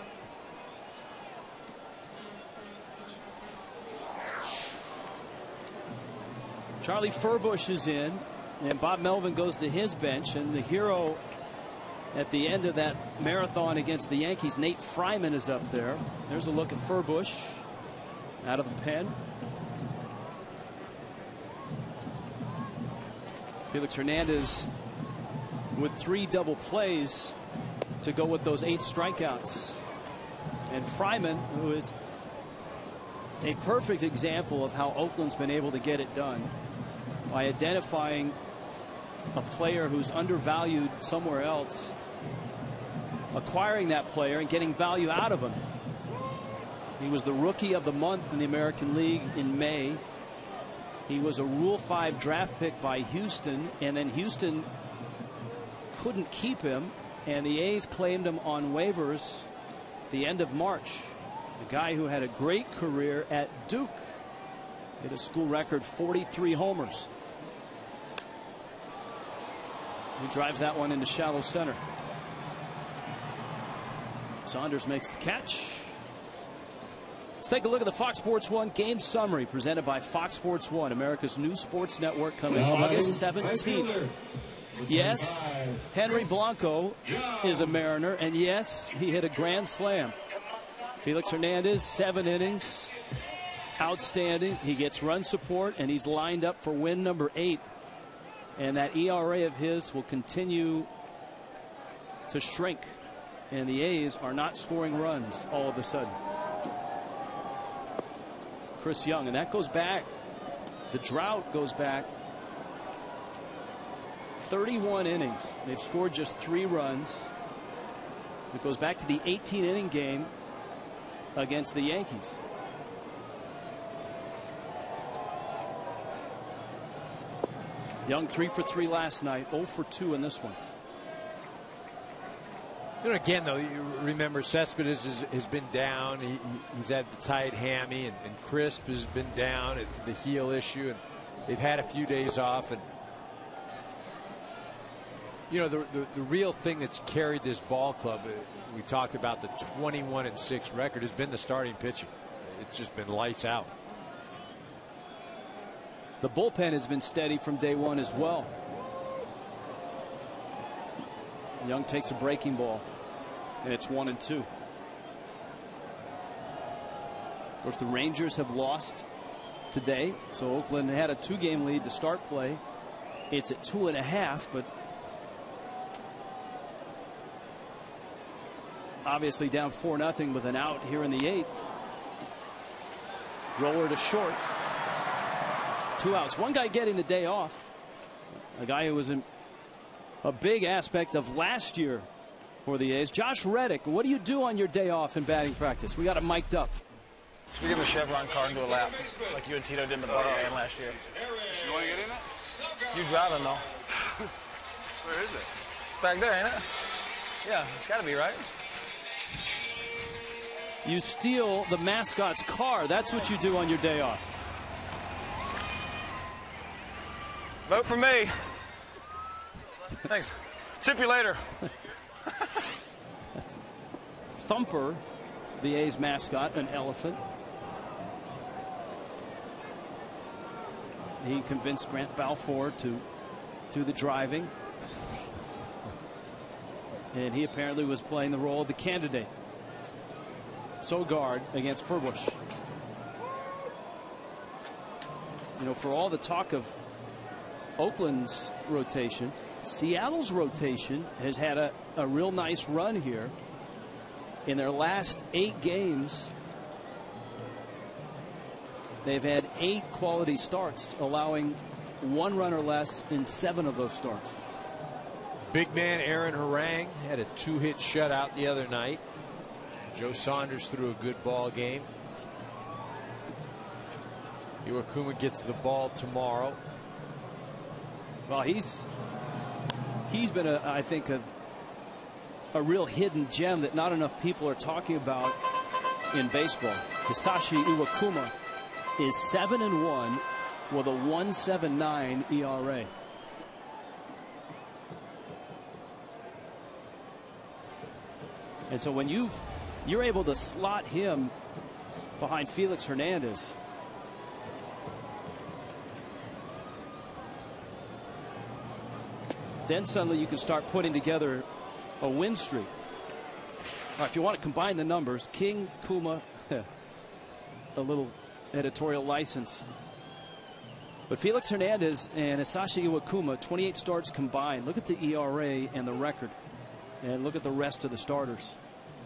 Charlie Furbush is in, and Bob Melvin goes to his bench. And the hero at the end of that marathon against the Yankees, Nate Fryman, is up there. There's a look at Furbush out of the pen. Felix Hernandez with 3 double plays to go with those 8 strikeouts. And Fryman, who is a perfect example of how Oakland's been able to get it done by identifying a player who's undervalued somewhere else, acquiring that player and getting value out of him. He was the Rookie of the Month in the American League in May. He was a Rule 5 draft pick by Houston, and then Houston couldn't keep him, and the A's claimed him on waivers at the end of March. A guy who had a great career at Duke. Hit a school record 43 homers. He drives that one into shallow center. Saunders makes the catch. Let's take a look at the Fox Sports 1 game summary presented by Fox Sports 1, America's new sports network, coming August 17th. Yes, Henry Blanco is a Mariner, and yes, he hit a grand slam. Felix Hernandez, 7 innings. Outstanding. He gets run support, and he's lined up for win number 8. And that ERA of his will continue to shrink. And the A's are not scoring runs all of a sudden. Chris Young, and that goes back. The drought goes back 31 innings. They've scored just 3 runs. It goes back to the 18-inning game against the Yankees. Young 3 for 3 last night, 0 for 2 in this one. You know, again, though, you remember Cespedes has been down. He's had the tight hammy, and Crisp has been down at the heel issue, and they've had a few days off. And you know, the real thing that's carried this ball club, we talked about the 21-6 record, has been the starting pitching. It's just been lights out. The bullpen has been steady from day one as well. Young takes a breaking ball, and it's 1-2. Of course, the Rangers have lost today, so Oakland had a 2-game lead to start play. It's at 2.5, but obviously down 4-0 with an out here in the 8th. Roller to short. 2 outs. One guy getting the day off. A guy who was a big aspect of last year for the A's. Josh Reddick, what do you do on your day off in batting practice? We got it mic'd up. We give him a Chevron car and do a lap, like you and Tito did in the ball game last year. You want to get in it? You driving, though. Where is it? It's back there, ain't it? Yeah, it's got to be, right? You steal the mascot's car. That's what you do on your day off. Vote for me. Thanks. Tip you later. Thumper, the A's mascot, an elephant. He convinced Grant Balfour to do the driving. And he apparently was playing the role of the candidate. Sogard against Furbush. You know, for all the talk of Oakland's rotation, Seattle's rotation has had a real nice run here. In their last 8 games, they've had 8 quality starts, allowing 1 run or less in 7 of those starts. Big man Aaron Harang had a 2-hit shutout the other night. Joe Saunders threw a good ball game. Iwakuma gets the ball tomorrow. Well, he's been I think a real hidden gem that not enough people are talking about in baseball. Hisashi Iwakuma is 7-1 with a 1.79 ERA. And so when you're able to slot him behind Felix Hernandez, then suddenly you can start putting together a win streak. All right, if you want to combine the numbers, King, Kuma, a little editorial license. But Felix Hernandez and Hisashi Iwakuma, 28 starts combined. Look at the ERA and the record. And look at the rest of the starters.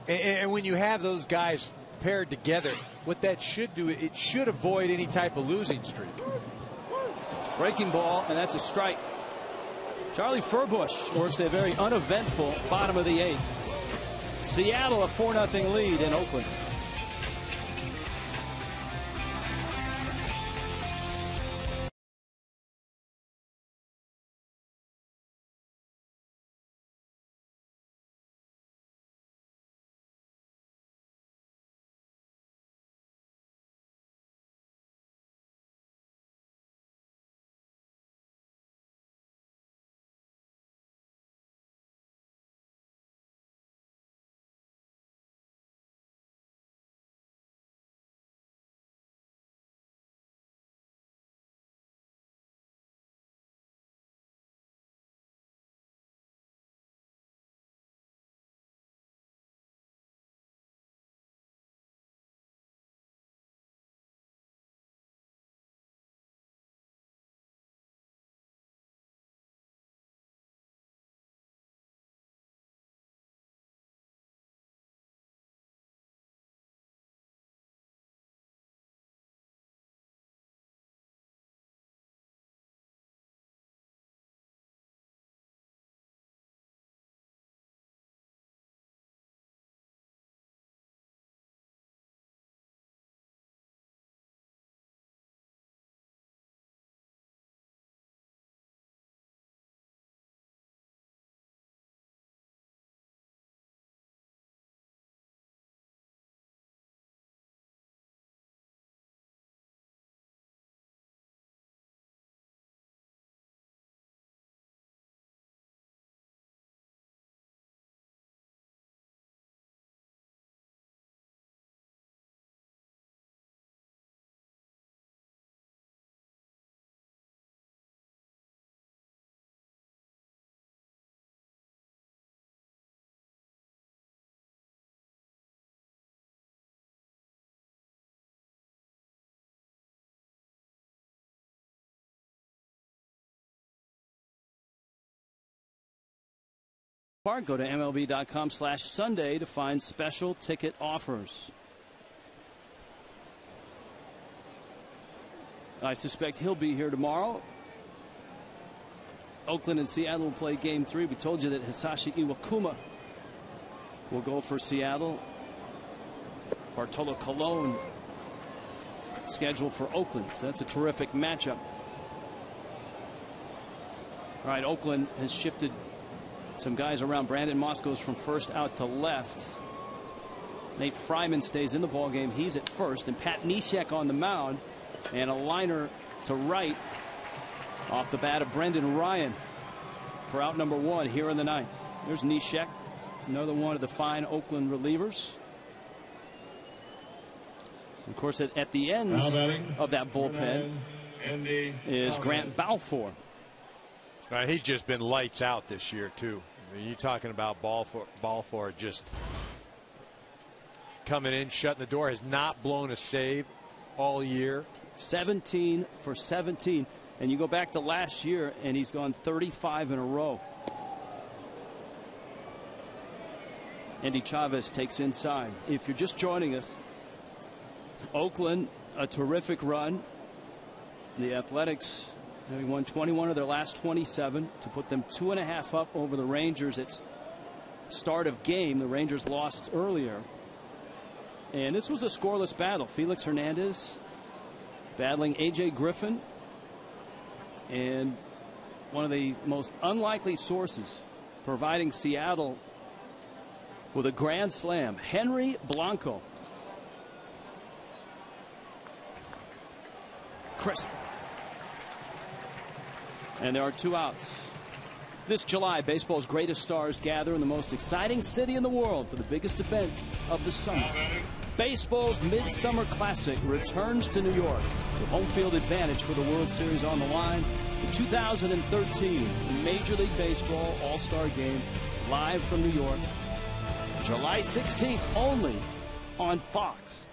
And when you have those guys paired together, what that should do, it should avoid any type of losing streak. Breaking ball, and that's a strike. Charlie Furbush works a very uneventful bottom of the 8th. Seattle a 4-0 lead in Oakland. Go to MLB.com/Sunday to find special ticket offers. I suspect he'll be here tomorrow. Oakland and Seattle will play Game 3. We told you that Hisashi Iwakuma will go for Seattle. Bartolo Colon scheduled for Oakland. So that's a terrific matchup. All right, Oakland has shifted some guys around. Brandon Moss goes from first out to left. Nate Fryman stays in the ballgame. He's at first. And Pat Neshek on the mound. And a liner to right off the bat of Brendan Ryan for out number 1 here in the 9th. There's Neshek, another one of the fine Oakland relievers. Of course, at the end of that bullpen is Grant Balfour. He's just been lights out this year, too. I mean, you're talking about Balfour just coming in, shutting the door, has not blown a save all year. 17 for 17. And you go back to last year, and he's gone 35 in a row. Andy Chavez takes inside. If you're just joining us, Oakland, a terrific run. The Athletics having won 21 of their last 27 to put them 2.5 up over the Rangers. It's start of game. The Rangers lost earlier. And this was a scoreless battle. Felix Hernandez battling A.J. Griffin. And one of the most unlikely sources providing Seattle with a grand slam, Henry Blanco. Crisp. And there are 2 outs. This July, baseball's greatest stars gather in the most exciting city in the world for the biggest event of the summer. Baseball's Midsummer Classic returns to New York with home field advantage for the World Series on the line. The 2013 Major League Baseball All-Star Game live from New York, July 16th, only on Fox.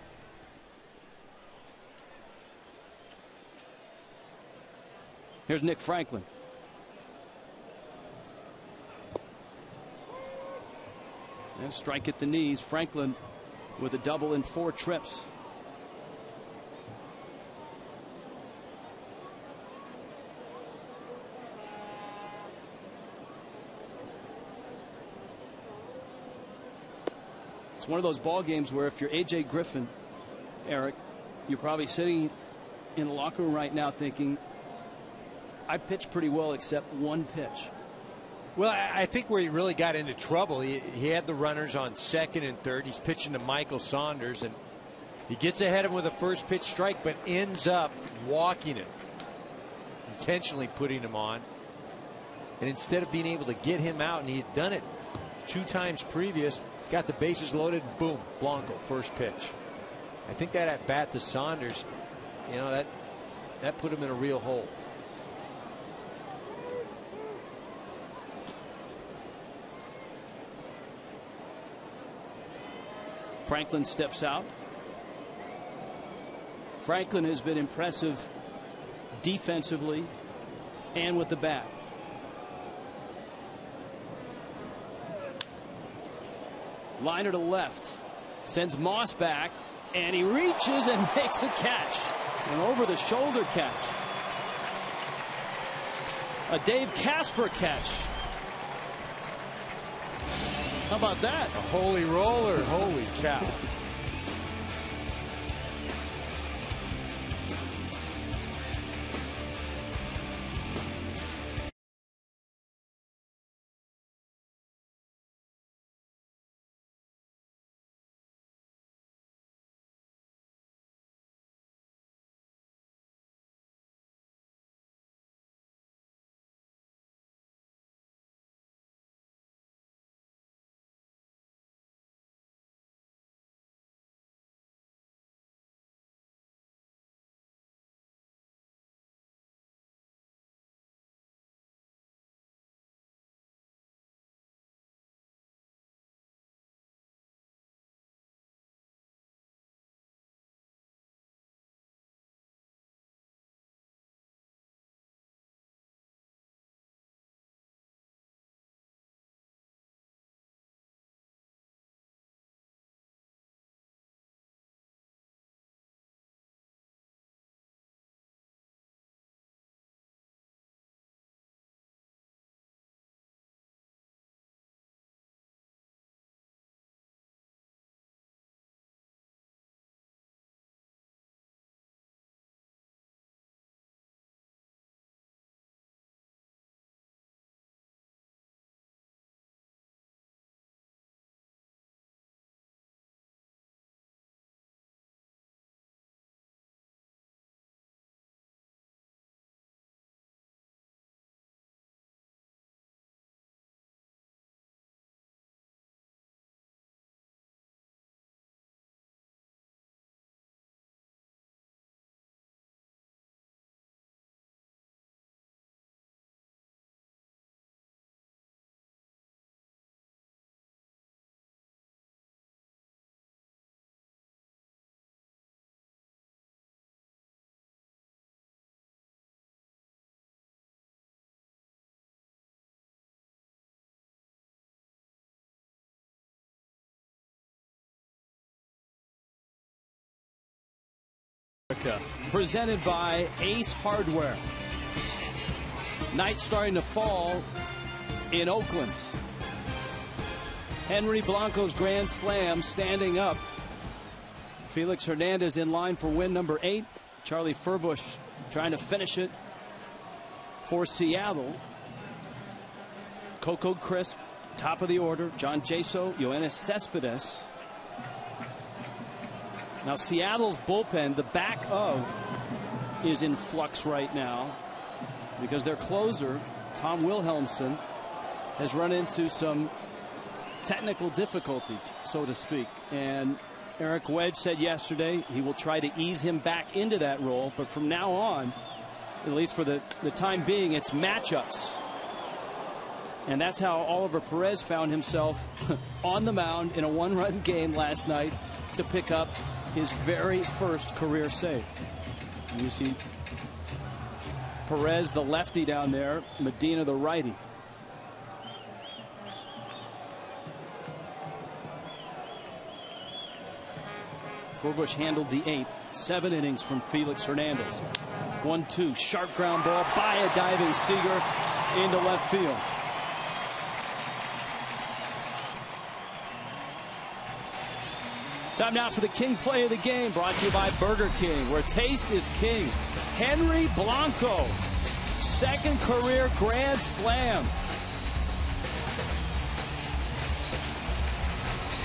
Here's Nick Franklin. And strike at the knees. Franklin with a double in 4 trips. It's one of those ball games where if you're A.J. Griffin, Eric, you're probably sitting in the locker room right now thinking, I pitched pretty well except one pitch. Well, I think where he really got into trouble, he had the runners on second and third. He's pitching to Michael Saunders, and he gets ahead of him with a first pitch strike, but ends up walking him, intentionally putting him on. And instead of being able to get him out, and he had done it 2 times previous, he's got the bases loaded, boom, Blanco, first pitch. I think that at bat to Saunders, you know, that put him in a real hole. Franklin steps out. Franklin has been impressive defensively and with the bat. Liner to left, sends Moss back, and he reaches and makes a catch. An over the shoulder catch. A Dave Casper catch. How about that? A holy roller. Holy cow. Presented by Ace Hardware. Night starting to fall in Oakland. Henry Blanco's grand slam standing up. Felix Hernandez in line for win number 8. Charlie Furbush trying to finish it for Seattle. Coco Crisp, top of the order. John Jaso, Yoenis Cespedes. Now Seattle's bullpen, the back of, is in flux right now because their closer, Tom Wilhelmsen, has run into some technical difficulties, so to speak. And Eric Wedge said yesterday he will try to ease him back into that role. But from now on, at least for the time being, it's matchups. And that's how Oliver Perez found himself on the mound in a one-run game last night to pick up his very first career save. And you see Perez, the lefty down there, Medina, the righty. Furbush handled the 8th. 7 innings from Felix Hernandez. 1-2, sharp ground ball by a diving Seager into left field. Time now for the King play of the game, brought to you by Burger King, where taste is king. Henry Blanco, second career grand slam.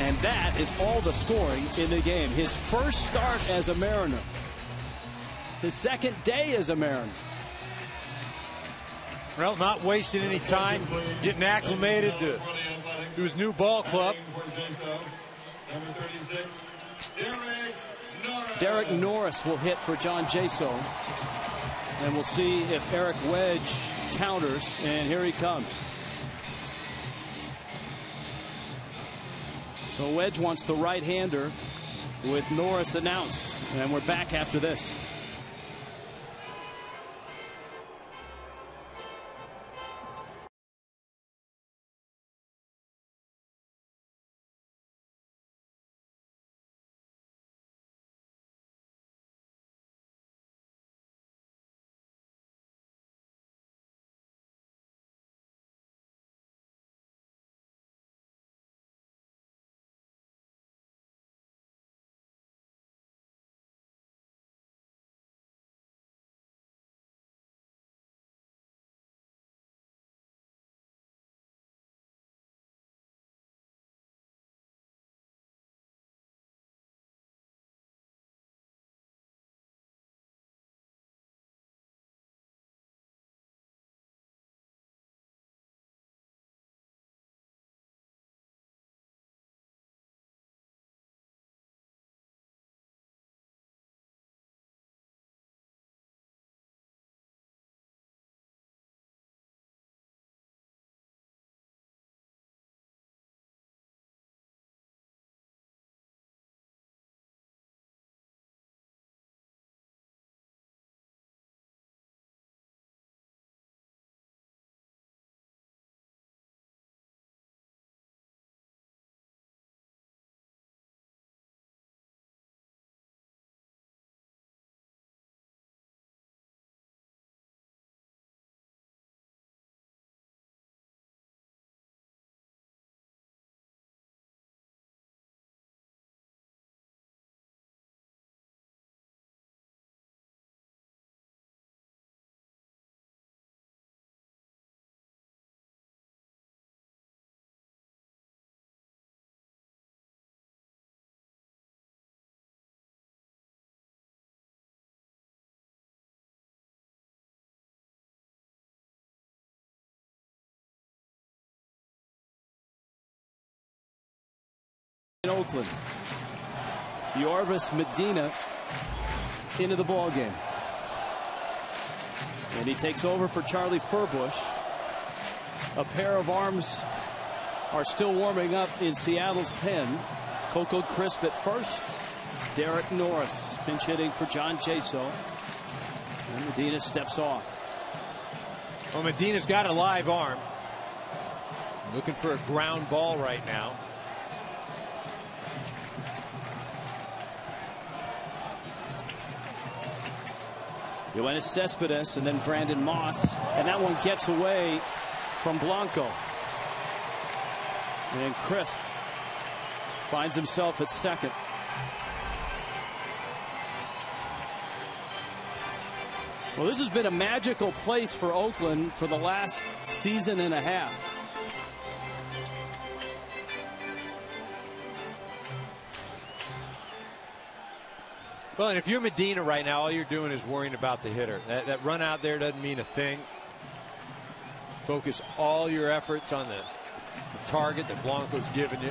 And that is all the scoring in the game. His first start as a Mariner. His second day as a Mariner. Well, not wasting any time, getting acclimated to his new ball club. Derek Norris will hit for John Jaso. And we'll see if Eric Wedge counters. And here he comes. So Wedge wants the right-hander with Norris announced. And we're back after this. In Oakland, Yorvis Medina into the ball game, and he takes over for Charlie Furbush. A pair of arms are still warming up in Seattle's pen. Coco Crisp at first, Derek Norris pinch hitting for John Jaso, and Medina steps off. Well, Medina's got a live arm, looking for a ground ball right now. Yoenis Cespedes and then Brandon Moss, and that one gets away from Blanco. And Crisp finds himself at second. Well, this has been a magical place for Oakland for the last season and a half. Well, and if you're Medina right now, all you're doing is worrying about the hitter. That run out there doesn't mean a thing. Focus all your efforts on the target that Blanco's given you.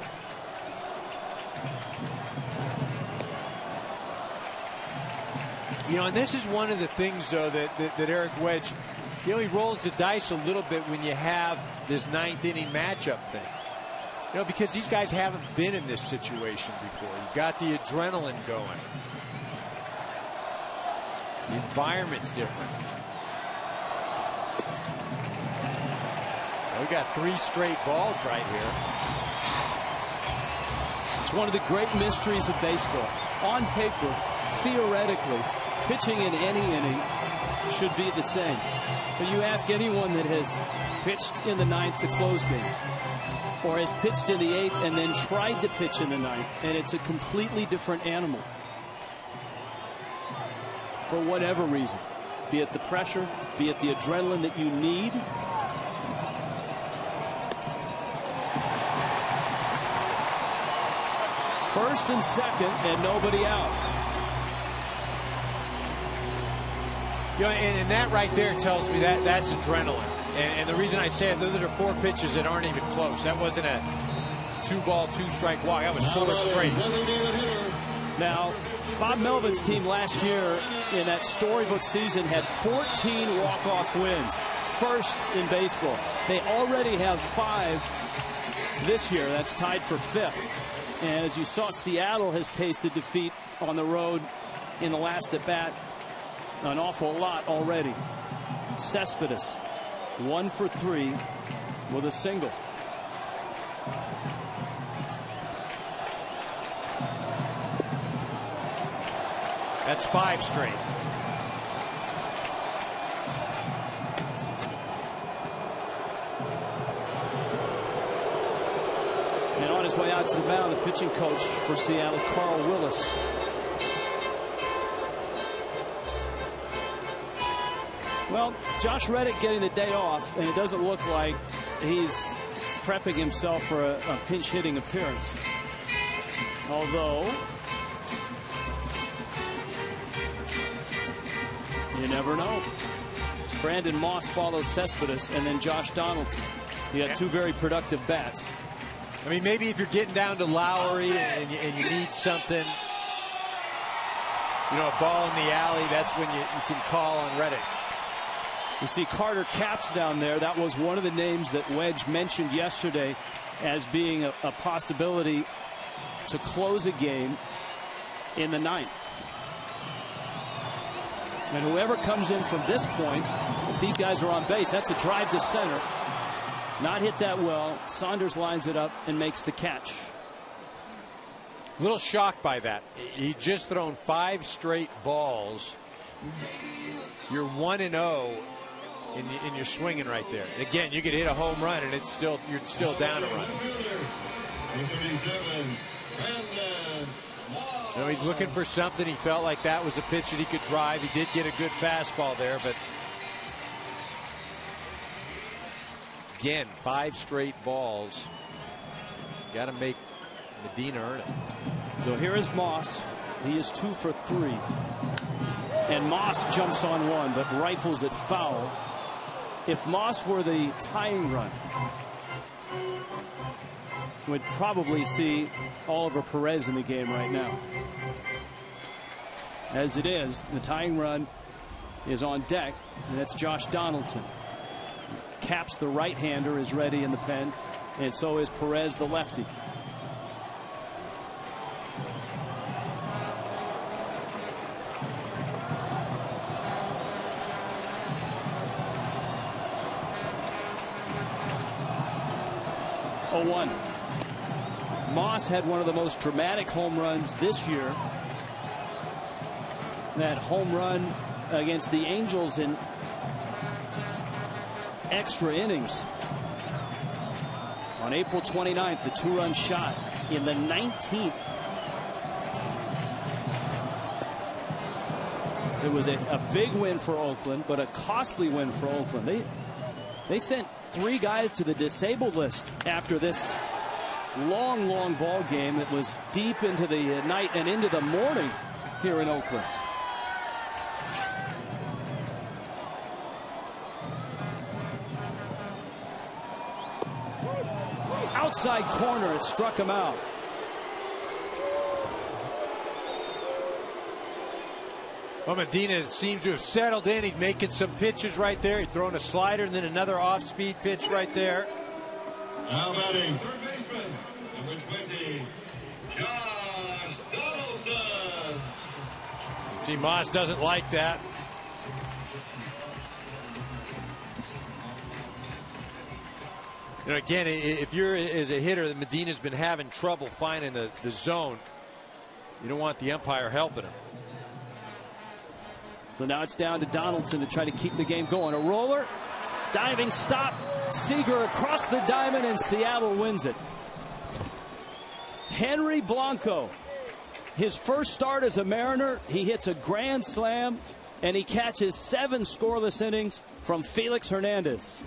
You know, and this is one of the things, though, that Eric Wedge, you know, he rolls the dice a little bit when you have this ninth inning matchup thing. You know, because these guys haven't been in this situation before. You've got the adrenaline going. The environment's different. We got 3 straight balls right here. It's one of the great mysteries of baseball. On paper, theoretically, pitching in any inning should be the same. But you ask anyone that has pitched in the 9th to close games, or has pitched in the 8th and then tried to pitch in the 9th, and it's a completely different animal. For whatever reason, be it the pressure, be it the adrenaline that you need. First and second, and nobody out. You know, and that right there tells me that's adrenaline. And the reason I say it, those are 4 pitches that aren't even close. That wasn't a 2-ball, 2-strike walk. That was 4 straight. Now, Bob Melvin's team last year in that storybook season had 14 walk-off wins, firsts in baseball. They already have 5 this year. That's tied for 5th. And as you saw, Seattle has tasted defeat on the road in the last at bat an awful lot already. Cespedes 1 for 3 with a single. That's 5 straight. And on his way out to the mound, the pitching coach for Seattle, Carl Willis. Well, Josh Reddick getting the day off, and it doesn't look like he's prepping himself for a pinch hitting appearance. Although, you never know. Brandon Moss follows Cespedes, and then Josh Donaldson. You got 2 very productive bats. I mean, maybe if you're getting down to Lowry and you need something, you know, a ball in the alley, that's when you can call on Reddick. You see Carter Capps down there. That was one of the names that Wedge mentioned yesterday as being a possibility to close a game in the 9th. And whoever comes in from this point, if these guys are on base, that's a drive to center. Not hit that well. Saunders lines it up and makes the catch. A little shocked by that. He just thrown 5 straight balls. You're 1-0, and you're swinging right there. Again, you could hit a home run, and you're still down a run. You know, he's looking for something. He felt like that was a pitch that he could drive. He did get a good fastball there, but again, 5 straight balls. Got to make Medina earn it. So here is Moss. He is 2 for 3. And Moss jumps on one, but rifles it foul. If Moss were the tying run, we'd probably see Oliver Perez in the game right now. As it is, the tying run is on deck, and that's Josh Donaldson. Capps, the right-hander, is ready in the pen, and so is Perez, the lefty. Moss had one of the most dramatic home runs this year. That home run against the Angels in extra innings. On April 29th, the 2-run shot in the 19th. It was a big win for Oakland, but a costly win for Oakland. They sent 3 guys to the disabled list after this long ball game that was deep into the night and into the morning here in Oakland. Outside corner, it struck him out. Well, Medina seems to have settled in. He's making some pitches right there. He's throwing a slider and then another off-speed pitch right there. Now batting, third baseman, number 20, Josh Donaldson. See, Moss doesn't like that. You know, again, if you're as a hitter, Medina's been having trouble finding the zone. You don't want the umpire helping him. So now it's down to Donaldson to try to keep the game going. A roller, diving stop, Seager across the diamond, and Seattle wins it. Henry Blanco, his first start as a Mariner, he hits a grand slam, and he catches 7 scoreless innings from Felix Hernandez.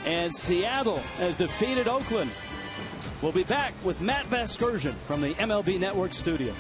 And Seattle has defeated Oakland. We'll be back with Matt Vasgersian from the MLB Network studios.